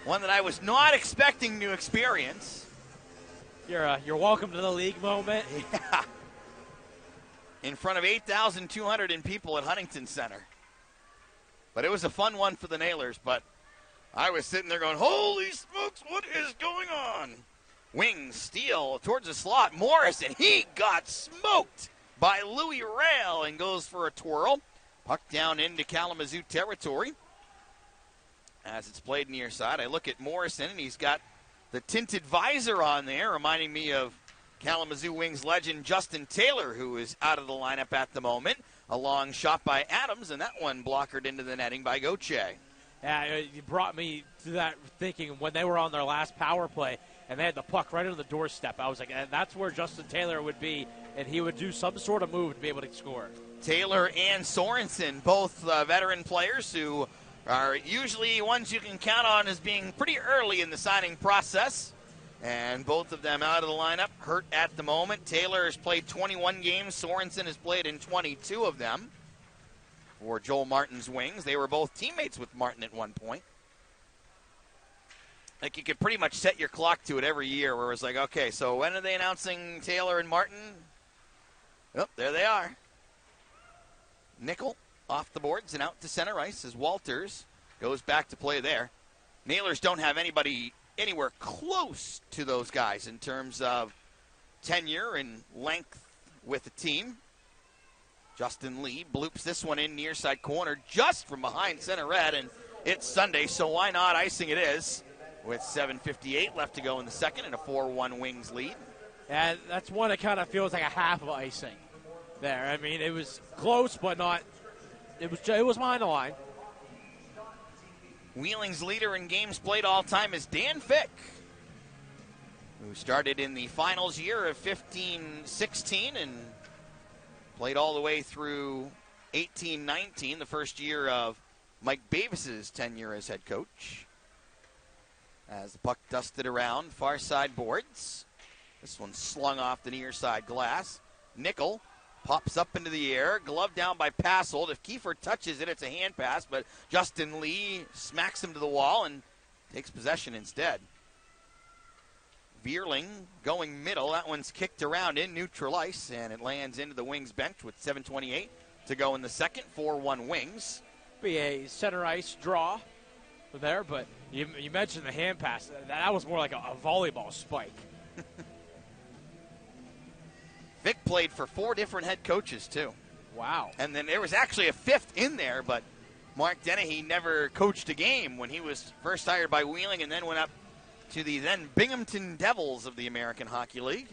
One that I was not expecting to experience. You're welcome to the league moment. Yeah. In front of 8,200 people at Huntington Center. But it was a fun one for the Nailers, but I was sitting there going, holy smokes, what is going on? Wings steal towards the slot. Morrison, he got smoked by Louis Rail and goes for a twirl. Puck down into Kalamazoo territory as it's played near side. I look at Morrison, and he's got the tinted visor on there, reminding me of Kalamazoo Wings legend Justin Taylor, who is out of the lineup at the moment. A long shot by Adams, and that one blockered into the netting by Gauthier. Yeah, you brought me to that thinking when they were on their last power play and they had the puck right on the doorstep. I was like, and that's where Justin Taylor would be, and he would do some sort of move to be able to score. Taylor and Sorensen, both veteran players who are usually ones you can count on as being pretty early in the signing process. And both of them out of the lineup, hurt at the moment. Taylor has played 21 games. Sorensen has played in 22 of them for Joel Martin's Wings. They were both teammates with Martin at one point. Like, you could pretty much set your clock to it every year where it's like, okay, so when are they announcing Taylor and Martin? Oh, there they are. Nickel off the boards and out to center ice as Walters goes back to play there. Nailers don't have anybody anywhere close to those guys in terms of tenure and length with the team. Justin Lee bloops this one in near side corner just from behind center red, and it's Sunday, so why not? Icing it is with 7:58 left to go in the second and a 4-1 Wings lead. And that's one that kind of feels like a half of icing there. I mean, it was close, but not. It was behind the line. Wheeling's leader in games played all time is Dan Fick, who started in the finals year of 15-16 and played all the way through 18-19, the first year of Mike Bavis's tenure as head coach. As the puck dusted around, far side boards. This one slung off the near side glass. Nickel pops up into the air, glove down by Passold. If Kiefer touches it, it's a hand pass, but Justin Lee smacks him to the wall and takes possession instead. Vierling going middle. That one's kicked around in neutral ice, and it lands into the Wings bench with 7:28 to go in the second. 4-1 Wings. Be a center ice draw there, but you mentioned the hand pass. That was more like a volleyball spike. Vic played for 4 different head coaches, too. Wow. And then there was actually a 5th in there, but Mark Dennehy never coached a game when he was first hired by Wheeling and then went up to the then Binghamton Devils of the American Hockey League.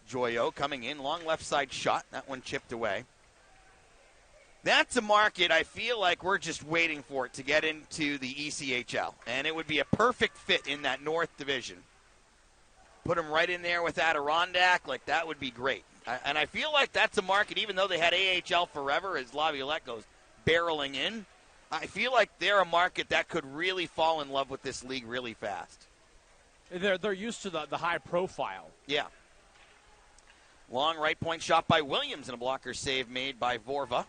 Joyo coming in, long left side shot. That one chipped away. That's a market I feel like we're just waiting for it to get into the ECHL. And it would be a perfect fit in that North Division. Put them right in there with Adirondack. Like, that would be great. And I feel like that's a market, even though they had AHL forever as Laviolette goes barreling in, I feel like they're a market that could really fall in love with this league really fast. They're used to the high profile. Yeah. Long right point shot by Williams and a blocker save made by Vorva.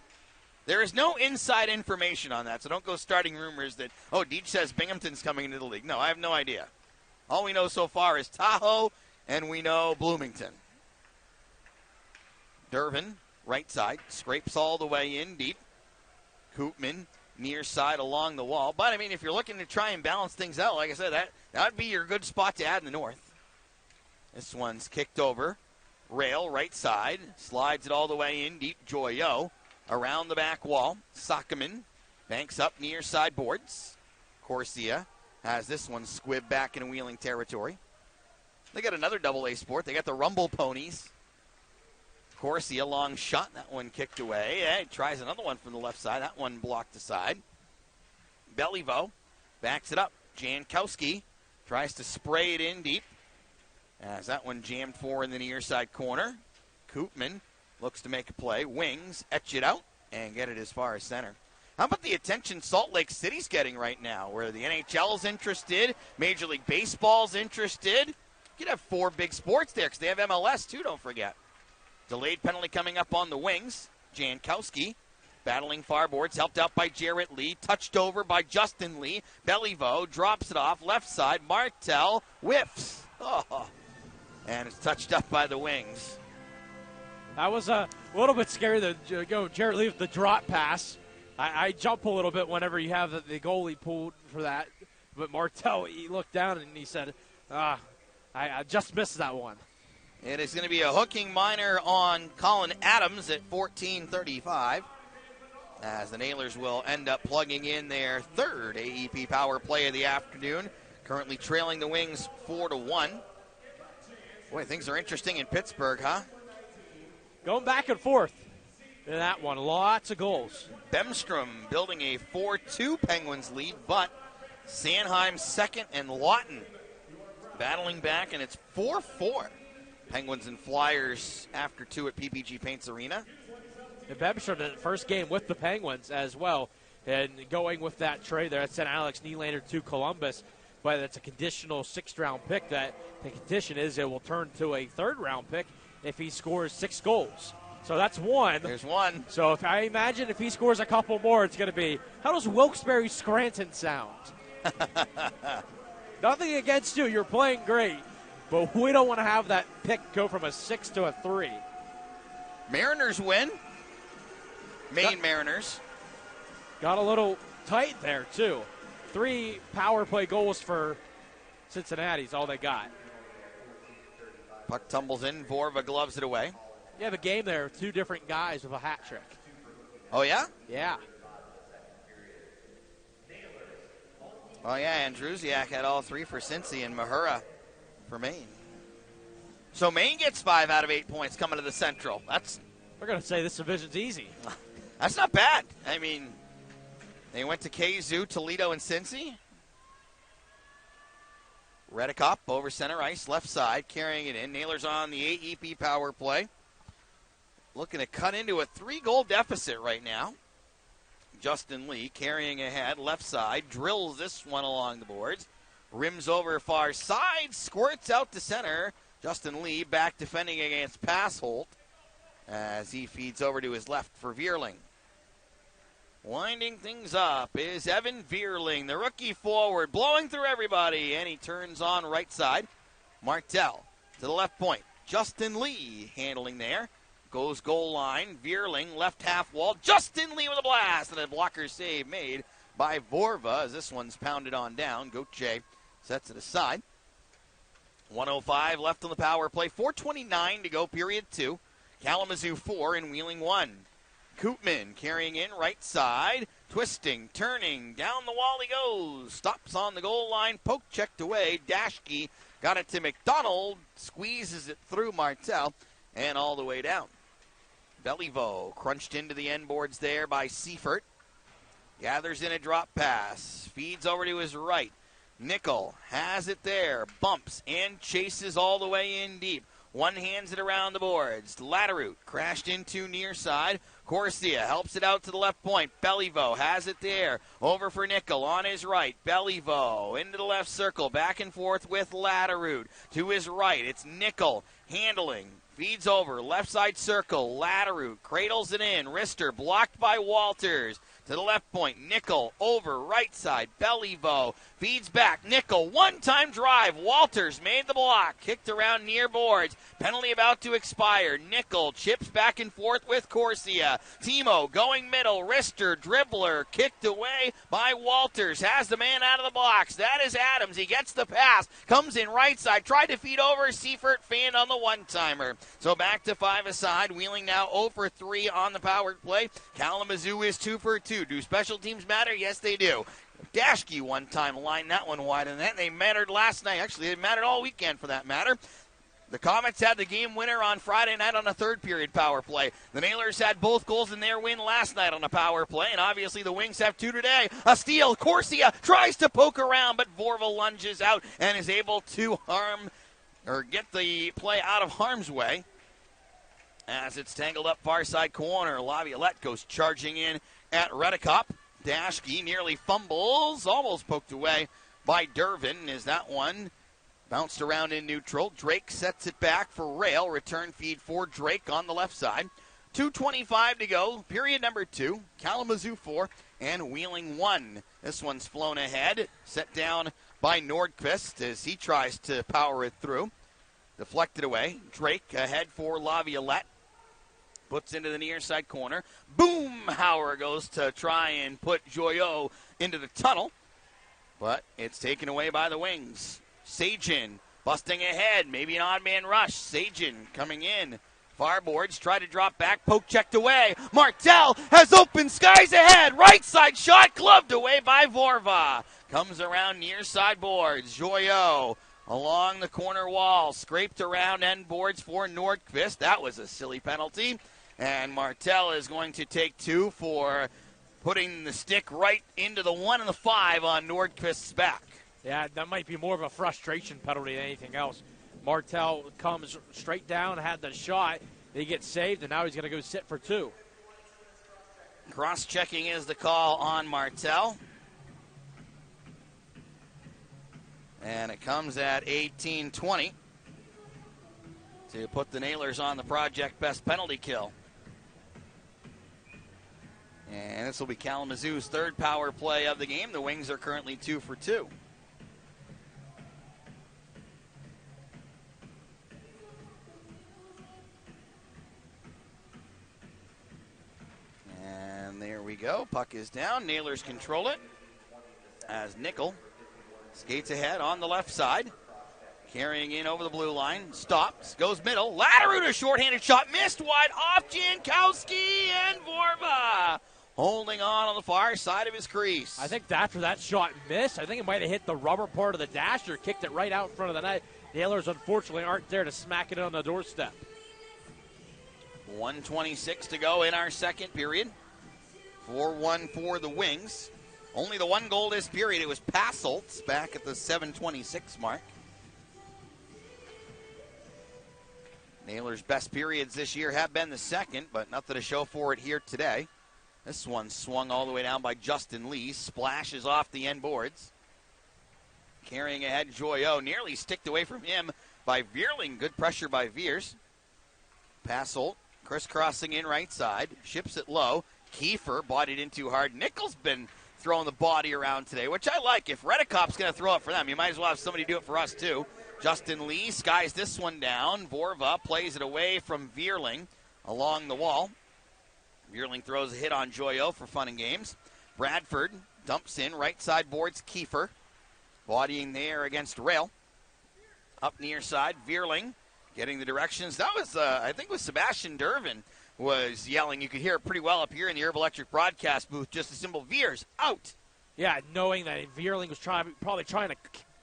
There is no inside information on that, so don't go starting rumors that, Deej says Binghamton's coming into the league. No, I have no idea. All we know so far is Tahoe, and we know Bloomington. Dervin, right side, scrapes all the way in deep. Koopman, near side along the wall. But, I mean, if you're looking to try and balance things out, like I said, that would be your good spot to add in the North. This one's kicked over. Rail, right side, slides it all the way in deep. Joyo. Around the back wall, Sockman banks up near side boards. Corsia has this one squibbed back in Wheeling territory. They got another double-A sport. They got the Rumble Ponies. Corsia, long shot. That one kicked away. He tries another one from the left side. That one blocked aside. Beliveau backs it up. Jankowski tries to spray it in deep. As that one jammed for in the near side corner. Koopman looks to make a play. Wings etch it out and get it as far as center. How about the attention Salt Lake City's getting right now, where the NHL's interested, Major League Baseball's interested. You could have 4 big sports there because they have MLS too, don't forget. Delayed penalty coming up on the Wings. Jankowski battling far boards, helped out by Jarrett Lee, touched over by Justin Lee. Beliveau drops it off left side. Martel whiffs. And it's touched up by the Wings. That was a little bit scary to go Jarrett Lee with the drop pass. I jump a little bit whenever you have the goalie pulled for that. But Martel, he looked down and he said, I just missed that one. It is going to be a hooking minor on Colin Adams at 14:35. As the Nailers will end up plugging in their 3rd AEP power play of the afternoon. Currently trailing the Wings 4-1. Boy, things are interesting in Pittsburgh, huh? Going back and forth in that one. Lots of goals. Bemstrom building a 4-2 Penguins lead, but Sanheim second and Lawton battling back, and it's 4-4. Penguins and Flyers after 2 at PPG Paints Arena. And Bemstrom, the first game with the Penguins as well, and going with that trade there, that sent Alex Nylander to Columbus, but it's a conditional 6th-round pick. That the condition is it will turn to a 3rd-round pick if he scores 6 goals. So that's one. There's one. So if I imagine if he scores a couple more, it's going to be, how does Wilkes-Barre Scranton sound? Nothing against you. You're playing great. But we don't want to have that pick go from a 6 to a 3. Mariners win. Maine Mariners. Got a little tight there, too. 3 power play goals for Cincinnati's all they got. Puck tumbles in. Vorva gloves it away. You have a game there with 2 different guys with a hat trick. Oh, yeah? Yeah. Oh, yeah, Andrusiak had all 3 for Cincy and Mahura for Maine. So Maine gets 5 out of 8 points coming to the Central. We're going to say this division's easy. That's not bad. I mean, they went to Kalamazoo, Toledo, and Cincy. Redicop over center ice, left side, carrying it in. Nailers on the AEP power play. Looking to cut into a 3-goal deficit right now. Justin Lee carrying ahead, left side, drills this one along the boards. Rims over far side, squirts out to center. Justin Lee back defending against Passholt as he feeds over to his left for Vierling. Winding things up is Evan Vierling, the rookie forward, blowing through everybody, and he turns on right side. Martel to the left point. Justin Lee handling there. Goes goal line. Vierling, left half wall. Justin Lee with a blast, and a blocker save made by Vorva as this one's pounded on down. Gauthier sets it aside. 1:05 left on the power play. 4:29 to go, period 2. Kalamazoo 4 and Wheeling 1. Koopman carrying in right side. Twisting, turning, down the wall he goes. Stops on the goal line. Poke checked away. Dashke got it to McDonald. Squeezes it through Martel and all the way down. Beliveau crunched into the end boards there by Seifert. Gathers in a drop pass. Feeds over to his right. Nickel has it there. Bumps and chases all the way in deep. One hands it around the boards. Latterute crashed into near side. Corsia helps it out to the left point. Beliveau has it there. Over for Nickel on his right. Beliveau into the left circle. Back and forth with Latterute. To his right, it's Nickel handling. Feeds over, left side circle, Latterute cradles it in, wrister blocked by Walters. To the left point, Nickel over, right side, Beliveau feeds back, Nickel, one-time drive, Walters made the block, kicked around near boards, penalty about to expire, Nickel chips back and forth with Corsia. Timo going middle, wrister, dribbler, kicked away by Walters, has the man out of the box, that is Adams, he gets the pass, comes in right side, tried to feed over, Seifert fanned on the one-timer. So back to 5 aside. Wheeling now 0 for 3 on the power play. Kalamazoo is 2 for 2. Do special teams matter? Yes, they do. Dashke one time lined that one wide in that. They mattered last night. Actually, they mattered all weekend for that matter. The Comets had the game winner on Friday night on a third period power play. The Nailers had both goals in their win last night on a power play, and obviously the Wings have 2 today. A steal. Corsia tries to poke around, but Vorva lunges out and is able to get the play out of harm's way. As it's tangled up far side corner, Laviolette goes charging in at Redicop. Dashke nearly fumbles, almost poked away by Dervin as that one bounced around in neutral. Drake sets it back for Rail. Return feed for Drake on the left side. 2:25 to go, period number 2. Kalamazoo 4 and Wheeling 1. This one's flown ahead, set down by Nordqvist as he tries to power it through. Deflected away. Drake ahead for Laviolette. Puts into the near side corner. Boomhauer goes to try and put Joyaux into the tunnel. But it's taken away by the Wings. Sajin busting ahead. Maybe an odd man rush. Sajin coming in Far boards, try to drop back, poke checked away. Martel has open skies ahead. Right side shot, gloved away by Vorva. Comes around near side boards. Joyaux along the corner wall, scraped around end boards for Nordqvist. That was a silly penalty. And Martel is going to take 2 for putting the stick right into the 1 and the 5 on Nordqvist's back. Yeah, that might be more of a frustration penalty than anything else. Martel comes straight down, had the shot. He gets saved, and now he's going to go sit for 2. Cross-checking is the call on Martel. And it comes at 18-20 to put the Nailers on the project best penalty kill. And this will be Kalamazoo's 3rd power play of the game. The Wings are currently 2 for 2. And there we go. Puck is down. Nailers control it as Nickel skates ahead on the left side. Carrying in over the blue line. Stops. Goes middle. Latteruda shorthanded shot. Missed wide off Jankowski and Vorva. Holding on the far side of his crease. I think after that shot missed, I think it might have hit the rubber part of the dash or kicked it right out in front of the net. The Nailers, unfortunately, aren't there to smack it on the doorstep. 1:26 to go in our second period. 4-1 for the Wings. Only the 1 goal this period. It was Passolt's back at the 7:26 mark. Nailers' best periods this year have been the second, but nothing to show for it here today. This one swung all the way down by Justin Lee. Splashes off the end boards. Carrying ahead, Joyaux nearly sticked away from him by Vierling. Good pressure by Veers. Passolt crisscrossing in right side. Ships it low. Kiefer bought it in too hard. Nickel's been throwing the body around today, which I like. If Redekop's going to throw it for them, you might as well have somebody do it for us too. Justin Lee skies this one down. Vorva plays it away from Vierling along the wall. Vierling throws a hit on Joyaux for fun and games. Bradford dumps in, right side boards Kiefer. Bodying there against Rail. Up near side, Vierling getting the directions. That was, I think it was Sebastian Dervin was yelling. You could hear it pretty well up here in the Herb Electric broadcast booth. Just a simple Veers out. Yeah, knowing that Vierling was probably trying to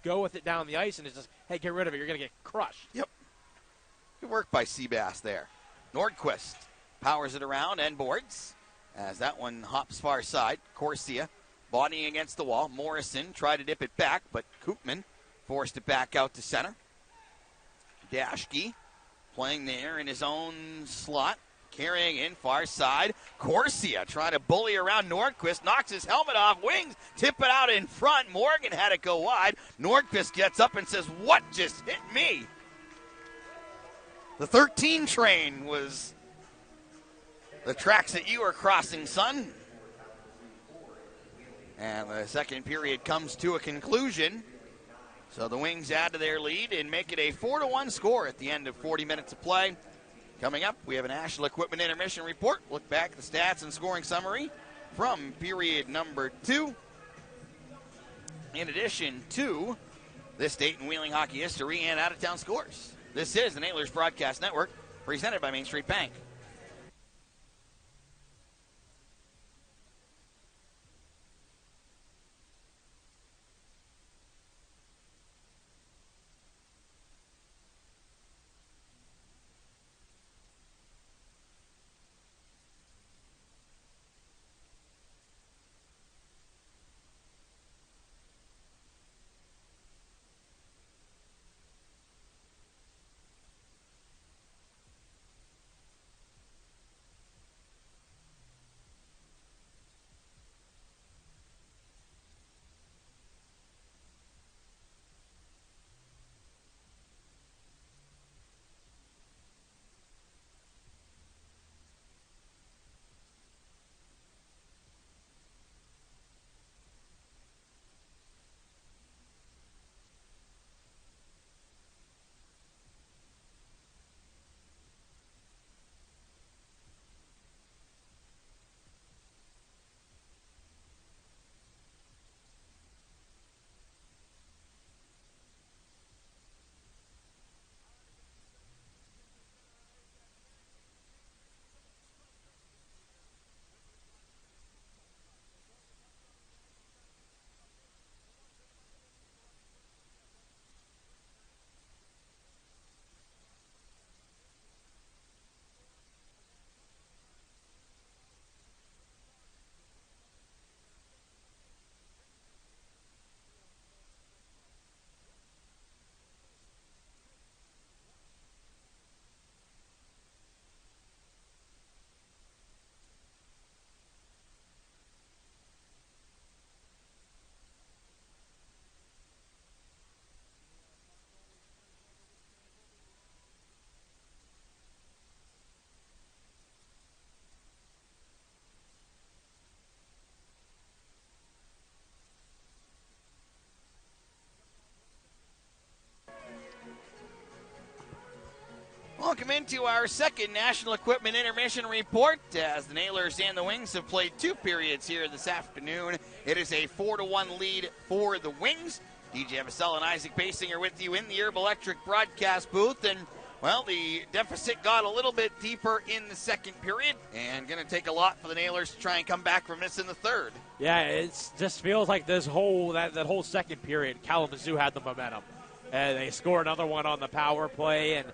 go with it down the ice and it's just, hey, get rid of it. You're going to get crushed. Yep. Good work by Seabass there. Nordqvist powers it around end boards as that one hops far side. Corsia bodying against the wall. Morrison tried to dip it back, but Koopman forced it back out to center. Dashke playing there in his own slot. Carrying in far side. Corsia trying to bully around Nordqvist. Knocks his helmet off. Wings tip it out in front. Morgan had it go wide. Nordqvist gets up and says, "What just hit me?" The 13 train was the tracks that you are crossing, son. And the second period comes to a conclusion. So the Wings add to their lead and make it a 4-1 score at the end of 40 minutes of play. Coming up, we have a National Equipment Intermission report. Look back at the stats and scoring summary from period number 2. In addition to this date in Wheeling hockey history and out-of-town scores. This is the Nailers Broadcast Network, presented by Main Street Bank. Welcome into our second National Equipment Intermission report as the Nailers and the Wings have played 2 periods here this afternoon. It is a 4-1 lead for the Wings. DJ Vassell and Isaac Basinger with you in the Herb Electric broadcast booth. And, well, the deficit got a little bit deeper in the second period and going to take a lot for the Nailers to try and come back from this in the third. Yeah, it just feels like this whole that whole second period, Kalamazoo had the momentum. And they score another one on the power play, and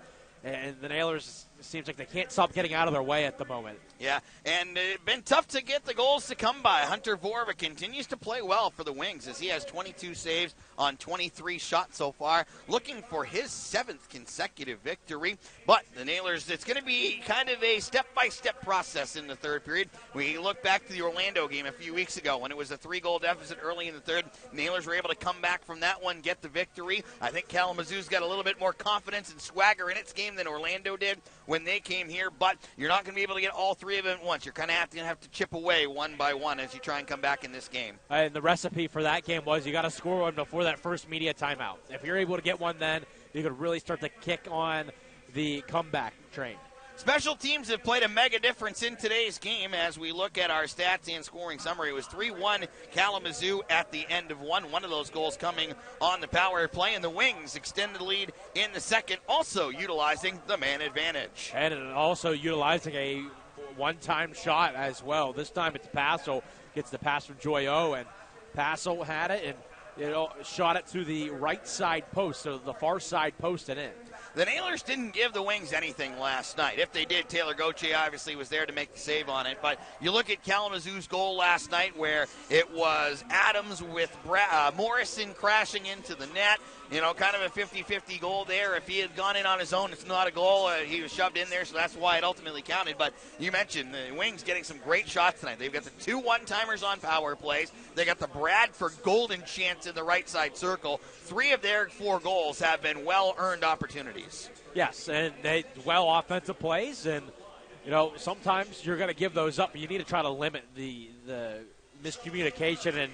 the Nailers, it seems like they can't stop getting out of their way at the moment. Yeah, and it's been tough to get the goals to come by. Hunter Vorva continues to play well for the Wings as he has 22 saves on 23 shots so far, looking for his 7th consecutive victory. But the Nailers, it's going to be kind of a step-by-step process in the third period. We look back to the Orlando game a few weeks ago when it was a 3-goal deficit early in the third. Nailers were able to come back from that one, get the victory. I think Kalamazoo's got a little bit more confidence and swagger in its game than Orlando did when they came here, but you're not going to be able to get all 3 of them at once. You're kind of have to chip away one by one as you try and come back in this game. And the recipe for that game was you got to score one before that first media timeout. If you're able to get one then, you could really start to kick on the comeback train. Special teams have played a mega difference in today's game as we look at our stats and scoring summary. It was 3-1 Kalamazoo at the end of one of those goals coming on the power play, and the Wings extended the lead in the second, also utilizing the man advantage. And also utilizing a one-time shot as well. This time it's Passo gets the pass from Joyo, and Passo had it and shot it to the right side post, so the far side post and in. The Nailers didn't give the Wings anything last night. If they did, Taylor Gauthier obviously was there to make the save on it. But you look at Kalamazoo's goal last night where it was Adams with Morrison crashing into the net. You know, kind of a 50-50 goal there. If he had gone in on his own, it's not a goal. He was shoved in there, so that's why it ultimately counted. But you mentioned the Wings getting some great shots tonight. They've got the 2 one-timers on power plays. They got the Bradford golden chance in the right side circle. 3 of their 4 goals have been well-earned opportunities. Yes, and they well offensive plays, and you know sometimes you're going to give those up. But you need to try to limit the miscommunication and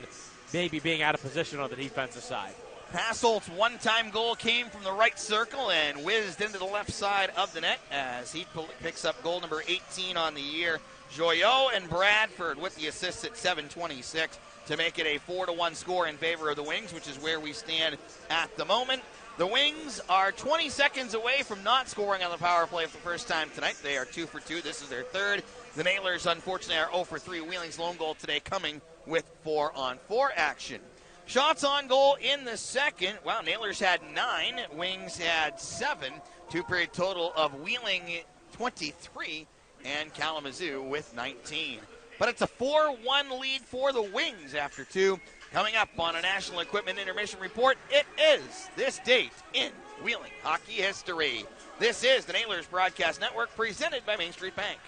maybe being out of position on the defensive side. Passolt's one-time goal came from the right circle and whizzed into the left side of the net as he picks up goal number 18 on the year. Joyo and Bradford with the assists at 7:26 to make it a 4-1 score in favor of the Wings, which is where we stand at the moment. The Wings are 20 seconds away from not scoring on the power play for the first time tonight. They are 2 for 2. This is their third. The Nailers, unfortunately, are 0 for 3. Wheeling's lone goal today coming with 4-on-4 action. Shots on goal in the second. Wow, Nailers had 9. Wings had 7. 2-period total of Wheeling 23 and Kalamazoo with 19. But it's a 4-1 lead for the Wings after 2. Coming up on a National Equipment Intermission report, it is this date in Wheeling hockey history. This is the Nailers Broadcast Network presented by Main Street Bank.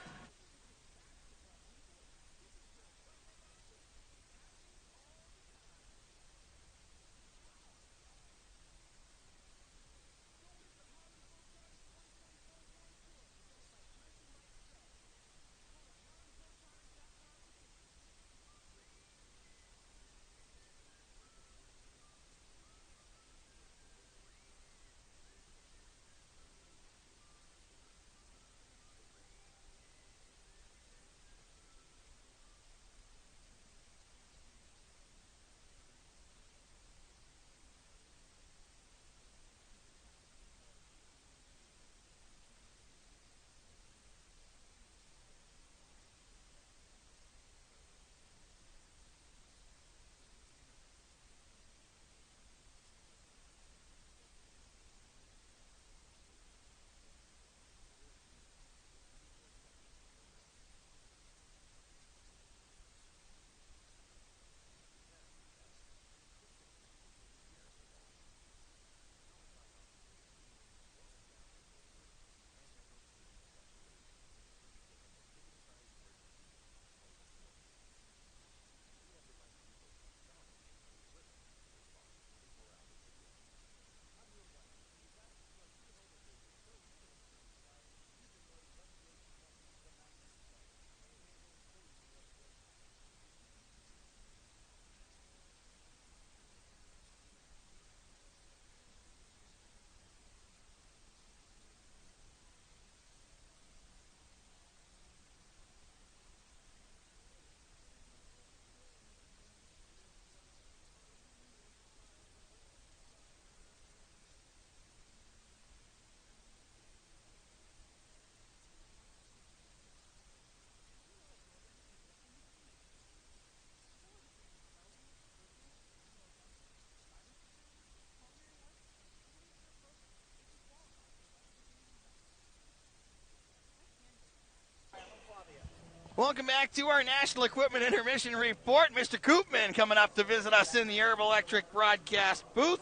Welcome back to our National Equipment Intermission Report. Mr. Koopman coming up to visit us in the Herb Electric broadcast booth,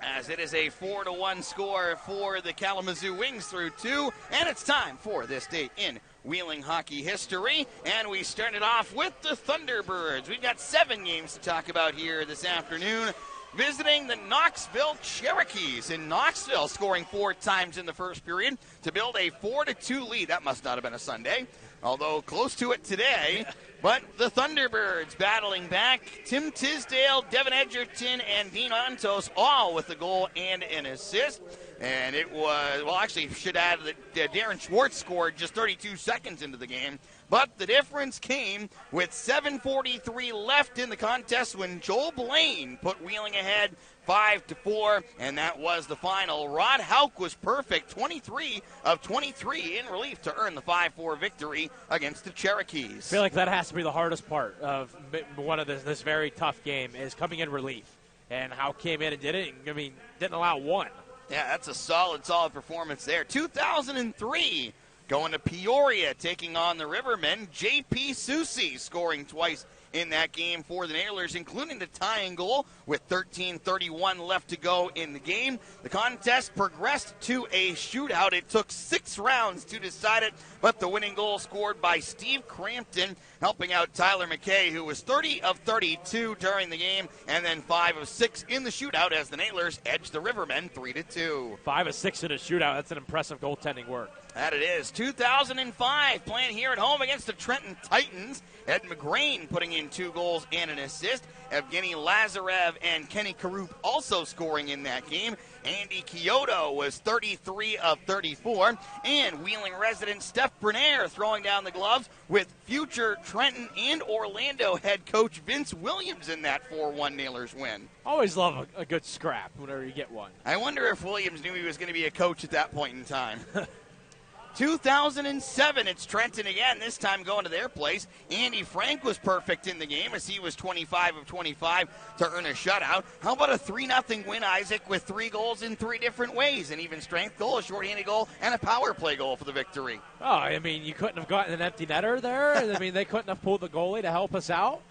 as it is a 4-1 score for the Kalamazoo Wings through 2, and it's time for this date in Wheeling hockey history, and we started off with the Thunderbirds. We've got 7 games to talk about here this afternoon, visiting the Knoxville Cherokees in Knoxville, scoring 4 times in the first period to build a 4-2 lead. That must not have been a Sunday, although close to it today. But the Thunderbirds battling back. Tim Tisdale, Devin Edgerton, and Dean Ontos all with a goal and an assist. And it was, well, actually, should add that Darren Schwartz scored just 32 seconds into the game. But the difference came with 7:43 left in the contest when Joel Blaine put Wheeling ahead 5-4, and that was the final. Rod Hauk was perfect, 23 of 23 in relief to earn the 5-4 victory against the Cherokees. I feel like that has to be the hardest part of one of this very tough game, is coming in relief. And Hauk came in and did it. I mean, didn't allow one. Yeah, that's a solid performance there. 2003, going to Peoria, taking on the Rivermen. J.P. Soucy scoring twice in that game for the Nailers, including the tying goal with 13:31 left to go in the game. The contest progressed to a shootout. It took 6 rounds to decide it, but the winning goal scored by Steve Crampton, helping out Tyler McKay, who was 30 of 32 during the game, and then 5 of 6 in the shootout as the Nailers edged the Rivermen 3-2. 5 of 6 in a shootout. That's an impressive goaltending work. That it is. 2005, playing here at home against the Trenton Titans. Ed McGrain putting in 2 goals and an assist. Evgeny Lazarev and Kenny Karup also scoring in that game. Andy Kyoto was 33 of 34. And Wheeling resident Steph Bernaire throwing down the gloves with future Trenton and Orlando head coach Vince Williams in that 4-1 Nailers win. Always love a good scrap whenever you get one. I wonder if Williams knew he was going to be a coach at that point in time. 2007, it's Trenton again, this time going to their place. Andy Frank was perfect in the game as he was 25 of 25 to earn a shutout. How about a 3-0 win, Isaac, with 3 goals in 3 different ways? An even strength goal, a shorthanded goal, and a power play goal for the victory. Oh, I mean, you couldn't have gotten an empty netter there. I mean, they couldn't have pulled the goalie to help us out.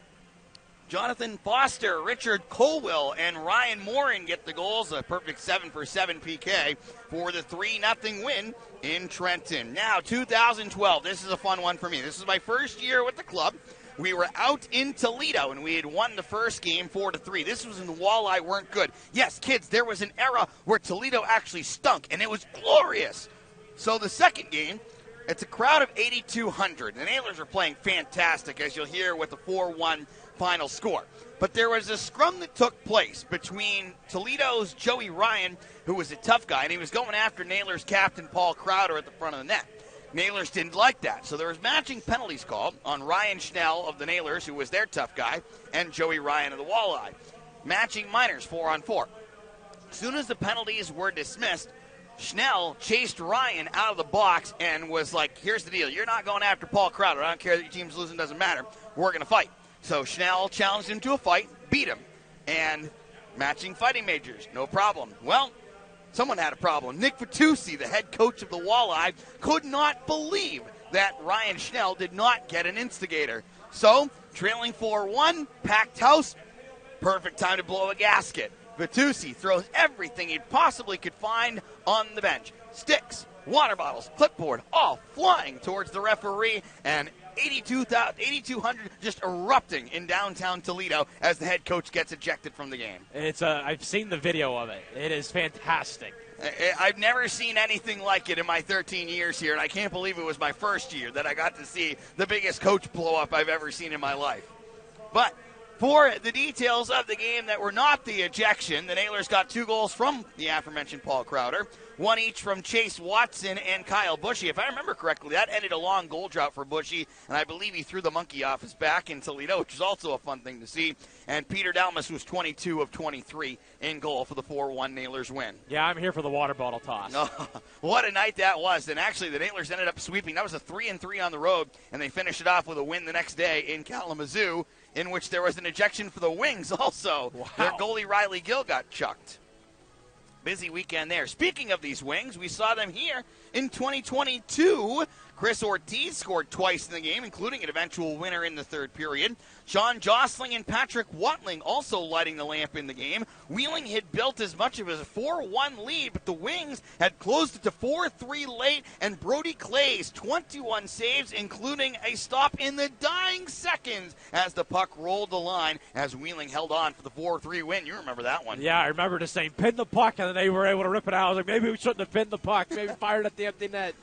Jonathan Foster, Richard Colwell, and Ryan Morin get the goals. A perfect 7-for-7 PK for the 3-0 win in Trenton. Now, 2012. This is a fun one for me. This is my first year with the club. We were out in Toledo, and we had won the first game 4-3. This was when the Walleye weren't good. Yes, kids, there was an era where Toledo actually stunk, and it was glorious. So the second game, it's a crowd of 8,200. The Nailers are playing fantastic, as you'll hear with the 4-1 final score. But there was a scrum that took place between Toledo's Joey Ryan, who was a tough guy, and he was going after Nailers captain Paul Crowder at the front of the net. Nailers didn't like that, so there was matching penalties called on Ryan Schnell of the Nailers, who was their tough guy, and Joey Ryan of the Walleye. Matching minors 4-on-4. As soon as the penalties were dismissed, Schnell chased Ryan out of the box and was like, here's the deal. You're not going after Paul Crowder. I don't care that your team's losing, doesn't matter. We're going to fight. So Schnell challenged him to a fight, beat him, and matching fighting majors, no problem. Well, someone had a problem. Nick Vitucci, the head coach of the Walleye, could not believe that Ryan Schnell did not get an instigator. So, trailing 4-1, packed house, perfect time to blow a gasket. Vitucci throws everything he possibly could find on the bench. Sticks, water bottles, clipboard, all flying towards the referee, and 8,200 just erupting in downtown Toledo as the head coach gets ejected from the game. It's I've seen the video of it. It is fantastic. I've never seen anything like it in my 13 years here, and I can't believe it was my first year that I got to see the biggest coach blow-up I've ever seen in my life. But for the details of the game that were not the ejection, the Nailers got 2 goals from the aforementioned Paul Crowder, 1 each from Chase Watson and Kyle Bushy. If I remember correctly, that ended a long goal drought for Bushy, and I believe he threw the monkey off his back in Toledo, which is also a fun thing to see. And Peter Dalmas was 22 of 23 in goal for the 4-1 Nailers win. Yeah, I'm here for the water bottle toss. Oh, what a night that was. And actually, the Nailers ended up sweeping. That was a 3-3 on the road, and they finished it off with a win the next day in Kalamazoo, in which there was an ejection for the Wings also. Wow. Their goalie Riley Gill got chucked. busy weekend there. Speaking of these Wings, we saw them here in 2022. Chris Ortiz scored twice in the game, including an eventual winner in the third period. Sean Jostling and Patrick Watling also lighting the lamp in the game. Wheeling had built as much of as a 4-1 lead, but the Wings had closed it to 4-3 late, and Brody Clay's 21 saves, including a stop in the dying seconds as the puck rolled the line as Wheeling held on for the 4-3 win. You remember that one. Yeah, I remember just saying, pin the puck, and then they were able to rip it out. I was like, maybe we shouldn't have pinned the puck. Maybe fired at the empty net.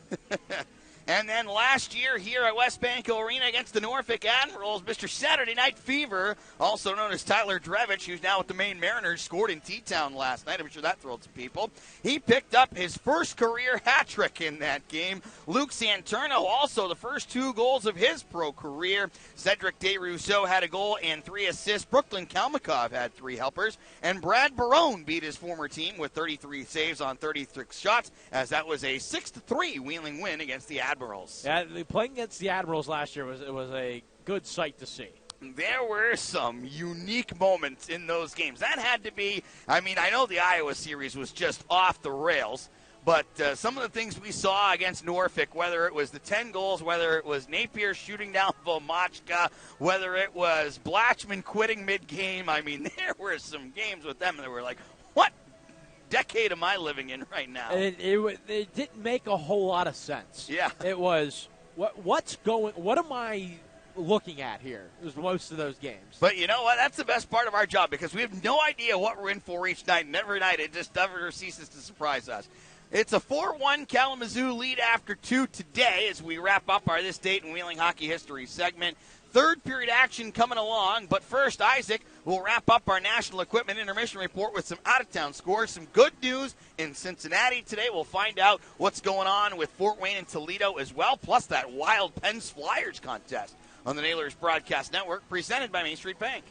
And then last year here at West Banco Arena against the Norfolk Admirals, Mr. Saturday Night Fever, also known as Tyler Drevich, who's now with the Maine Mariners, scored in T-Town last night. I'm sure that thrilled some people. He picked up his first career hat trick in that game. Luke Santurno, also the first 2 goals of his pro career. Cedric DeRousseau had a goal and 3 assists. Brooklyn Kalmakov had 3 helpers. And Brad Barone beat his former team with 33 saves on 36 shots, as that was a 6-3 Wheeling win against the Admirals. Yeah, playing against the Admirals last year was a good sight to see. There were some unique moments in those games. That had to be, I mean, I know the Iowa series was just off the rails, but some of the things we saw against Norfolk, whether it was the 10 goals, whether it was Napier shooting down Vomachka, whether it was Blatchman quitting mid-game, I mean, there were some games with them that were like, what decade am I living in right now? It didn't make a whole lot of sense. Yeah. It was, what am I looking at here? It was most of those games. But you know what? That's the best part of our job, because we have no idea what we're in for each night, and every night it just never ceases to surprise us. It's a 4-1 Kalamazoo lead after 2 today as we wrap up our This Date in Wheeling Hockey History segment. Third period action coming along, but first, Isaac will wrap up our National Equipment Intermission Report with some out-of-town scores, some good news in Cincinnati today. We'll find out what's going on with Fort Wayne and Toledo as well, plus that wild Pens Flyers contest on the Nailers Broadcast Network, presented by Main Street Bank.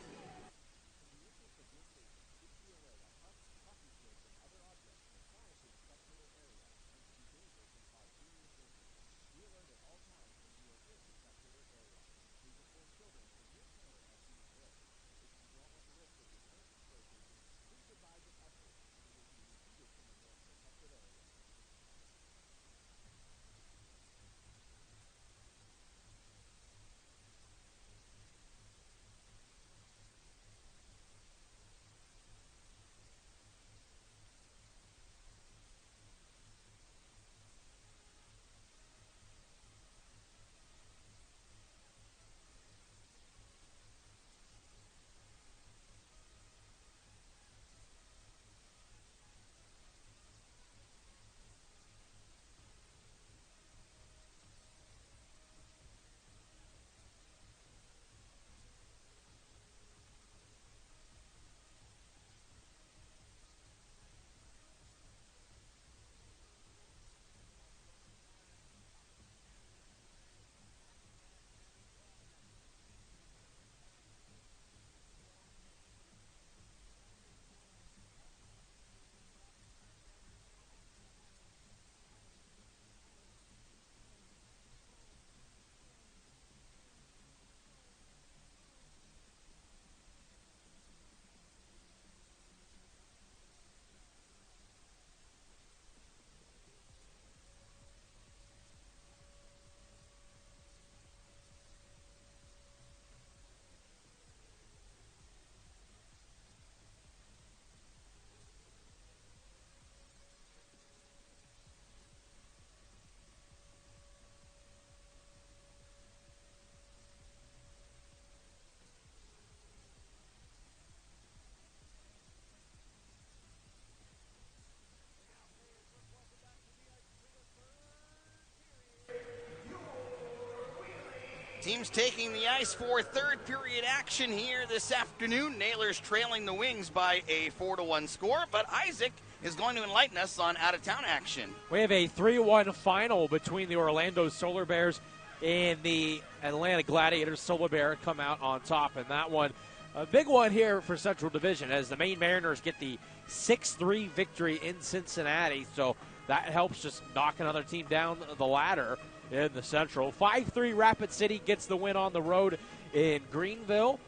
Teams taking the ice for third period action here this afternoon. Nailers trailing the Wings by a 4-1 score, but Isaac is going to enlighten us on out-of-town action. We have a 3-1 final between the Orlando Solar Bears and the Atlanta Gladiators. Solar Bear come out on top in that one. A big one here for Central Division as the Maine Mariners get the 6-3 victory in Cincinnati, so that helps just knock another team down the ladder in the Central. 5-3 Rapid City gets the win on the road in Greenville.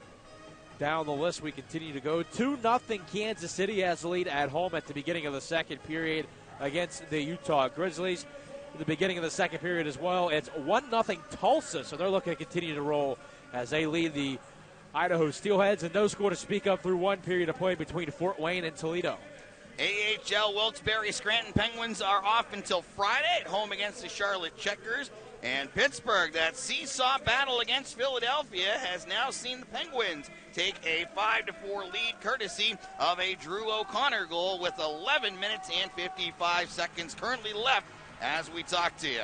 down the list we continue to go. 2-0 Kansas City has the lead at home at the beginning of the second period against the Utah Grizzlies. At the beginning of the second period as well, it's 1-0 Tulsa, so they're looking to continue to roll as they lead the Idaho Steelheads, and no score to speak of through one period of play between Fort Wayne and Toledo. AHL Wilkes-Barre Scranton Penguins are off until Friday at home against the Charlotte Checkers. And Pittsburgh, that seesaw battle against Philadelphia, has now seen the Penguins take a 5-4 lead courtesy of a Drew O'Connor goal with 11 minutes and 55 seconds currently left as we talk to you.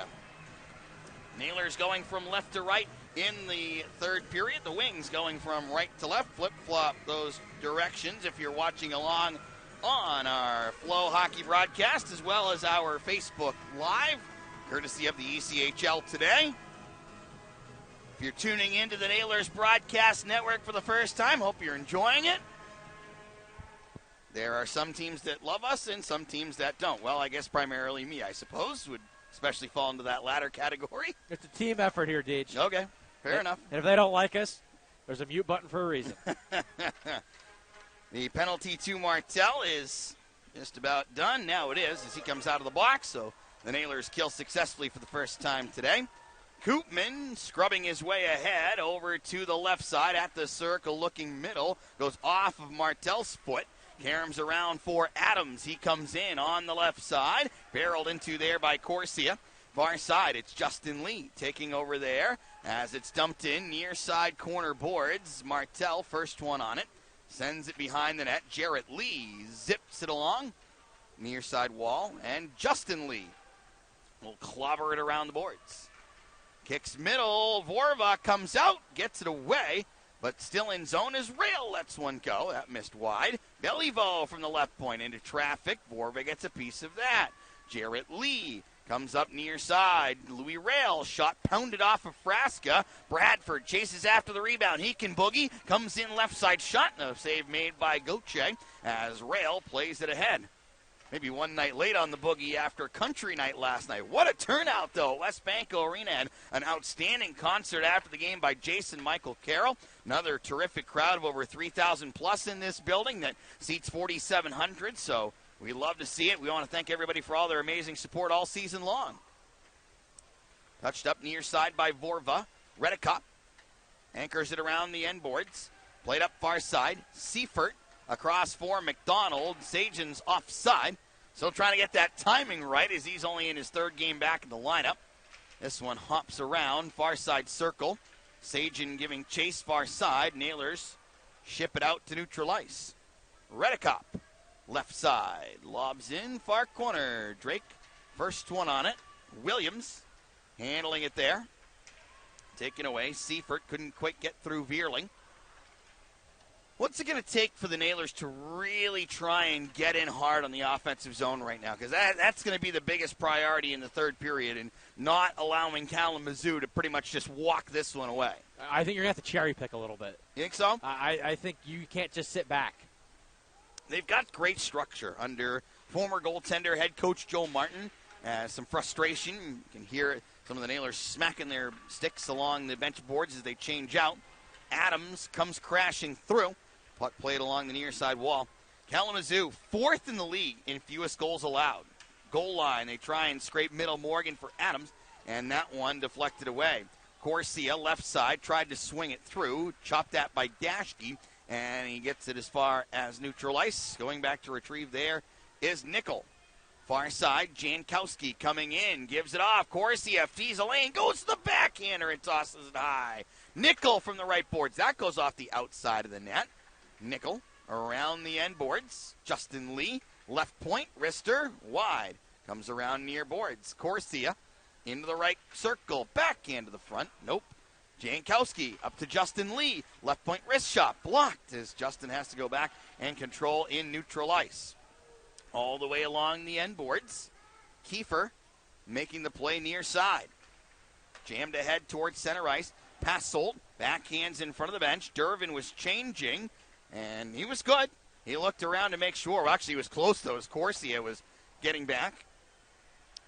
Nailers going from left to right in the third period. The Wings going from right to left. Flip-flop those directions if you're watching along on our FloHockey broadcast as well as our Facebook Live, courtesy of the ECHL today. If you're tuning into the Nailers Broadcast Network for the first time, hope you're enjoying it. There are some teams that love us and some teams that don't. Well, I guess primarily me, I suppose, would especially fall into that latter category. It's a team effort here, Deej. Okay, fair enough. And if they don't like us, there's a mute button for a reason. The penalty to Martel is just about done. Now it is as he comes out of the box, so the Nailers kill successfully for the first time today. Koopman scrubbing his way ahead over to the left side at the circle, looking middle, goes off of Martel's foot. Caroms around for Adams. He comes in on the left side, barreled into there by Corsia. Far side, it's Justin Lee taking over there as it's dumped in near side corner boards. Martel, first one on it, sends it behind the net. Jarrett Lee zips it along near side wall, and Justin Lee will clobber it around the boards. Kicks middle, Vorva comes out, gets it away, but still in zone as Rail lets one go. That missed wide. Beliveau from the left point into traffic. Vorva gets a piece of that. Jarrett Lee comes up near side. Louis Rail shot pounded off of Frasca. Bradford chases after the rebound. He can boogie. Comes in left side shot. No save made by Gauthier as Rail plays it ahead. Maybe one night late on the boogie after country night last night. What a turnout, though. West Banco Arena had an outstanding concert after the game by Jason Michael Carroll. Another terrific crowd of over 3,000 plus in this building that seats 4,700. So we love to see it. We want to thank everybody for all their amazing support all season long. Touched up near side by Vorva. Redicop anchors it around the end boards. Played up far side. Seifert across for McDonald. Sajan's offside. Still trying to get that timing right as he's only in his third game back in the lineup. This one hops around. Far side circle. Sajan giving chase far side. Nailers ship it out to neutral ice. Redicop left side. Lobs in far corner. Drake first one on it. Williams handling it there. Taken away. Seifert couldn't quite get through Vierling. What's it going to take for the Nailers to really try and get in hard on the offensive zone right now? Because that's going to be the biggest priority in the third period, and not allowing Kalamazoo to pretty much just walk this one away. I think you're going to have to cherry pick a little bit. You think so? I think you can't just sit back. They've got great structure under former goaltender head coach Joe Martin. Some frustration. You can hear some of the Nailers smacking their sticks along the bench boards as they change out. Adams comes crashing through. Puck played along the near side wall. Kalamazoo, fourth in the league in fewest goals allowed. Goal line, they try and scrape middle. Morgan for Adams, and that one deflected away. Corsia, left side, tried to swing it through. Chopped that by Dashke, and he gets it as far as neutral ice. Going back to retrieve there is Nickel. Far side, Jankowski coming in, gives it off. Corsia, fees a lane, goes to the backhander and tosses it high. Nickel from the right boards. That goes off the outside of the net. Nickel around the end boards. Justin Lee, left point, wrister, wide. Comes around near boards. Corsia into the right circle, backhand to the front. Nope. Jankowski up to Justin Lee. Left point wrist shot blocked as Justin has to go back and control in neutral ice. All the way along the end boards. Kiefer making the play near side. Jammed ahead towards center ice. Passolt, backhands in front of the bench. Durbin was changing, and he was good. He looked around to make sure. Well, actually, he was close, though, as Corsia was getting back.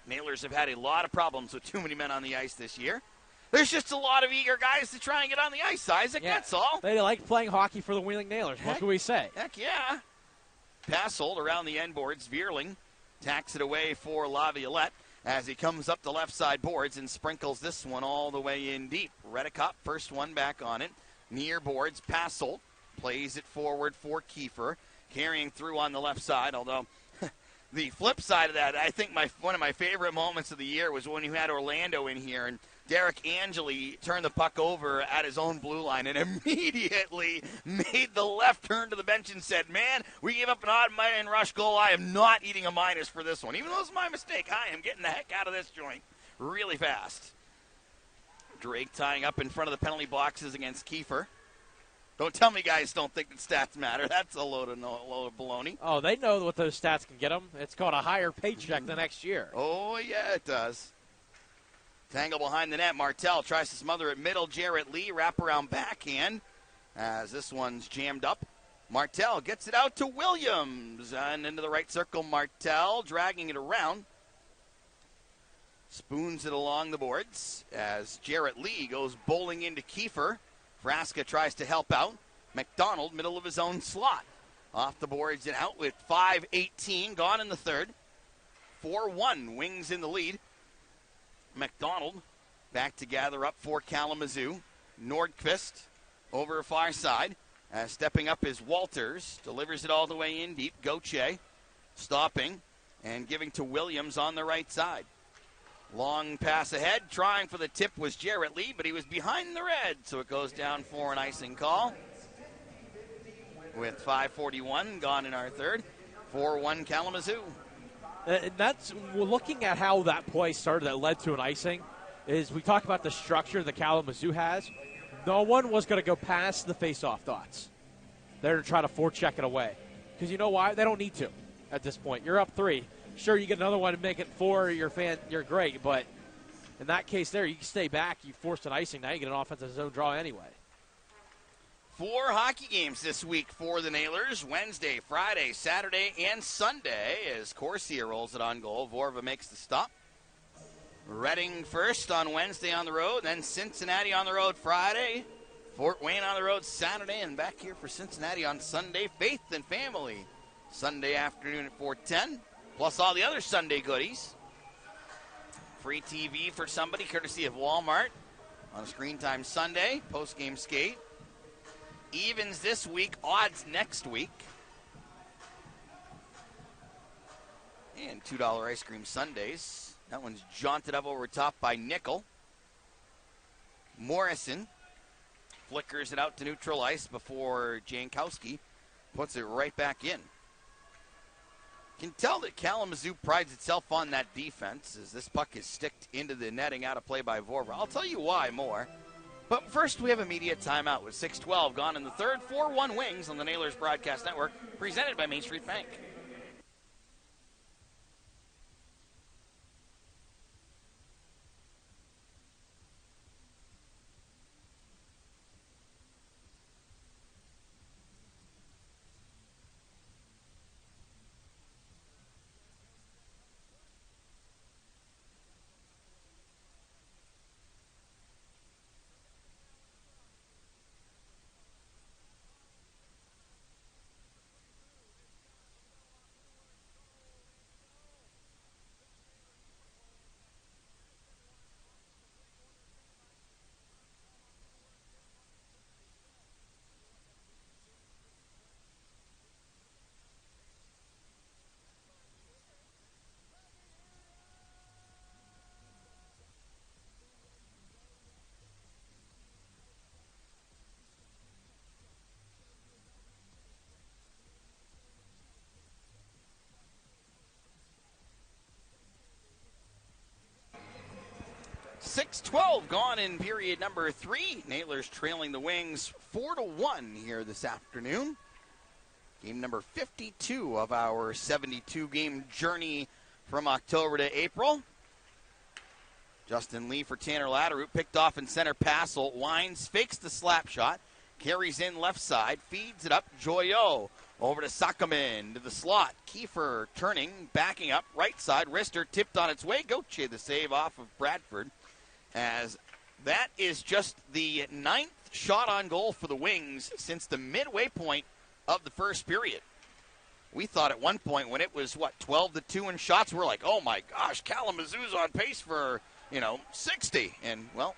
Nailers have had a lot of problems with too many men on the ice this year. There's just a lot of eager guys to try and get on the ice, Isaac. Yeah. That's all. They like playing hockey for the Wheeling Nailers. What can we say? Heck yeah. Pass hold around the end boards. Vierling tacks it away for Laviolette as he comes up the left side boards and sprinkles this one all the way in deep. Redicott, first one back on it. Near boards, pass hold. Plays it forward for Kiefer. Carrying through on the left side, although the flip side of that, I think one of my favorite moments of the year was when you had Orlando in here and Derek Angeli turned the puck over at his own blue line and immediately made the left turn to the bench and said, man, we gave up an odd man rush goal. I am not eating a minus for this one. Even though it's my mistake, I am getting the heck out of this joint really fast. Drake tying up in front of the penalty boxes against Kiefer. Don't tell me guys don't think that stats matter. That's a load of baloney. Oh, they know what those stats can get them. It's called a higher paycheck the next year. Oh, yeah, it does. Tangle behind the net. Martel tries to smother it middle. Jarrett Lee, wraparound backhand as this one's jammed up. Martel gets it out to Williams and into the right circle. Martel dragging it around. Spoons it along the boards as Jarrett Lee goes bowling into Kiefer. Frasca tries to help out. McDonald, middle of his own slot. Off the boards and out with 5:18 gone in the third. 4-1, Wings in the lead. McDonald back to gather up for Kalamazoo. Nordqvist over far side. Stepping up is Walters. Delivers it all the way in deep. Gauthier stopping and giving to Williams on the right side. Long pass ahead. Trying for the tip was Jarrett Lee, but he was behind the red, so it goes down for an icing call. With 5:41 gone in our third. 4-1 Kalamazoo. And that's, we're looking at how that play started that led to an icing, is we talk about the structure that Kalamazoo has. No one was going to go past the face-off dots. They're going to try to forecheck it away. Because you know why? They don't need to at this point. You're up 3. Sure, you get another one and make it 4, you're great, but in that case there, you can stay back, you forced an icing, now you get an offensive zone draw anyway. 4 hockey games this week for the Nailers. Wednesday, Friday, Saturday, and Sunday as Corsia rolls it on goal. Vorva makes the stop. Reading first on Wednesday on the road, then Cincinnati on the road Friday. Fort Wayne on the road Saturday, and back here for Cincinnati on Sunday. Faith and Family Sunday afternoon at 4:10, plus all the other Sunday goodies. Free TV for somebody, courtesy of Walmart on a Screen Time Sunday, post-game skate. Evens this week, odds next week. And $2 ice cream sundaes. That one's jaunted up over top by Nickel. Morrison flickers it out to neutral ice before Jankowski puts it right back in. Can tell that Kalamazoo prides itself on that defense as this puck is sticked into the netting out of play by Vorva. I'll tell you why more. But first, we have immediate timeout with 6:12 gone in the third. 4-1 Wings on the Nailers Broadcast Network, presented by Main Street Bank. .6:12 gone in period number 3. Nailers trailing the Wings 4-1 here this afternoon. Game number 52 of our 72-game journey from October to April. Justin Lee for Tanner Latteroot, picked off in center. Passel winds, fakes the slap shot, carries in left side, feeds it up. Joyaux over to Sakaman to the slot. Kiefer turning, backing up, right side. Wrister tipped on its way. Gauthier the save off of Bradford as That is just the 9th shot on goal for the Wings since the midway point of the first period. We thought at one point when it was, 12-2 in shots, we're like, oh my gosh, Kalamazoo's on pace for, 60. And, well,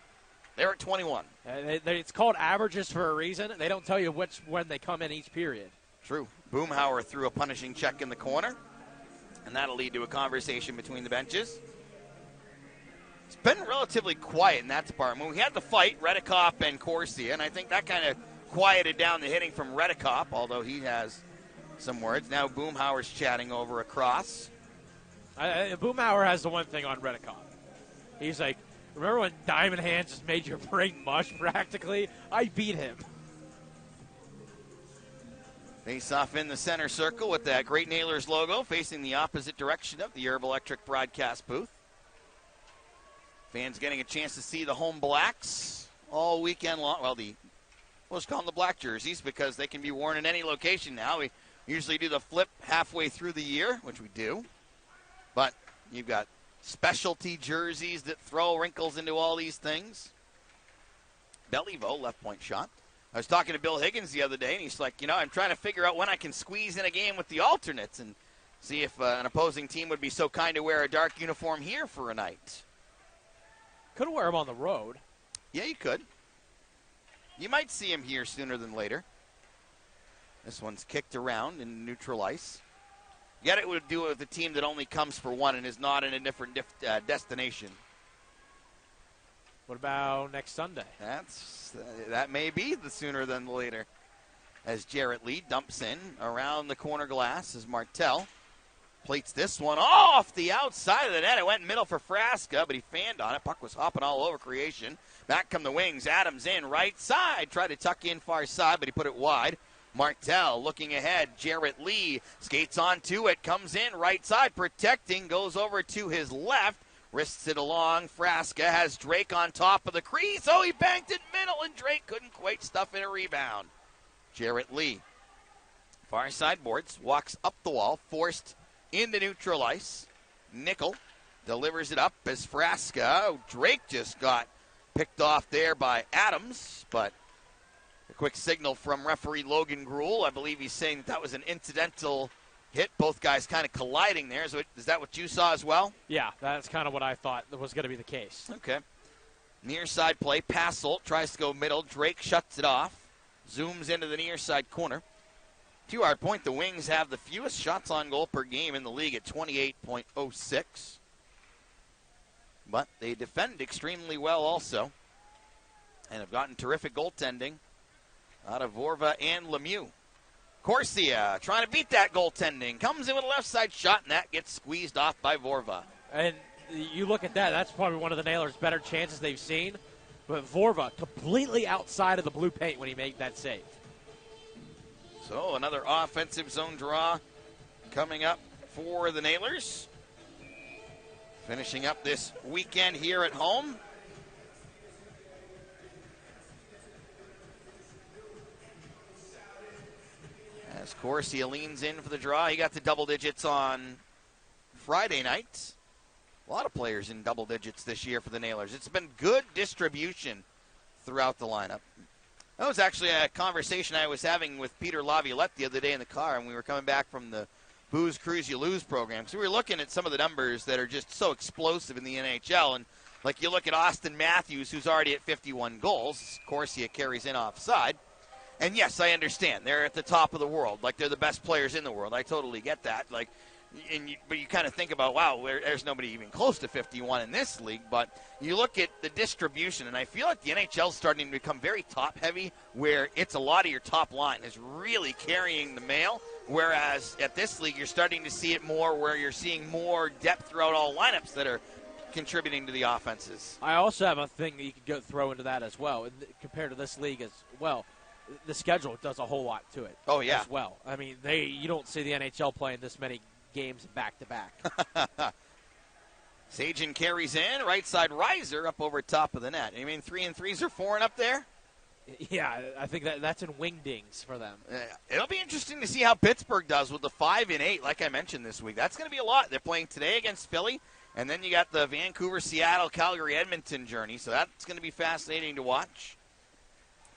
they're at 21. It's called averages for a reason. They don't tell you when they come in each period. True. Boomhauer threw a punishing check in the corner, and that'll lead to a conversation between the benches. It's been relatively quiet in that department. We had the fight, Redekop and Corsia, and I think that kind of quieted down the hitting from Redekop, although he has some words. Now Boomhauer's chatting over across. Boomhauer has the one thing on Redekop. He's like, remember when Diamond Hands just made your brain mush practically? I beat him. Face off in the center circle with that Great Nailers logo facing the opposite direction of the Herb Electric broadcast booth. Fans getting a chance to see the home blacks all weekend long. Well, let's call them the black jerseys because they can be worn in any location now. We usually do the flip halfway through the year, which we do. But you've got specialty jerseys that throw wrinkles into all these things. Beliveau, left point shot. I was talking to Bill Higgins the other day, and he's like, I'm trying to figure out when I can squeeze in a game with the alternates and see if an opposing team would be so kind to wear a dark uniform here for a night. Could wear them on the road. Yeah, you could. You might see him here sooner than later. This one's kicked around in neutral ice. Yet it would do it with a team that only comes for one and is not in a different destination. What about next Sunday? That may be the sooner than the later. As Jarrett Lee dumps in around the corner glass as Martel plates this one off the outside of the net. It went middle for Frasca, but he fanned on it. Puck was hopping all over creation. Back come the Wings. Adams in right side. Tried to tuck in far side, but he put it wide. Martel looking ahead. Jarrett Lee skates onto it. Comes in right side. Protecting. Goes over to his left. Wrists it along. Frasca has Drake on top of the crease. Oh, he banked it middle, and Drake couldn't quite stuff in a rebound. Jarrett Lee. Far side boards. Walks up the wall. Forced into neutral ice. Nickel delivers it up as Frasca. Oh, Drake just got picked off there by Adams, but a quick signal from referee Logan Gruel. I believe he's saying that was an incidental hit. Both guys kind of colliding there. Is that what you saw as well? Yeah, that's kind of what I thought was going to be the case. Okay. Near side play. Passelt tries to go middle. Drake shuts it off. Zooms into the near side corner. To our point, the Wings have the fewest shots on goal per game in the league at 28.06. But they defend extremely well also and have gotten terrific goaltending out of Vorva and Lemieux. Corsia trying to beat that goaltending. Comes in with a left side shot, and that gets squeezed off by Vorva. And you look at that, that's probably one of the Nailers' better chances they've seen. But Vorva completely outside of the blue paint when he made that save. So another offensive zone draw coming up for the Nailers. Finishing up this weekend here at home. As Corsia leans in for the draw. He got the double digits on Friday night. A lot of players in double digits this year for the Nailers. It's been good distribution throughout the lineup. That was actually a conversation I was having with Peter Laviolette the other day in the car, and we were coming back from the Booze Cruise You Lose program. So we were looking at some of the numbers that are just so explosive in the NHL. And like you look at Austin Matthews, who's already at 51 goals. Corsia carries in offside. And yes, I understand. They're at the top of the world. Like, they're the best players in the world. I totally get that. But you kind of think about, wow, there's nobody even close to 51 in this league. But you look at the distribution, and I feel like the NHL is starting to become very top-heavy, where it's a lot of your top line is really carrying the mail. Whereas at this league, you're starting to see it more where you're seeing more depth throughout all lineups that are contributing to the offenses. I also have a thing that you could throw into that as well, compared to this league as well. The schedule does a whole lot to it. Oh, yeah. As well. I mean, you don't see the NHL playing this many games back-to-back. Sajin carries in. Right side riser up over top of the net. You mean 3-3s are 4 and up there? Yeah, I think that's in wingdings for them. It'll be interesting to see how Pittsburgh does with the 5-8, like I mentioned this week. That's going to be a lot. They're playing today against Philly, And then you got the Vancouver, Seattle, Calgary, Edmonton journey. So that's going to be fascinating to watch.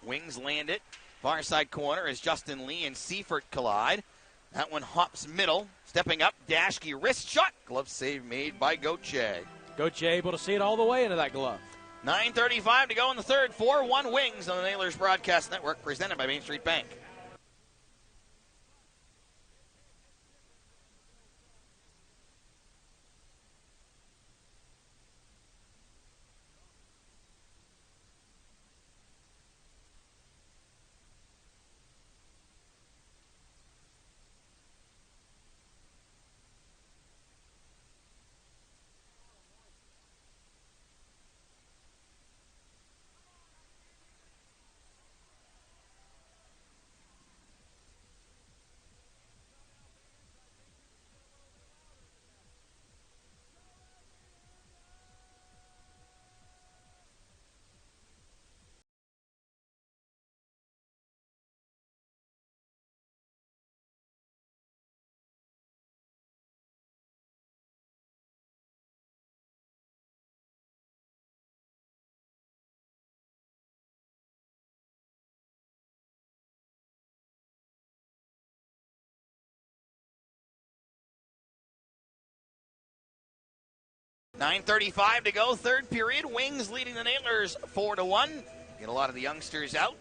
Wings land it. Far side corner as Justin Lee and Seifert collide. That one hops middle. Stepping up, Dashke wrist shot. Glove save made by Gauthier. Gauthier able to see it all the way into that glove. 9:35 to go in the third. 4-1 Wings on the Nailers Broadcast Network, presented by Main Street Bank. .9:35 to go, third period. Wings leading the Nailers 4-1. Get a lot of the youngsters out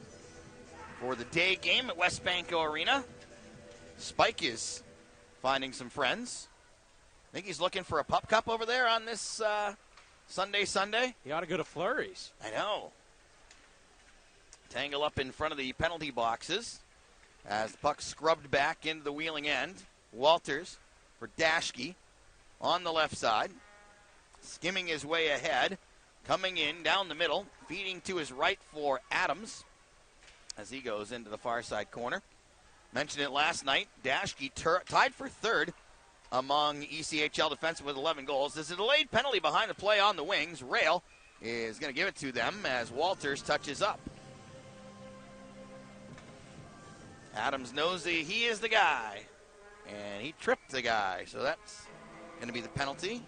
for the day game at Westbanco Arena. Spike is finding some friends. I think he's looking for a pup cup over there on this Sunday. He ought to go to Flurries. I know. Tangle up in front of the penalty boxes as the puck scrubbed back into the wheeling end. Walters for Dashke on the left side. Skimming his way ahead, coming in down the middle, feeding to his right for Adams as he goes into the far side corner. Mentioned it last night, Dashke tied for third among ECHL defensemen with 11 goals. There's a delayed penalty behind the play on the Wings. Rail is going to give it to them as Walters touches up. Adams knows that he is the guy, and he tripped the guy, so that's going to be the penalty.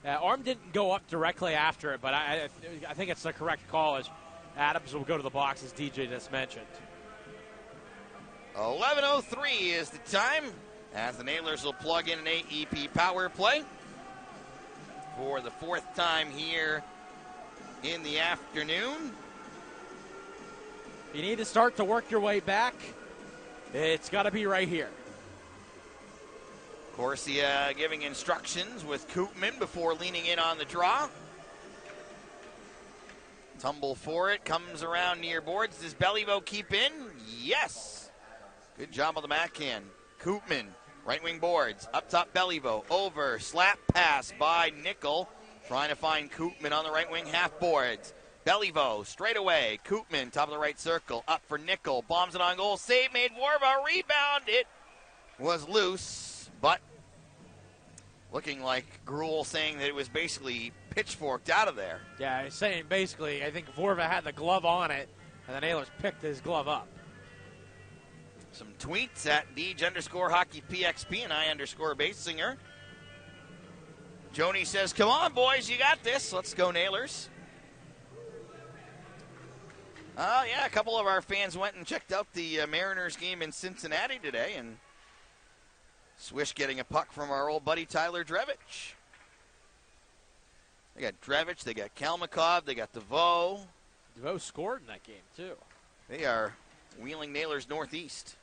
Arm didn't go up directly after it, but I think it's the correct call as Adams will go to the box, as DJ just mentioned. 11:03 is the time as the Nailers will plug in an AEP power play for the fourth time here in the afternoon. You need to start to work your way back. It's got to be right here. Corsia giving instructions with Koopman before leaning in on the draw. Tumble for it, comes around near boards. Does Beliveau keep in? Yes. Good job on the backhand. Koopman, right wing boards, up top Beliveau, over, slap pass by Nickel, trying to find Koopman on the right wing half boards. Beliveau straight away, Koopman top of the right circle, up for Nickel, bombs it on goal, save made, Warva, rebound, it was loose. But looking like Gruel saying that it was basically pitchforked out of there. Yeah, he's saying basically, I think Vorva had the glove on it, and the Nailers picked his glove up. Some tweets at Deej_HockeyPXP and I_Basinger. Joni says, come on, boys, you got this. Let's go, Nailers. Yeah, a couple of our fans went and checked out the Mariners game in Cincinnati today, and Swish getting a puck from our old buddy Tyler Drevich. They got Drevich, they got Kalmakov, they got DeVoe. DeVoe scored in that game, too. They are Wheeling Nailers Northeast.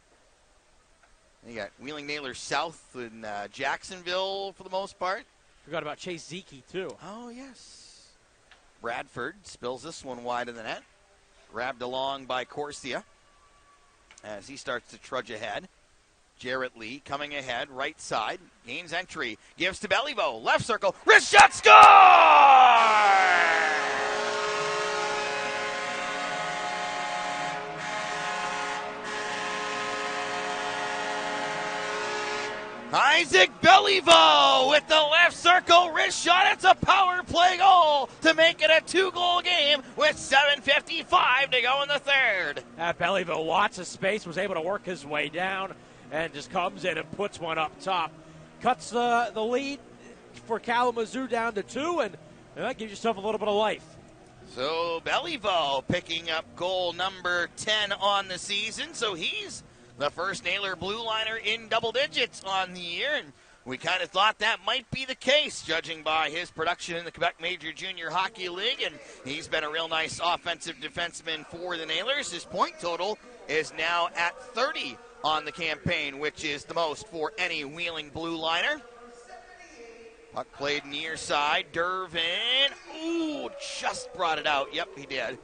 They got Wheeling Nailers South in Jacksonville for the most part. Forgot about Chase Zeke, too. Oh, yes. Bradford spills this one wide of the net. Grabbed along by Corsia as he starts to trudge ahead. Jarrett Lee coming ahead, right side, gains entry, gives to Beliveau, left circle, wrist shot, score! Isaac Beliveau with the left circle wrist shot. It's a power play goal to make it a 2-goal game with 7:55 to go in the third. Beliveau, lots of space, was able to work his way down and just comes in and puts one up top. Cuts the lead for Kalamazoo down to 2, and that gives yourself a little bit of life. So Beliveau picking up goal number 10 on the season. So he's the first Naylor blue liner in double digits on the year. And we kind of thought that might be the case, judging by his production in the Quebec Major Junior Hockey League. And he's been a real nice offensive defenseman for the Nailers. His point total is now at 30 on the campaign, which is the most for any Wheeling blue liner. Puck played near side. Dervin. Ooh, just brought it out. Yep, he did.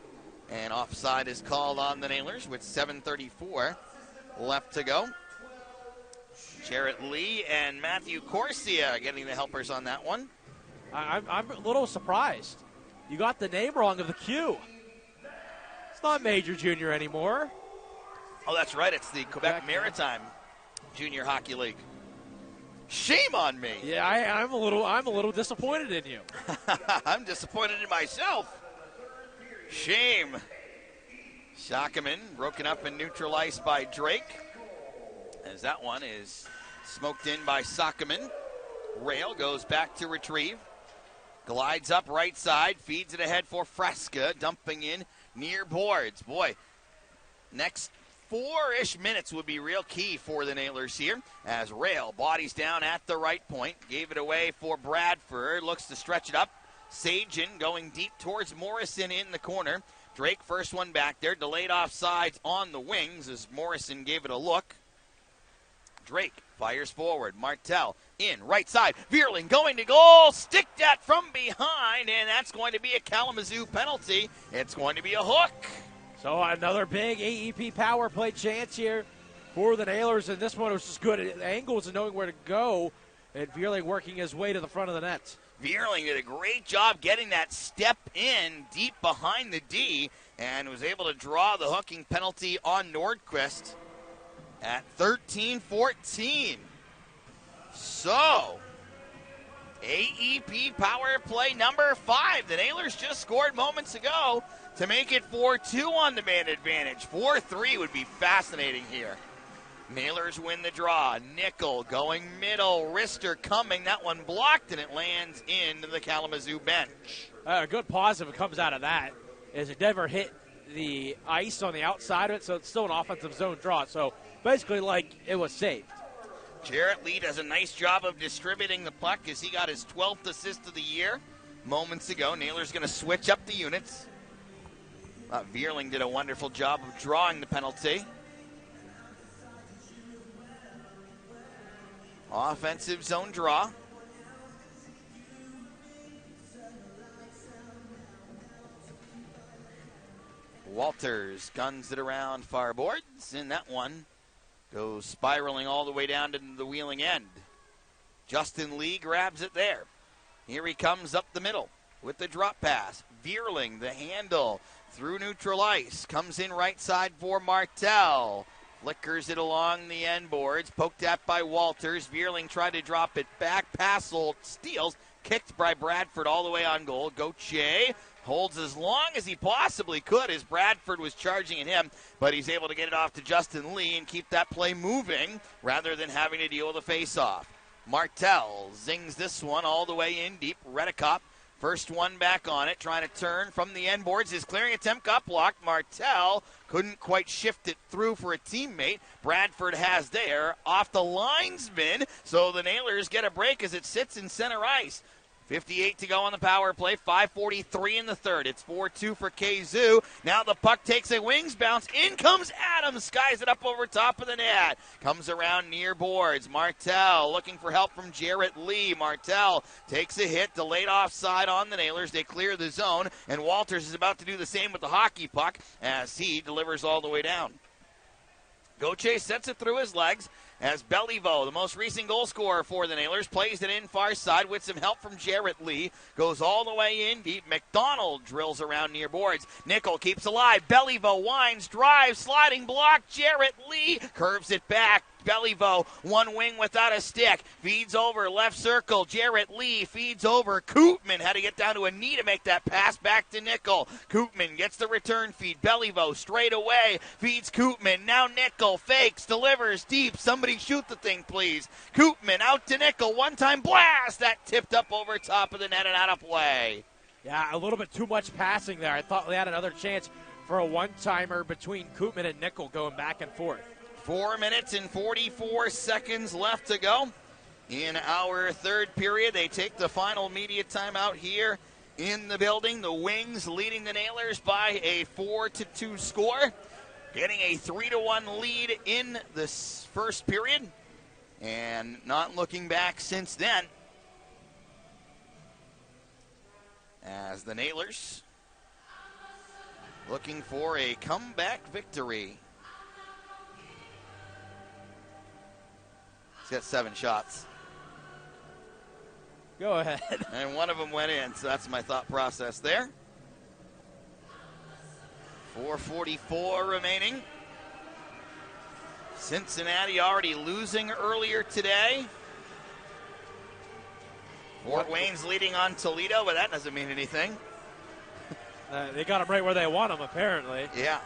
And offside is called on the Nailers with 7:34 left to go. Jarrett Lee and Matthew Corsia getting the helpers on that one. I'm a little surprised. You got the name wrong of the Q. It's not Major Junior anymore. Oh, that's right. It's the Quebec Maritime Junior Hockey League. Shame on me. Yeah, I'm a little disappointed in you. I'm disappointed in myself. Shame. Shakaman broken up and neutralized by Drake, as that one is smoked in by Sockman. Rail goes back to retrieve. Glides up right side, feeds it ahead for Fresca, dumping in near boards. Boy, next 4-ish minutes would be real key for the Nailers here, as Rail bodies down at the right point. Gave it away for Bradford. Looks to stretch it up. Sagen going deep towards Morrison in the corner. Drake first one back there. Delayed offsides on the wings as Morrison gave it a look. Drake fires forward. Martel in right side. Vierling going to goal. Stick that from behind, and that's going to be a Kalamazoo penalty. It's going to be a hook. So another big AEP power play chance here for the Nailers, and this one was just good at angles and knowing where to go, and Vierling working his way to the front of the net. Vierling did a great job getting that step in deep behind the D and was able to draw the hooking penalty on Nordquist at 13-14. So, AEP power play number 5. The Nailers just scored moments ago to make it 4-2 on the man advantage. 4-3 would be fascinating here. Nailers win the draw. Nickel going middle. Wrister coming. That one blocked, and it lands into the Kalamazoo bench. A good positive comes out of that is it never hit the ice on the outside of it, so it's still an offensive zone draw. So basically like it was saved. Jarrett Lee does a nice job of distributing the puck as he got his 12th assist of the year moments ago. Nailers going to switch up the units. Vierling did a wonderful job of drawing the penalty. Offensive zone draw. Walters guns it around far boards, and that one goes spiraling all the way down to the Wheeling end. Justin Lee grabs it there. Here he comes up the middle with the drop pass. Vierling, the handle through neutral ice. Comes in right side for Martel. Flickers it along the end boards. Poked at by Walters. Vierling tried to drop it back. Passel steals. Kicked by Bradford all the way on goal. Gauthier holds as long as he possibly could as Bradford was charging at him, but he's able to get it off to Justin Lee and keep that play moving rather than having to deal with a face-off. Martel zings this one all the way in deep. Redicop, first one back on it, trying to turn from the end boards. His clearing attempt got blocked. Martel couldn't quite shift it through for a teammate. Bradford has there off the linesman, so the Nailers get a break as it sits in center ice. 58 to go on the power play, 5:43 in the third. It's 4-2 for Kazoo. Now the puck takes a wings bounce. In comes Adams, skies it up over top of the net. Comes around near boards. Martel looking for help from Jarrett Lee. Martel takes a hit, delayed offside on the Nailers. They clear the zone, and Walters is about to do the same with the hockey puck as he delivers all the way down. Gauthier sets it through his legs as Beliveau, the most recent goal scorer for the Nailers, plays it in far side with some help from Jarrett Lee. Goes all the way in deep. McDonald drills around near boards. Nickel keeps alive. Beliveau winds, drives, sliding block. Jarrett Lee curves it back. Beliveau, one wing without a stick. Feeds over left circle. Jarrett Lee feeds over. Koopman had to get down to a knee to make that pass back to Nickel. Koopman gets the return feed. Beliveau straight away. Feeds Koopman. Now Nickel fakes. Delivers deep. Somebody shoot the thing, please. Koopman out to Nickel. One-time blast. That tipped up over top of the net and out of play. Yeah, a little bit too much passing there. I thought we had another chance for a one-timer between Koopman and Nickel going back and forth. 4 minutes and 44 seconds left to go in our third period. They take the final media timeout here in the building. The Wings leading the Nailers by a 4-2 score, getting a 3-1 lead in the first period, and not looking back since then, as the Nailers looking for a comeback victory. He's got 7 shots. Go ahead. And one of them went in, so that's my thought process there. 4:44 remaining. Cincinnati already losing earlier today. Fort Wayne's leading on Toledo, but that doesn't mean anything. They got them right where they want them, apparently. Yeah.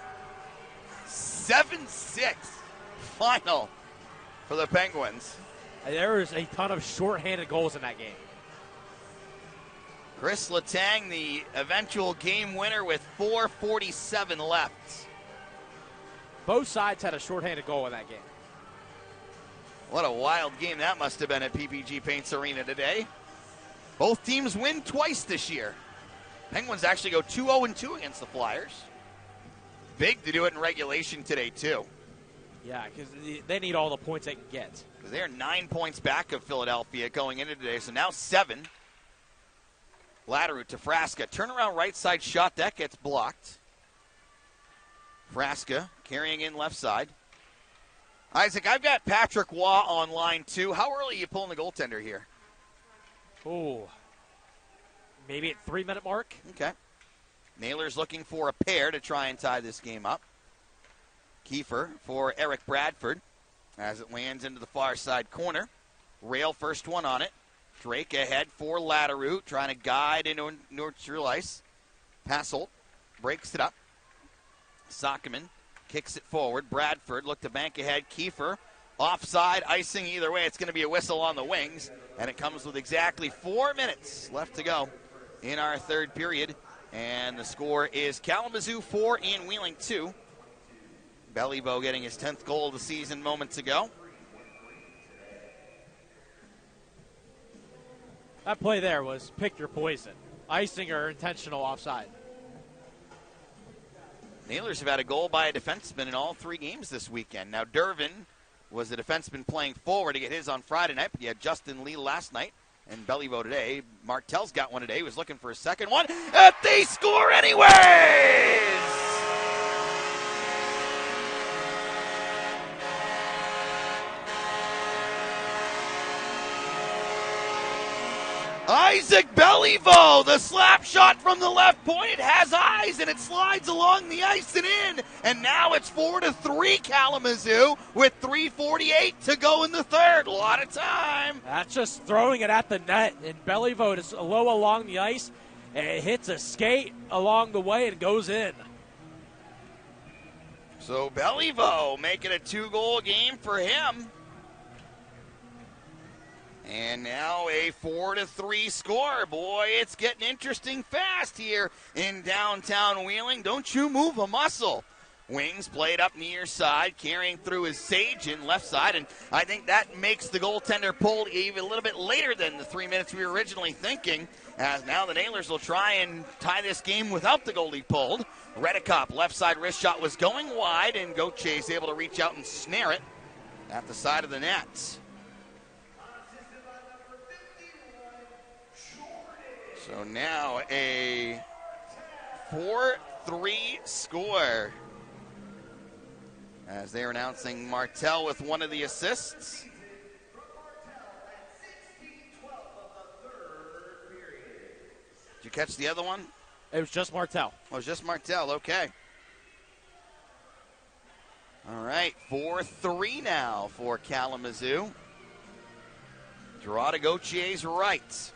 7-6 final for the Penguins. There was a ton of shorthanded goals in that game. Chris Letang, the eventual game winner with 4:47 left. Both sides had a shorthanded goal in that game. What a wild game that must have been at PPG Paints Arena today. Both teams win twice this year. Penguins actually go 2-0-2 against the Flyers. Big to do it in regulation today, too. Yeah, because they need all the points they can get. Because they are 9 points back of Philadelphia going into today, so now 7. Latteru to Frasca. Turnaround right side shot. That gets blocked. Frasca carrying in left side. Isaac, I've got Patrick Waugh on line 2. How early are you pulling the goaltender here? Oh, maybe at 3-minute mark. Okay. Nailers looking for a pair to try and tie this game up. Kiefer for Eric Bradford as it lands into the far side corner. Rail first one on it. Drake ahead for Latteru, trying to guide into neutral ice. Passolt breaks it up. Sockman kicks it forward. Bradford looked to bank ahead. Kiefer offside, icing either way. It's going to be a whistle on the Wings, and it comes with exactly 4 minutes left to go in our third period. And the score is Kalamazoo 4 and Wheeling 2. Beliveau getting his 10th goal of the season moments ago. That play there was pick your poison. Icing or intentional offside. Nailers have had a goal by a defenseman in all 3 games this weekend. Now, Dervin was the defenseman playing forward to get his on Friday night, but he had Justin Lee last night and Beliveau today. Martel's got one today. He was looking for a second one. They score anyways! Isaac Beliveau, the slap shot from the left point. It has eyes, and it slides along the ice and in. And now it's 4-3 Kalamazoo with 3:48 to go in the third. A lot of time. That's just throwing it at the net. And Beliveau is low along the ice. And it hits a skate along the way and goes in. So Beliveau making a 2-goal game for him. And now a 4-3 score. Boy, it's getting interesting fast here in downtown Wheeling. Don't you move a muscle. Wings played up near side, carrying through his Sage in left side, and I think that makes the goaltender pull even a little bit later than the 3 minutes we were originally thinking, as now the Nailers will try and tie this game without the goalie pulled. Redekop, left side wrist shot was going wide, and Gauthier able to reach out and snare it at the side of the net. So now a 4-3 score, as they're announcing Martel with one of the assists. Did you catch the other one? It was just Martel. Oh, it was just Martel, okay. All right, 4-3 now for Kalamazoo. Draw to Gautier's right.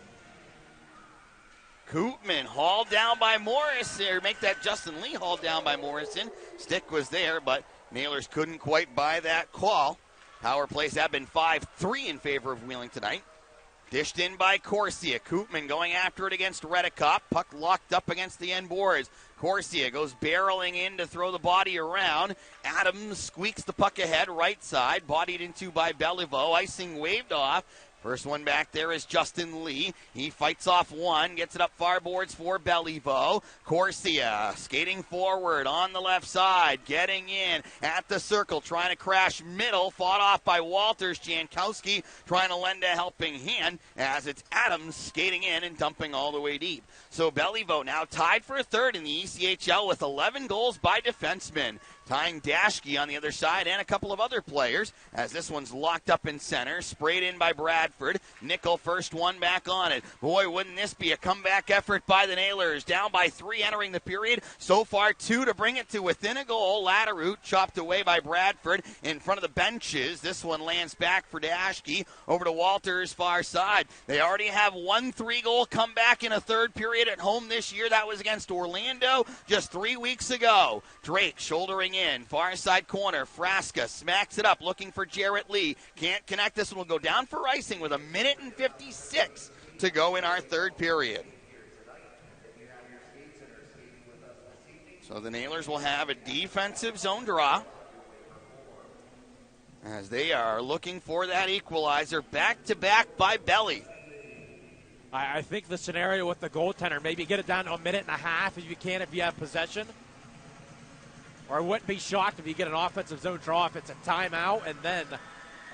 Koopman hauled down by Morris, or make that Justin Lee hauled down by Morrison. Stick was there, but Nailers couldn't quite buy that call. Power plays have been 5-3 in favor of Wheeling tonight. Dished in by Corsia. Koopman going after it against Redicop. Puck locked up against the end boards. Corsia goes barreling in to throw the body around. Adams squeaks the puck ahead, right side. Bodied into by Beliveau. Icing waved off. First one back there is Justin Lee. He fights off one, gets it up far boards for Beliveau. Corsia skating forward on the left side, getting in at the circle, trying to crash middle, fought off by Walters. Jankowski trying to lend a helping hand as it's Adams skating in and dumping all the way deep. So Beliveau now tied for third in the ECHL with 11 goals by defensemen. Tying Dashke on the other side and a couple of other players as this one's locked up in center. Sprayed in by Bradford. Nickel first one back on it. Boy, wouldn't this be a comeback effort by the Nailers. Down by 3 entering the period. So far 2 to bring it to within a goal. Latteroot chopped away by Bradford in front of the benches. This one lands back for Dashke over to Walters far side. They already have 1 3-goal comeback in a third period at home this year. That was against Orlando just 3 weeks ago. Drake shouldering in, far side corner. Frasca smacks it up, looking for Jarrett Lee. Can't connect. This one will go down for icing with 1:56 to go in our third period. So the Nailers will have a defensive zone draw as they are looking for that equalizer. Back-to-back by Belly. I think the scenario with the goaltender, maybe get it down to 1.5 minutes if you can, if you have possession. Or I wouldn't be shocked if you get an offensive zone draw if it's a timeout and then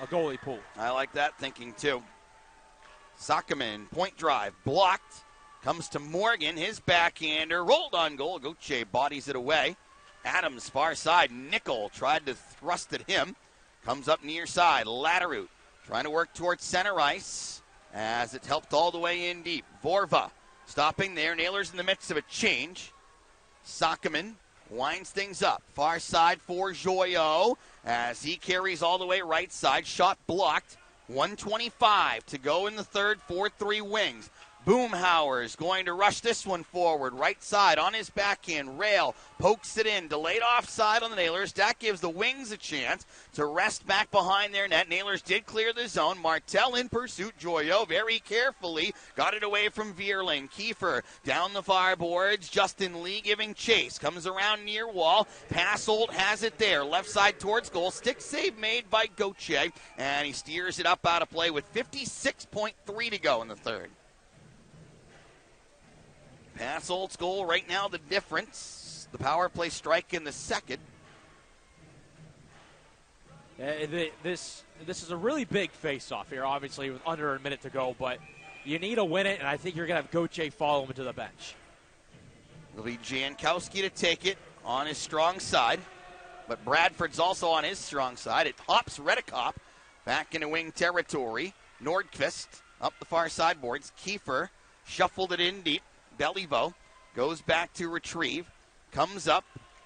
a goalie pull. I like that thinking too. Sakaman, point drive, blocked. Comes to Morgan, his backhander, rolled on goal. Gauthier bodies it away. Adams, far side. Nickel tried to thrust at him. Comes up near side. Latteroot trying to work towards center ice as it's helped all the way in deep. Vorva stopping there. Nailers in the midst of a change. Sakaman winds things up. Far side for Joyaux as he carries all the way right side. Shot blocked. 1:25 to go in the third. 4-3 Wings. Boomhauer is going to rush this one forward. Right side on his backhand. Rail pokes it in. Delayed offside on the Nailers. That gives the Wings a chance to rest back behind their net. Nailers did clear the zone. Martel in pursuit. Joyaux very carefully got it away from Vierling. Kiefer down the far boards. Justin Lee giving chase. Comes around near wall. Passolt has it there. Left side towards goal. Stick save made by Gauthier. And he steers it up out of play with 56.3 to go in the third. Passolt's goal right now, the difference. The power play strike in the second. This is a really big face-off here, obviously, with under a minute to go, but you need to win it, and I think you're going to have Gauthier follow him to the bench. It'll be Jankowski to take it on his strong side, but Bradford's also on his strong side. It hops Redicop back into wing territory. Nordqvist up the far side boards. Kiefer shuffled it in deep. Beliveau goes back to retrieve, comes up,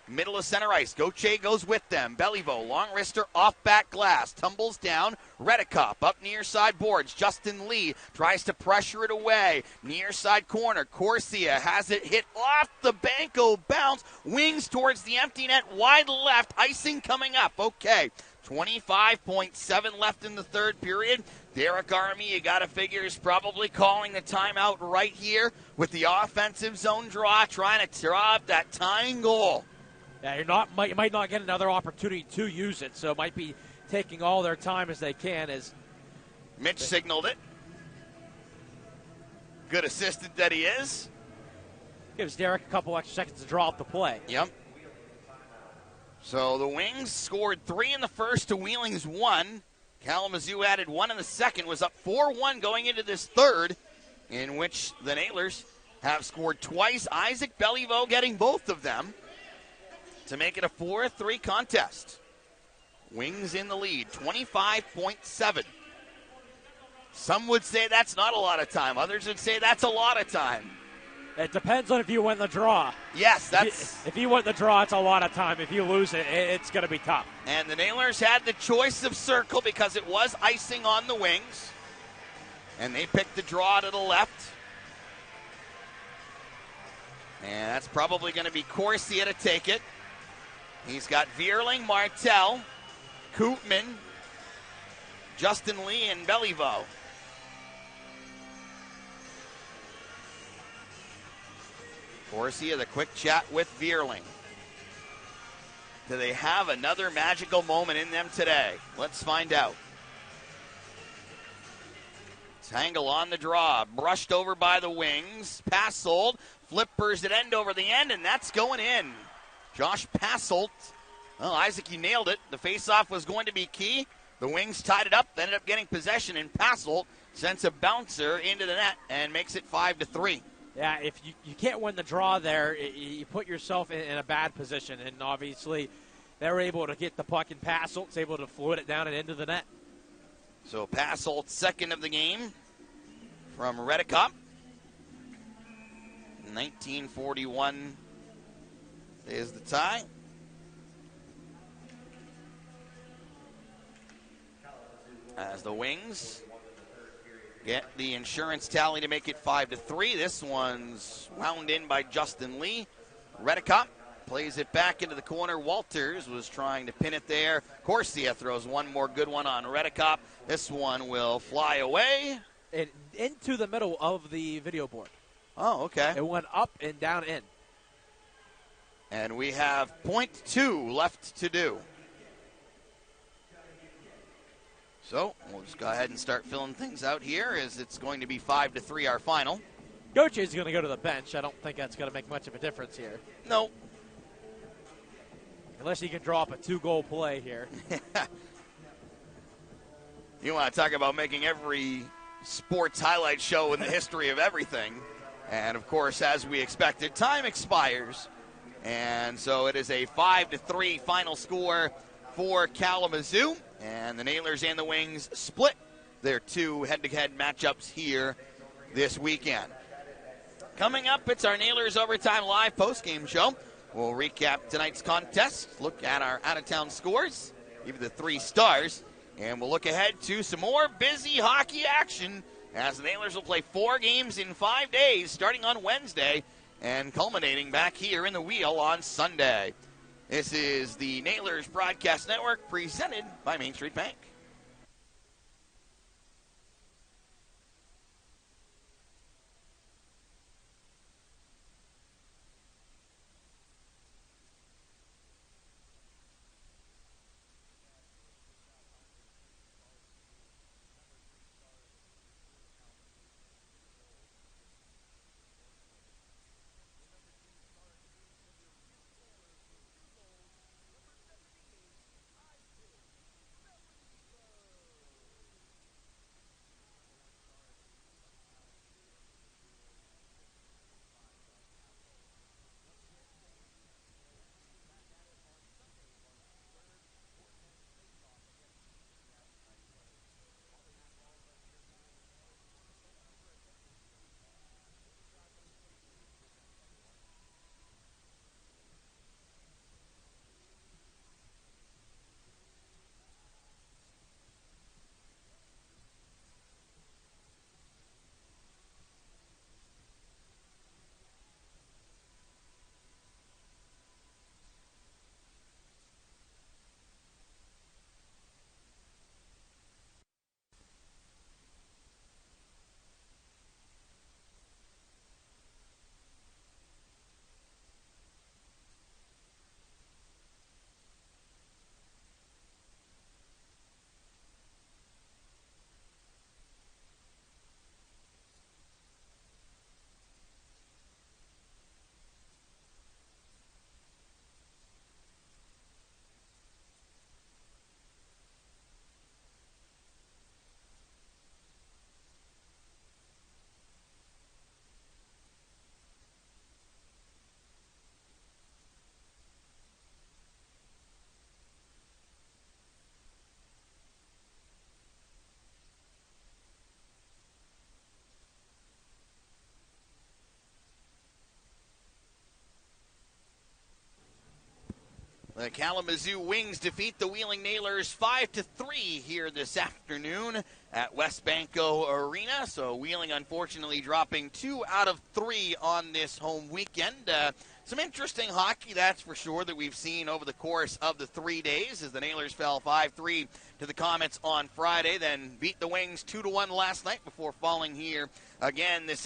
middle of center ice. Gauthier goes with them. Beliveau, long wrister, off back glass, tumbles down. Redicop up near side boards. Justin Lee tries to pressure it away. Near side corner, Corsia has it hit off the Banco bounce. Wings towards the empty net, wide left. Icing coming up. Okay, 25.7 left in the third period. Derek Army, you got to figure, is probably calling the timeout right here with the offensive zone draw, trying to draw up that tying goal. Yeah, you might not get another opportunity to use it, so it might be taking all their time as they can. As Mitch signaled it. Good assistant that he is. Gives Derek a couple extra seconds to draw up the play. Yep. So the Wings scored 3 in the first to Wheeling's 1. Kalamazoo added 1 in the second, was up 4-1 going into this third, in which the Nailers have scored twice. Isaac Beliveau getting both of them to make it a 4-3 contest. Wings in the lead, 25.7. Some would say that's not a lot of time. Others would say that's a lot of time. It depends on if you win the draw. Yes, that's... If you win the draw, it's a lot of time. If you lose it, it's going to be tough. And the Nailers had the choice of circle because it was icing on the wings. And they picked the draw to the left. And that's probably going to be Corsia to take it. He's got Vierling, Martel, Koopman, Justin Lee, and Beliveau. Corsia, the quick chat with Vierling. Do they have another magical moment in them today? Let's find out. Tangle on the draw, brushed over by the wings. Passold, flippers at end over the end, and that's going in. Josh Passold. Well, Isaac, you nailed it. The faceoff was going to be key. The wings tied it up, ended up getting possession, and Passold sends a bouncer into the net and makes it 5-3. Yeah, if you can't win the draw there, you put yourself in a bad position. And obviously, they were able to get the puck, and Passolt's able to float it down and into the net. So Passolt, second of the game from Redicop. 1941 is the tie. As the Wings get the insurance tally to make it 5-3. This one's wound in by Justin Lee. Redicop plays it back into the corner. Walters was trying to pin it there. Corsia throws one more good one on Redicop. This one will fly away. It into the middle of the video board. Oh, okay. It went up and down in. And we have .2 left to do. So we'll just go ahead and start filling things out here as it's going to be 5-3 our final. Goche is going to go to the bench. I don't think that's going to make much of a difference here. No. Unless he can draw up a 2-goal play here. You want to talk about making every sports highlight show in the history of everything. And, of course, as we expected, time expires. And so it is a 5-3 final score for Kalamazoo. And the Nailers and the Wings split their two head-to-head matchups here this weekend. Coming up, it's our Nailers Overtime Live postgame show. We'll recap tonight's contest, look at our out-of-town scores, give you the 3 stars, and we'll look ahead to some more busy hockey action as the Nailers will play 4 games in 5 days, starting on Wednesday and culminating back here in the Wheel on Sunday. This is the Nailers Broadcast Network presented by Main Street Bank. The Kalamazoo Wings defeat the Wheeling Nailers 5-3 here this afternoon at West Banco Arena. So Wheeling unfortunately dropping 2 out of 3 on this home weekend. Some interesting hockey, that's for sure, that we've seen over the course of the 3 days as the Nailers fell 5-3 to the Comets on Friday, then beat the Wings 2-1 last night before falling here again this